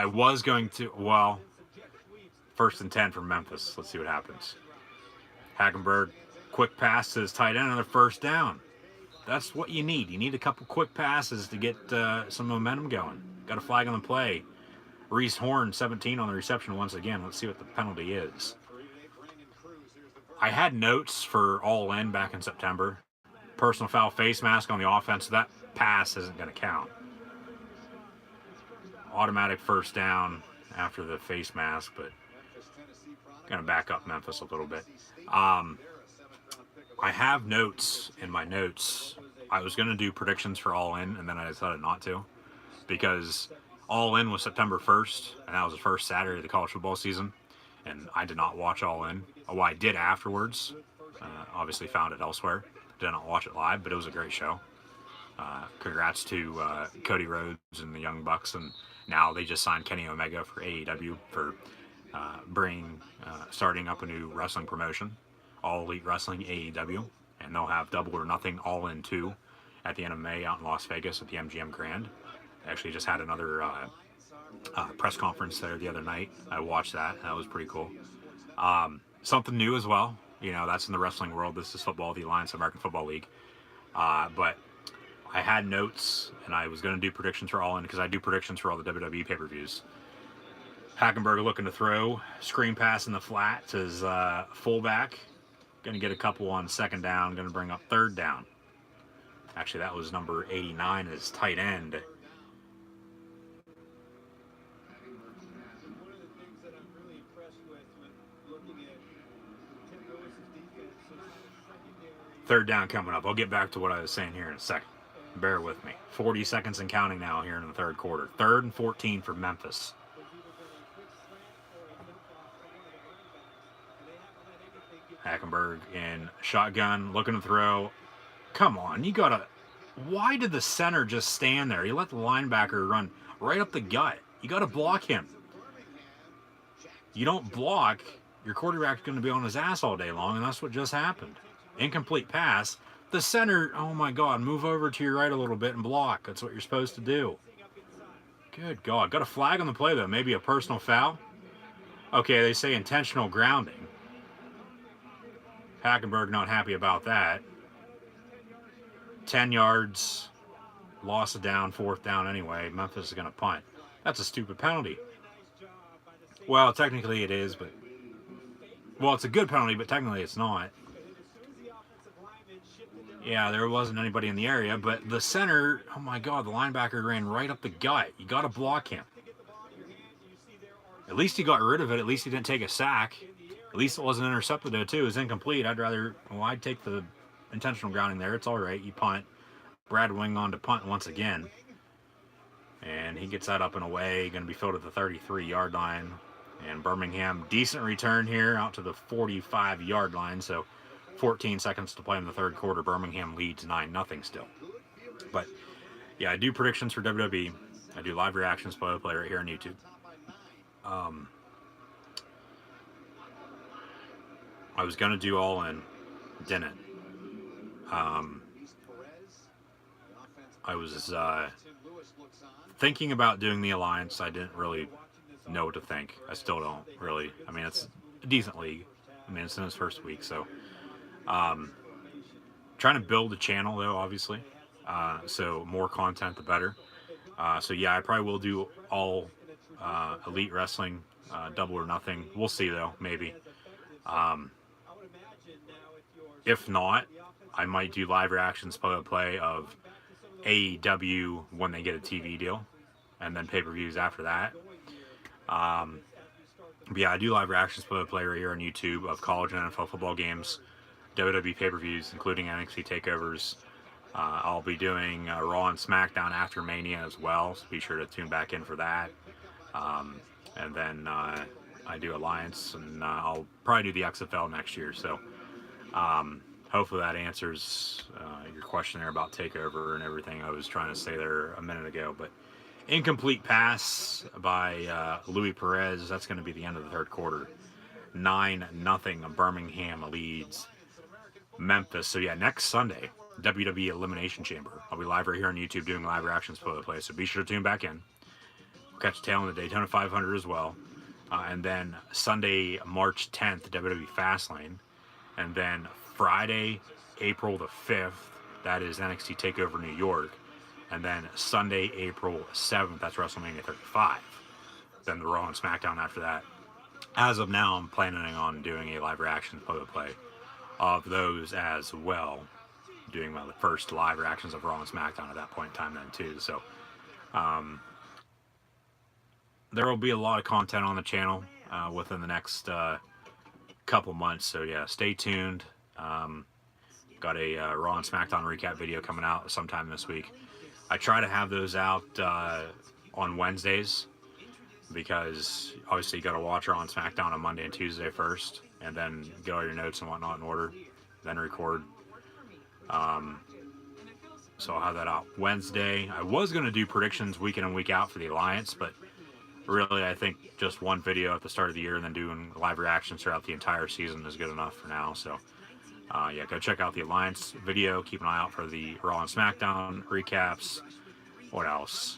was going to, well, first and 10 for Memphis. Let's see what happens. Hackenberg, quick pass to his tight end, another first down. That's what you need. You need a couple quick passes to get some momentum going. Got a flag on the play. Reese Horn, 17 on the reception once again. Let's see what the penalty is. I had notes for All In back in September. Personal foul, face mask on the offense. So that pass isn't going to count. Automatic first down after the face mask, but going to back up Memphis a little bit. I have notes in my notes. I was going to do predictions for All In, and then I decided not to, because All In was September 1st, and that was the first Saturday of the college football season, and I did not watch All In. Well, I did afterwards. Obviously found it elsewhere. Did not watch it live, but it was a great show. Congrats to Cody Rhodes and the Young Bucks, and now they just signed Kenny Omega for AEW for starting up a new wrestling promotion, All Elite Wrestling AEW, and they'll have Double or Nothing All In 2 at the end of May out in Las Vegas at the MGM Grand. They actually just had another press conference there the other night. I watched that. That was pretty cool. Something new as well. You know, that's in the wrestling world. This is football, the Alliance American Football League. But I had notes, and I was going to do predictions for All In because I do predictions for all the WWE pay-per-views. Hackenberg looking to throw. Screen pass in the flat to his fullback. Going to get a couple on second down. Going to bring up third down. Actually, that was number 89, his tight end. One of the things that I'm really impressed with when looking at Tim Lewis's defense is secondary. Third down coming up. I'll get back to what I was saying here in a second. Bear with me. 40 seconds and counting now here in the third quarter. 3rd and 14 for Memphis. Hackenberg in shotgun, looking to throw. Come on, you gotta. Why did the center just stand there? He let the linebacker run right up the gut. You gotta block him. You don't block, your quarterback's gonna be on his ass all day long, and that's what just happened. Incomplete pass. The center, oh my God, move over to your right a little bit and block. That's what you're supposed to do. Good God. Got a flag on the play, though. Maybe a personal foul? Okay, they say intentional grounding. Hackenberg not happy about that. 10 yards. Loss of down, 4th down anyway. Memphis is going to punt. That's a stupid penalty. Well, technically it is, but... Well, it's a good penalty, but technically it's not. Yeah, there wasn't anybody in the area, but the center, oh my God, the linebacker ran right up the gut. You got to block him. At least he got rid of it. At least he didn't take a sack. At least it wasn't intercepted, though, too. It was incomplete. I'd take the intentional grounding there. It's all right. You punt. Brad Wing on to punt once again. And he gets that up and away. Going to be filled at the 33-yard line. And Birmingham, decent return here out to the 45-yard line. So 14 seconds to play in the third quarter. Birmingham leads 9-0 still. But, yeah, I do predictions for WWE. I do live reactions play-by-play right here on YouTube. I was going to do All In. Didn't. I was thinking about doing the Alliance. I didn't really know what to think. I still don't really. I mean, it's a decent league. I mean, it's in his first week, so trying to build a channel though, obviously. So more content, the better. So yeah, I probably will do all Elite Wrestling, Double or Nothing. We'll see though, maybe. If not, I might do live reactions, play of AEW when they get a TV deal, and then pay-per-views after that. But yeah, I do live reactions, play right here on YouTube of college and NFL football games, WWE pay-per-views, including NXT takeovers. I'll be doing Raw and SmackDown after Mania as well, so be sure to tune back in for that. And then I do Alliance, and I'll probably do the XFL next year. So hopefully that answers your question there about takeover and everything I was trying to say there a minute ago. But incomplete pass by Luis Perez. That's going to be the end of the third quarter. 9-0. Birmingham leads Memphis. So yeah, next Sunday, WWE Elimination Chamber. I'll be live right here on YouTube doing live reactions for the play. So be sure to tune back in. We'll catch the tail on the Daytona 500 as well. And then Sunday, March 10th, WWE Fastlane. And then Friday, April the 5th, that is NXT TakeOver New York. And then Sunday, April 7th, that's WrestleMania 35. Then the Raw and SmackDown after that. As of now, I'm planning on doing a live reaction play of those as well. Doing the first live reactions of Raw and SmackDown at that point in time then too. So there will be a lot of content on the channel within the next couple months. So yeah, stay tuned. Got a Raw and SmackDown recap video coming out sometime this week. I try to have those out on Wednesdays because obviously you got to watch Raw and SmackDown on Monday and Tuesday first, and then get all your notes and whatnot in order, then record. So I'll have that out Wednesday. I was going to do predictions week in and week out for the Alliance, but really I think just one video at the start of the year and then doing live reactions throughout the entire season is good enough for now. So yeah, go check out the Alliance video. Keep an eye out for the Raw and SmackDown recaps. What else?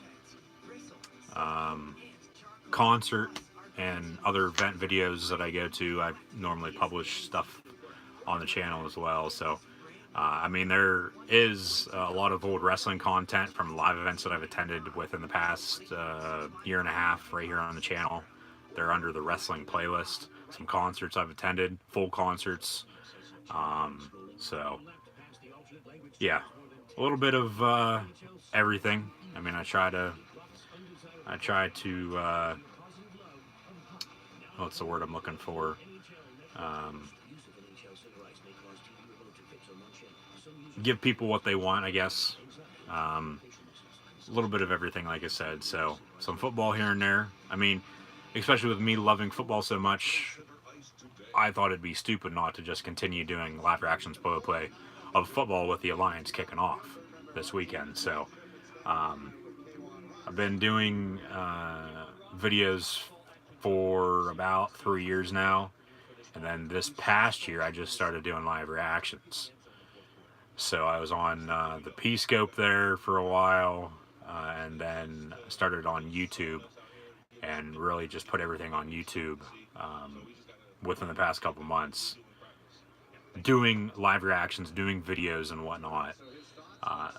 Concert and other event videos that I go to. I normally publish stuff on the channel as well. So, I mean, there is a lot of old wrestling content from live events that I've attended within the past year and a half right here on the channel. They're under the wrestling playlist. Some concerts I've attended, full concerts. So yeah, a little bit of everything. I mean, I try to what's the word I'm looking for? Give people what they want, I guess. A little bit of everything, like I said. So some football here and there. I mean, especially with me loving football so much, I thought it'd be stupid not to just continue doing live reactions play of football with the Alliance kicking off this weekend. So I've been doing videos for about 3 years now, and then this past year I just started doing live reactions. So I was on the P-Scope there for a while, and then started on YouTube, and really just put everything on YouTube within the past couple months, doing live reactions, doing videos and whatnot.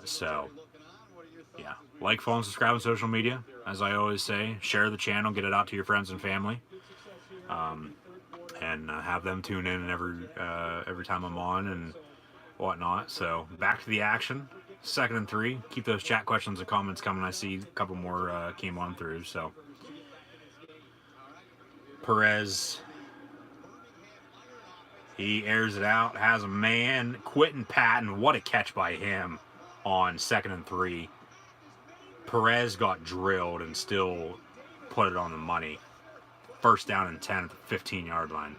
So yeah, like, follow, and subscribe on social media. As I always say, share the channel, get it out to your friends and family, and have them tune in every time I'm on and whatnot. So back to the action. 2nd and 3. Keep those chat questions and comments coming. I see a couple more came on through. So Perez, he airs it out, has a man. Quentin Patton, what a catch by him on 2nd and 3. Perez got drilled and still put it on the money. 1st down and 10 at the 15-yard line.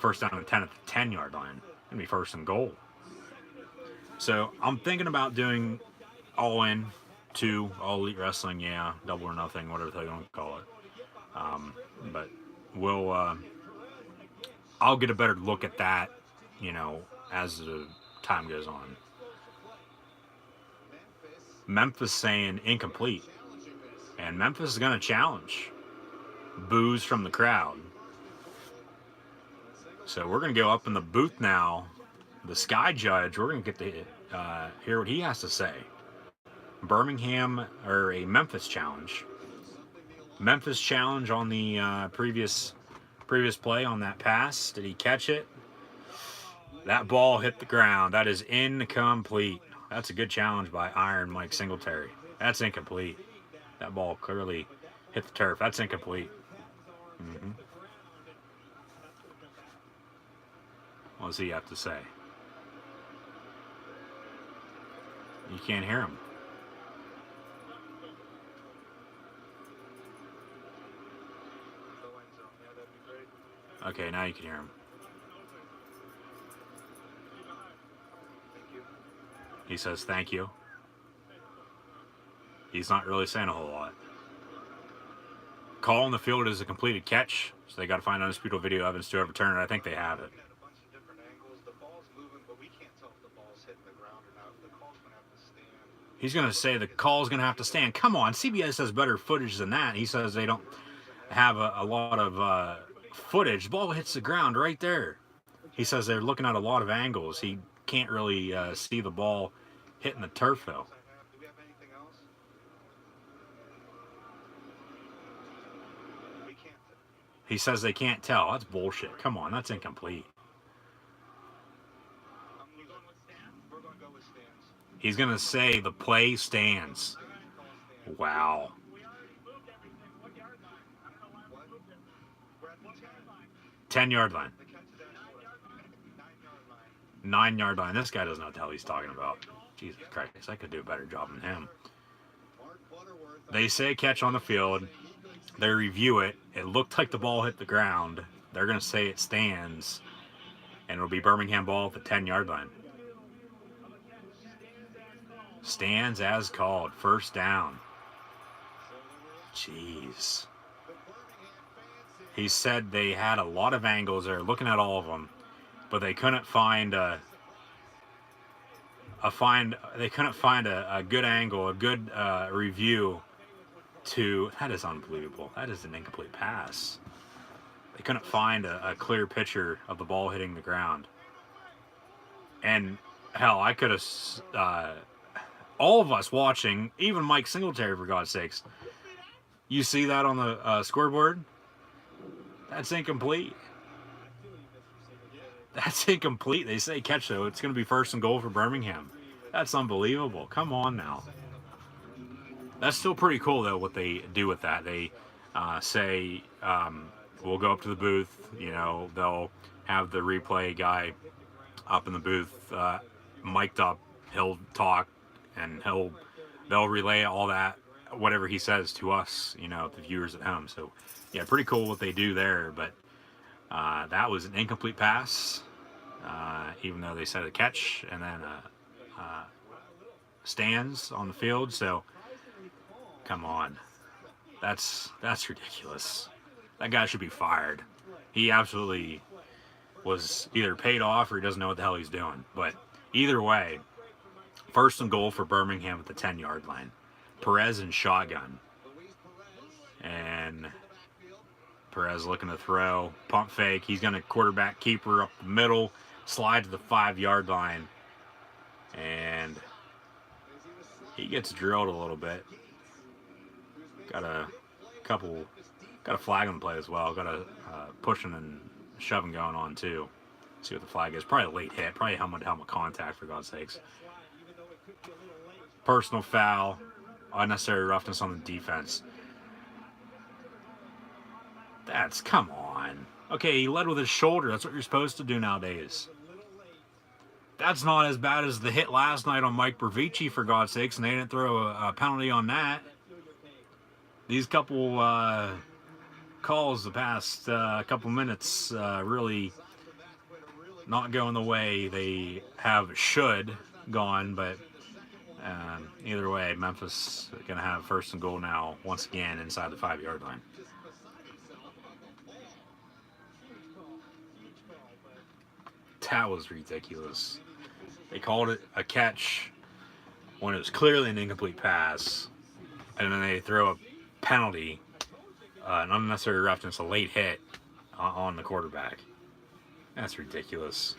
1st down and 10 at the 10-yard line. Gonna be 1st and goal. So I'm thinking about doing All In 2, All Elite Wrestling, yeah, Double or Nothing, whatever they want to call it. But we'll I'll get a better look at that, you know, as the time goes on. Memphis saying incomplete, and Memphis is going to challenge. Boos from the crowd. So we're going to go up in the booth now. The Sky Judge, we're going to get to hear what he has to say. Birmingham, or a Memphis challenge. Memphis challenge on the previous play on that pass. Did he catch it? That ball hit the ground. That is incomplete. That's a good challenge by Iron Mike Singletary. That's incomplete. That ball clearly hit the turf. That's incomplete. What does he have to say? You can't hear him. Okay, now you can hear him. He says thank you. He's not really saying a whole lot. Call on the field is a completed catch, so they got to find undisputable video evidence to overturn it. I think they have it. He's going to say the call's going to have to stand. Come on, CBS has better footage than that. He says they don't have a lot of footage. The ball hits the ground right there. He says they're looking at a lot of angles. He can't really see the ball hitting the turf, though. He says they can't tell. That's bullshit. Come on, that's incomplete. He's going to say the play stands. Wow. 10-yard line. 9-yard line. This guy doesn't know what the hell he's talking about. Jesus Christ, I could do a better job than him. They say catch on the field. They review it. It looked like the ball hit the ground. They're going to say it stands. And it'll be Birmingham ball at the 10-yard line. Stands as called. First down. Jeez. He said they had a lot of angles. They're looking at all of them, but they couldn't find a good angle, a good review to. That is unbelievable. That is an incomplete pass. They couldn't find a clear picture of the ball hitting the ground. And hell, I could have. All of us watching, even Mike Singletary, for God's sakes. You see that on the scoreboard? That's incomplete. That's incomplete. They say catch, though. It's going to be first and goal for Birmingham. That's unbelievable. Come on now. That's still pretty cool, though, what they do with that. They say, we'll go up to the booth. You know, they'll have the replay guy up in the booth, mic'd up. He'll talk. And they'll relay all that, whatever he says to us, you know, the viewers at home. So, yeah, pretty cool what they do there. But that was an incomplete pass, even though they said a catch, and then stands on the field. So, come on, that's ridiculous. That guy should be fired. He absolutely was either paid off or he doesn't know what the hell he's doing. But either way. First and goal for Birmingham at the 10-yard line. Perez in shotgun. And Perez looking to throw. Pump fake. He's going to quarterback keeper up the middle. Slide to the 5-yard line. And he gets drilled a little bit. Got a flag on the play as well. Got a pushing and shoving going on too. See what the flag is. Probably a late hit. Probably helmet contact, for God's sakes. Personal foul, unnecessary roughness on the defense. Come on. Okay, he led with his shoulder. That's what you're supposed to do nowadays. That's not as bad as the hit last night on Mike Bervici, for God's sakes, and they didn't throw a penalty on that. These couple calls the past couple minutes really not going the way they should gone, but either way, Memphis going to have first and goal now, once again, inside the 5-yard line. That was ridiculous. They called it a catch when it was clearly an incomplete pass, and then they throw a penalty, an unnecessary roughness, a late hit on the quarterback. That's ridiculous.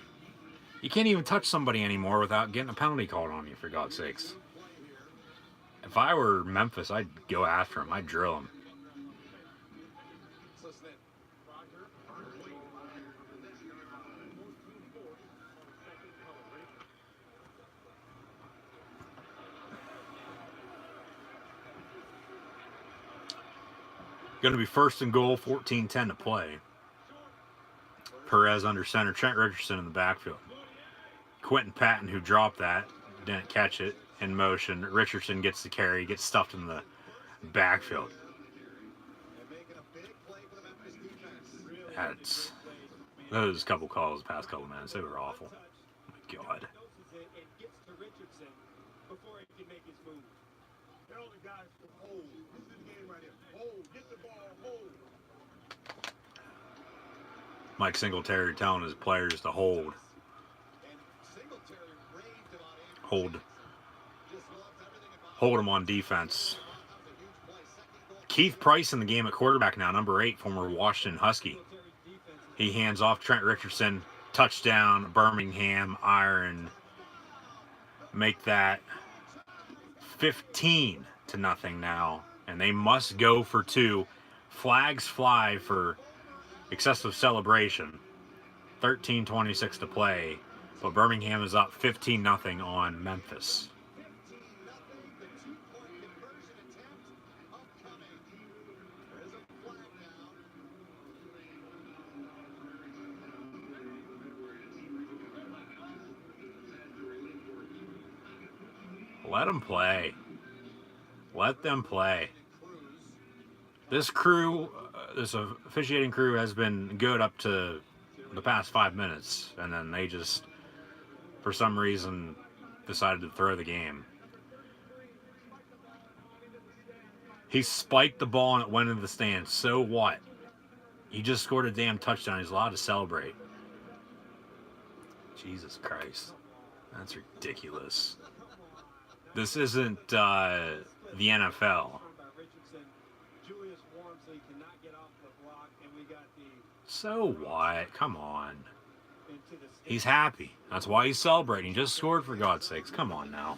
You can't even touch somebody anymore without getting a penalty called on you, for God's sakes. If I were Memphis, I'd go after him. I'd drill him. Going to be first and goal, 14-10 to play. Perez under center, Trent Richardson in the backfield. Quentin Patton, who dropped that, didn't catch it in motion. Richardson gets the carry, gets stuffed in the backfield. That's those couple calls the past couple minutes, they were awful. Oh my God. Mike Singletary telling his players to hold. Hold him on defense. Keith Price in the game at quarterback now, number 8, former Washington Husky. He hands off Trent Richardson. Touchdown, Birmingham Iron. Make that 15-0 now. And they must go for 2. Flags fly for excessive celebration. 13:26 to play. But Birmingham is up 15-0 on Memphis. Let them play. Let them play. This crew, this officiating crew has been good up to the past 5 minutes, and then they just, for some reason, decided to throw the game. He spiked the ball and it went into the stands. So what? He just scored a damn touchdown. He's allowed to celebrate. Jesus Christ. That's ridiculous. This isn't the NFL. So what? Come on. He's happy. That's why he's celebrating. He just scored, for God's sakes. Come on now.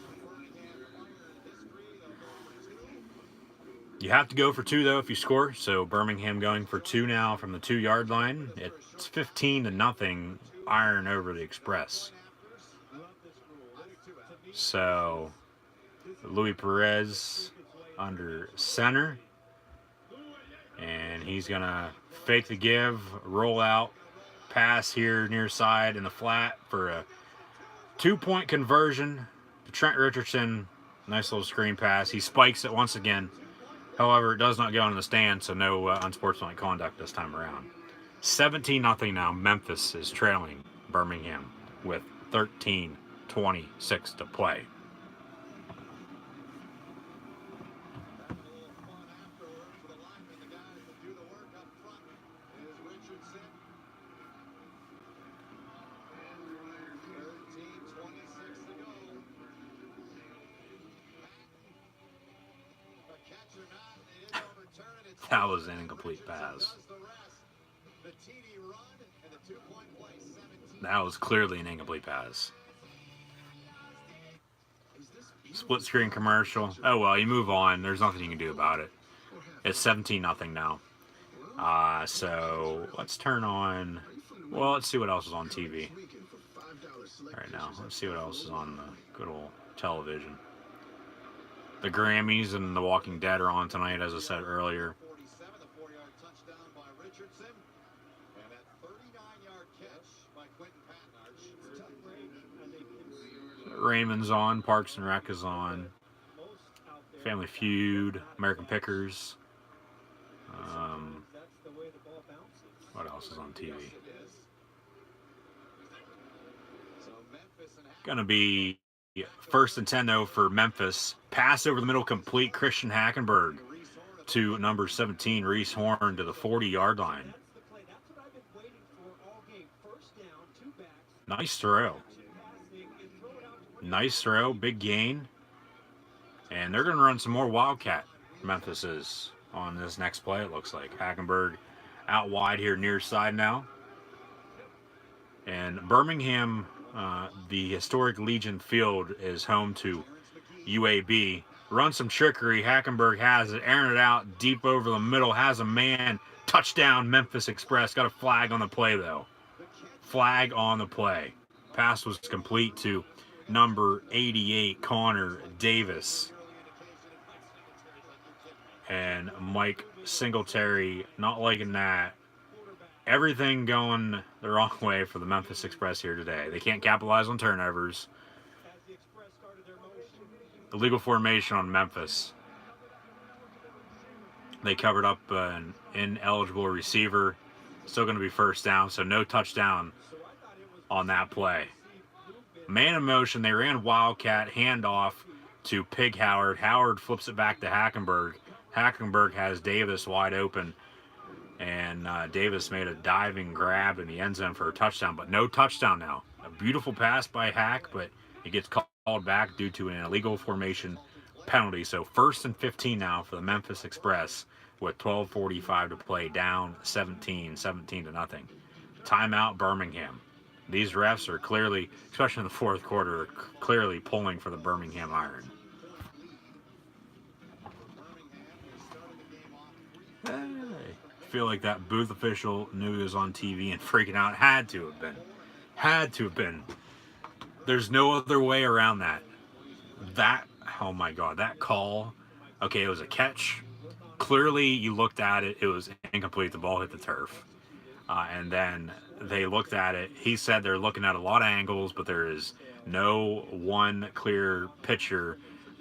You have to go for 2, though, if you score. So Birmingham going for 2 now from the 2-yard line. It's 15-0 Iron over the Express. So Louis Perez under center. And he's going to fake the give, roll out, pass here near side in the flat for a 2-point conversion to Trent Richardson. Nice little screen pass. He spikes it once again. However, it does not go in the stand, so no unsportsmanlike conduct this time around. 17-0 now. Memphis is trailing Birmingham with 13:26 to play. That was an incomplete pass. That was clearly an incomplete pass. Split screen commercial. Oh well, you move on. There's nothing you can do about it. It's 17-0 now. So let's turn on. Well, let's see what else is on TV right now. Let's see what else is on the good old television. The Grammys and The Walking Dead are on tonight, as I said earlier. Raymond's on, Parks and Rec is on, Family Feud, American Pickers. What else is on TV? Gonna be first and 10 though for Memphis. Pass over the middle complete. Christian Hackenberg to number 17, Reese Horn to the 40-yard line. Nice throw. Nice throw, big gain. And they're going to run some more Wildcat, Memphis is, on this next play, it looks like. Hackenberg out wide here near side now. And Birmingham, the historic Legion Field, is home to UAB. Run some trickery. Hackenberg has it, airing it out deep over the middle. Has a man. Touchdown, Memphis Express. Got a flag on the play, though. Flag on the play. Pass was complete to number 88, Connor Davis. And Mike Singletary not liking that. Everything going the wrong way for the Memphis Express here today. They can't capitalize on turnovers. Illegal formation on Memphis. They covered up an ineligible receiver. Still going to be first down, so no touchdown on that play. Man in motion, they ran Wildcat, handoff to Pig Howard. Howard flips it back to Hackenberg. Hackenberg has Davis wide open, and Davis made a diving grab in the end zone for a touchdown, but no touchdown now. A beautiful pass by Hack, but it gets called back due to an illegal formation penalty. So 1st and 15 now for the Memphis Express with 12:45 to play, down 17 to nothing. Timeout Birmingham. These refs are clearly, especially in the fourth quarter, clearly pulling for the Birmingham Iron. Hey, I feel like that booth official knew he was on TV and freaking out. Had to have been. There's no other way around that. Oh my God, that call. Okay, it was a catch. Clearly, you looked at it. It was incomplete. The ball hit the turf. And then they looked at it. He said they're looking at a lot of angles, but there is no one clear picture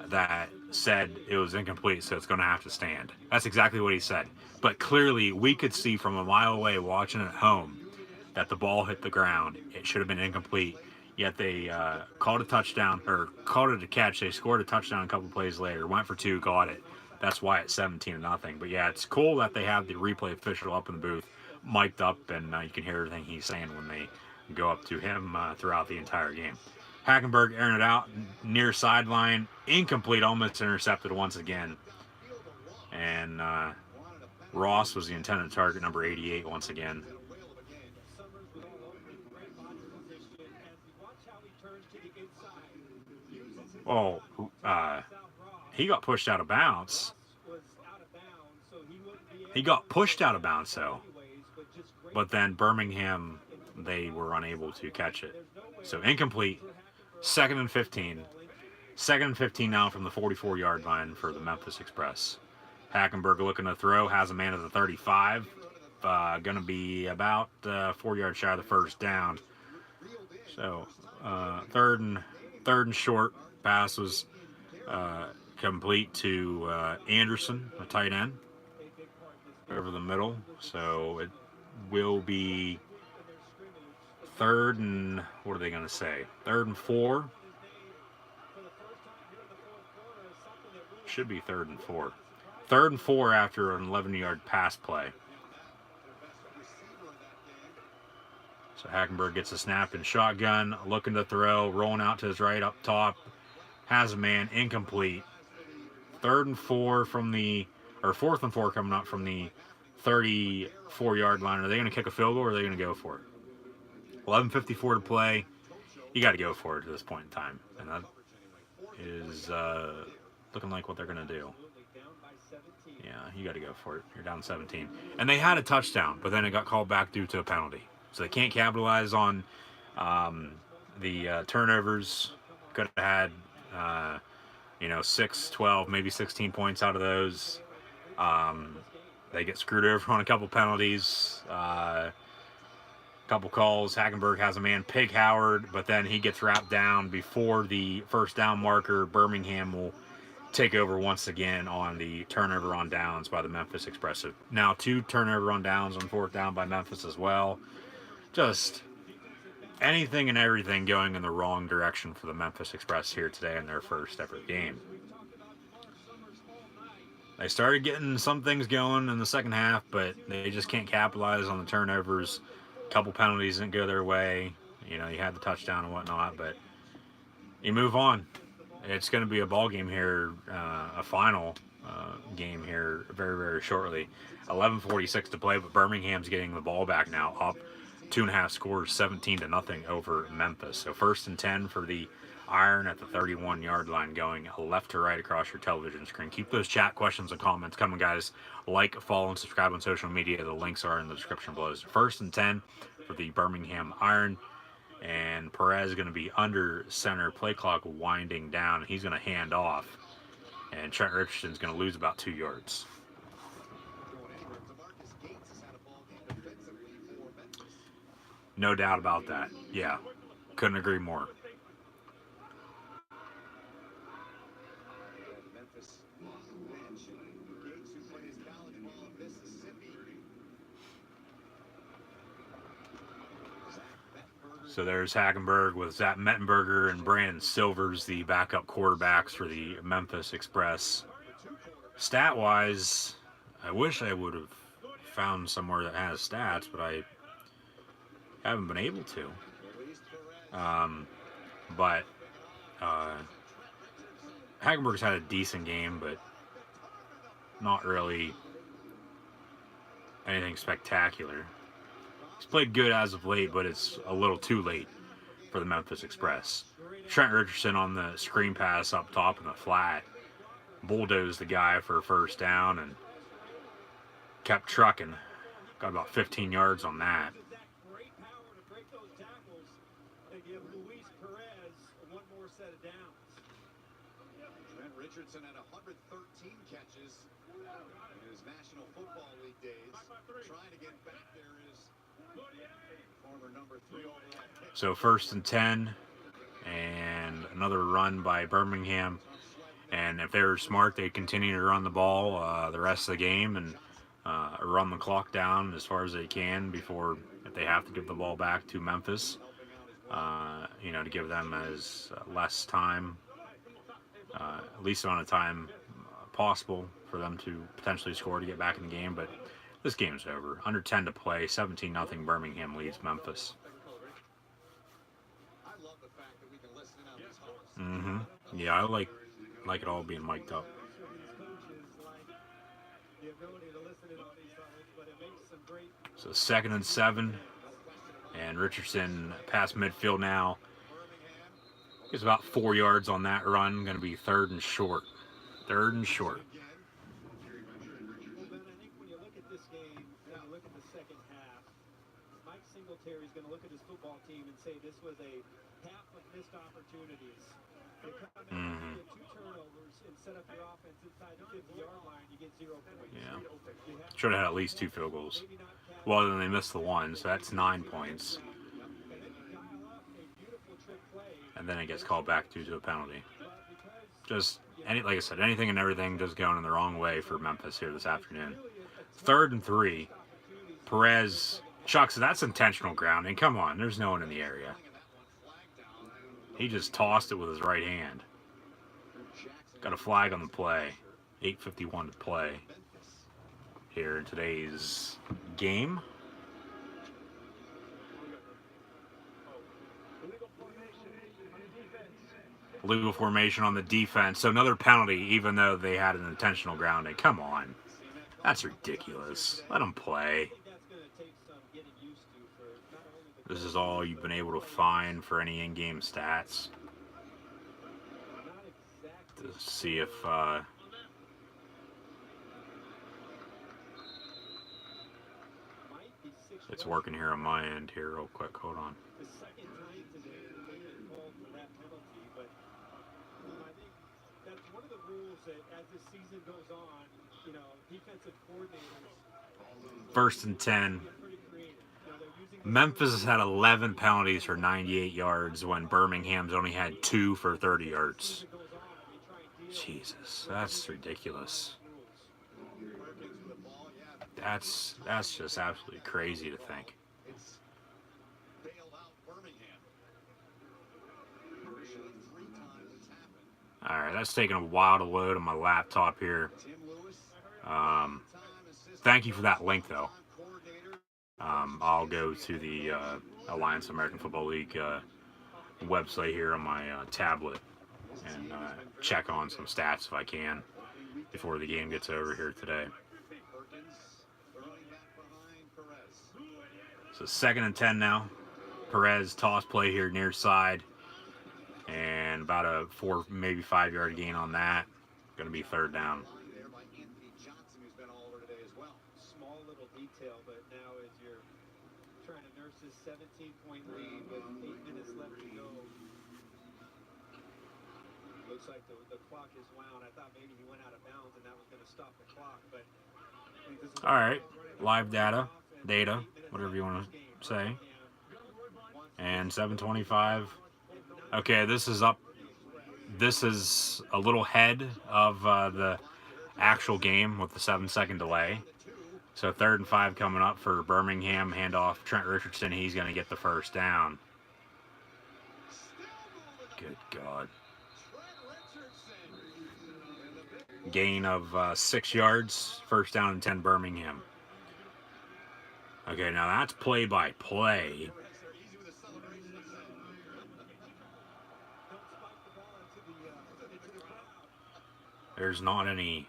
that said it was incomplete, so it's going to have to stand. That's exactly what he said. But clearly, we could see from a mile away watching at home that the ball hit the ground. It should have been incomplete. Yet they called a touchdown, or called it a catch. They scored a touchdown a couple plays later. Went for 2, got it. That's why it's 17 to nothing. But yeah, it's cool that they have the replay official up in the booth, mic'd up, and you can hear everything he's saying when they go up to him throughout the entire game. Hackenberg airing it out near sideline, incomplete, almost intercepted once again. And Ross was the intended target, number 88 once again. Oh, he got pushed out of bounds. He got pushed out of bounds, though. But then Birmingham, they were unable to catch it. So incomplete. 2nd and 15. 2nd and 15 now from the 44-yard line for the Memphis Express. Hackenberg looking to throw, has a man at the 35. Going to be about 4 yards shy of the first down. So third and short. Pass was complete to Anderson, a tight end, over the middle. So it will be 3rd and, what are they going to say? 3rd and 4. Should be 3rd and 4. 3rd and 4 after an 11-yard pass play. So Hackenberg gets a snap and shotgun, looking to throw, rolling out to his right up top. Has a man, incomplete. 3rd and 4 from the, or 4th and 4 coming up from the 34-yard line. Are they going to kick a field goal or are they going to go for it? 11:54 to play. You got to go for it at this point in time. And that is looking like what they're going to do. Yeah, you got to go for it. You're down 17. And they had a touchdown, but then it got called back due to a penalty. So they can't capitalize on the turnovers. Could have had, 6, 12, maybe 16 points out of those. They get screwed over on a couple penalties. Couple calls. Hackenberg has a man, Pig Howard, but then he gets wrapped down before the first down marker. Birmingham will take over once again on the turnover on downs by the Memphis Express. So now 2 turnover on downs on 4th down by Memphis as well. Just anything and everything going in the wrong direction for the Memphis Express here today in their first ever game. They started getting some things going in the second half, but they just can't capitalize on the turnovers. A couple penalties didn't go their way. You had the touchdown and whatnot, but you move on. It's going to be a ball game here, a final game here very, very shortly. 11:46 to play, but Birmingham's getting the ball back now, up 2.5 scores, 17-0 over Memphis. So 1st and 10 for the Iron at the 31-yard line, going left to right across your television screen. Keep those chat questions and comments coming, guys. Like, follow, and subscribe on social media. The links are in the description below. So 1st and 10 for the Birmingham Iron. And Perez is going to be under center, play clock winding down, and he's going to hand off. And Trent Richardson's going to lose about 2 yards. No doubt about that. Yeah, couldn't agree more. So there's Hagenberg with Zach Mettenberger and Brandon Silvers, the backup quarterbacks for the Memphis Express. Stat-wise, I wish I would have found somewhere that has stats, but I haven't been able to. Hagenberg's had a decent game, but not really anything spectacular. He's played good as of late, but it's a little too late for the Memphis Express. Trent Richardson on the screen pass up top in the flat bulldozed the guy for a 1st down and kept trucking. Got about 15 yards on that. Great power to break those tackles and give Luis Perez one more set of downs. Trent Richardson had 113 catches in his National Football League days. Trying to get back there is former number 3 overall pick. So 1st and 10, and another run by Birmingham. And if they were smart, they'd continue to run the ball the rest of the game and run the clock down as far as they can before, if they have to give the ball back to Memphis, to give them as less time, least amount of time possible for them to potentially score to get back in the game. But this game's over. Under 10 to play, 17-0 Birmingham leads Memphis. I love the fact that we can listen in on these calls. Yeah, I like it all being mic'd up. So 2nd and 7, and Richardson past midfield now. He's about 4 yards on that run. Going to be 3rd and short. 3rd and short. Well, Ben, I think when you look at this game, when you look at the second half, Mike Singletary is going to look at his football team and say this was a half of missed opportunities. They come in, you get 2 turnovers, and set up your offense inside the 50-yard line, you get 0 points. Yeah. Should have had at least 2 field goals. Well, then they missed the one, so that's 9 points. And then it gets called back due to a penalty. Just, like I said, anything and everything just going in the wrong way for Memphis here this afternoon. 3rd and 3. Perez chucks. That's intentional grounding. Come on, there's no one in the area. He just tossed it with his right hand. Got a flag on the play. 8:51 to play here in today's game. Legal formation on the defense. So another penalty, even though they had an intentional grounding. Come on. That's ridiculous. Let them play. This is all you've been able to find for any in-game stats. To see if it's working here on my end here real quick. Hold on. The second time today they called for that penalty, but I think that's one of the rules that as this season goes on, defensive coordinators. 1st and 10. Memphis has had 11 penalties for 98 yards when Birmingham's only had 2 for 30 yards. Jesus, that's ridiculous. That's just absolutely crazy to think. All right, that's taking a while to load on my laptop here. Thank you for that link, though. I'll go to the Alliance American Football League website here on my tablet and check on some stats if I can before the game gets over here today. So 2nd and 10 now. Perez toss play here near side. And about a 4, maybe 5 yard gain on that. Going to be 3rd down. There by Anthony Johnson, who's been all over today as well. Small little detail, but now as you're trying to nurse this 17-point lead with 8 minutes left to go, looks like the clock is wound. I thought maybe he went out of bounds and that was going to stop the clock, but I think this is All right, live data, whatever you want to say. And 7:25. Okay, this is up. This is a little ahead of the actual game with the 7-second delay. So 3rd and 5 coming up for Birmingham. Handoff Trent Richardson. He's going to get the 1st down. Good God. Gain of 6 yards. 1st down and 10 Birmingham. Okay, now that's play-by-play. There's not any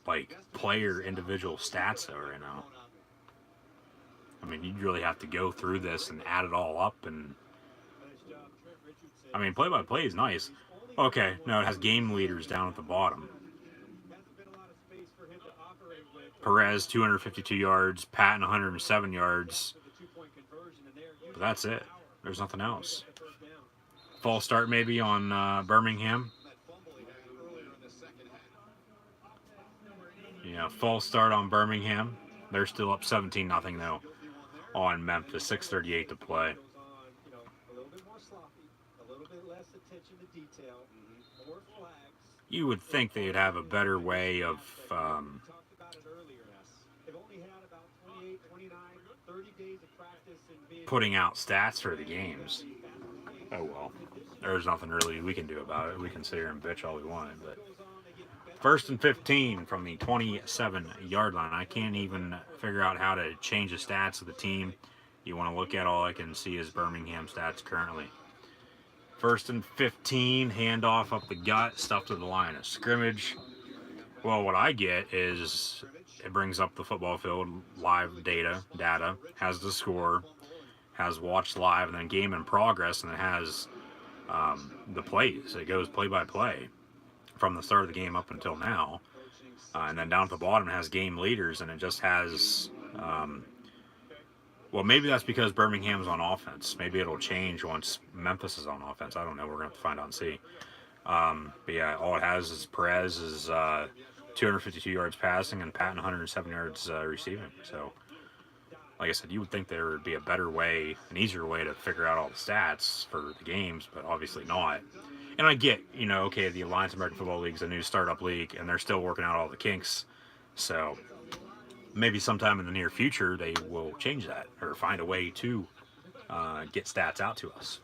like player individual stats though right now. I mean, you'd really have to go through this and add it all up, and I mean, play-by-play is nice. Okay, no, it has game leaders down at the bottom. Perez 252 yards, Patton 107 yards, but that's it. There's nothing else. False start maybe on Birmingham. Yeah, false start on Birmingham. They're still up 17-0 though on Memphis. 6:38 to play. You would think they'd have a better way of putting out stats for the games. Oh well, there's nothing really we can do about it. We can sit here and bitch all we want, but 1st and 15 from the 27-yard line. I can't even figure out how to change the stats of the team. You want to look at, all I can see is Birmingham stats currently. 1st and 15, handoff up the gut, stuff to the line of scrimmage. Well, what I get is it brings up the football field, live data, has the score, has watch live, and then game in progress, and it has the plays. It goes play-by-play from the start of the game up until now. And then down at the bottom it has game leaders, and it just has... well, maybe that's because Birmingham's on offense. Maybe it'll change once Memphis is on offense. I don't know. We're going to have to find out and see. But yeah, all it has is Perez is 252 yards passing and Patton 107 yards receiving. So, like I said, you would think there would be a better way, an easier way to figure out all the stats for the games, but obviously not. And I get, you know, okay, the Alliance American Football League is a new startup league, and they're still working out all the kinks. So maybe sometime in the near future they will change that or find a way to get stats out to us.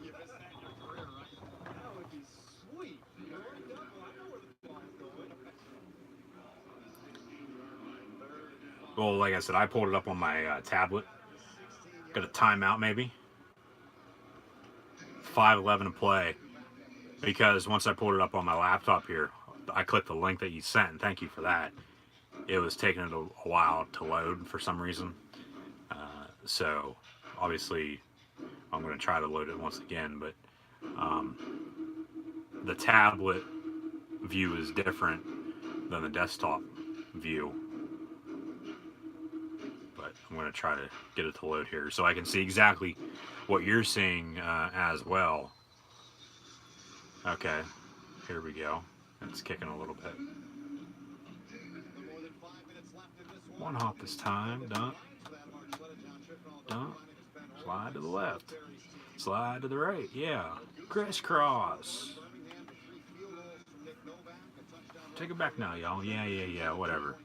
Well, like I said, I pulled it up on my tablet. Got a timeout maybe. 5:11 to play. Because once I pulled it up on my laptop here, I clicked the link that you sent, and thank you for that. It was taking it a while to load for some reason. So, obviously, I'm going to try to load it once again, but the tablet view is different than the desktop view. But I'm going to try to get it to load here so I can see exactly what you're seeing as well. Okay, here we go. It's kicking a little bit. One hop this time. Dunk. Dunk. Slide to the left. Slide to the right. Yeah. Crisscross. Take it back now, y'all. Yeah. Whatever.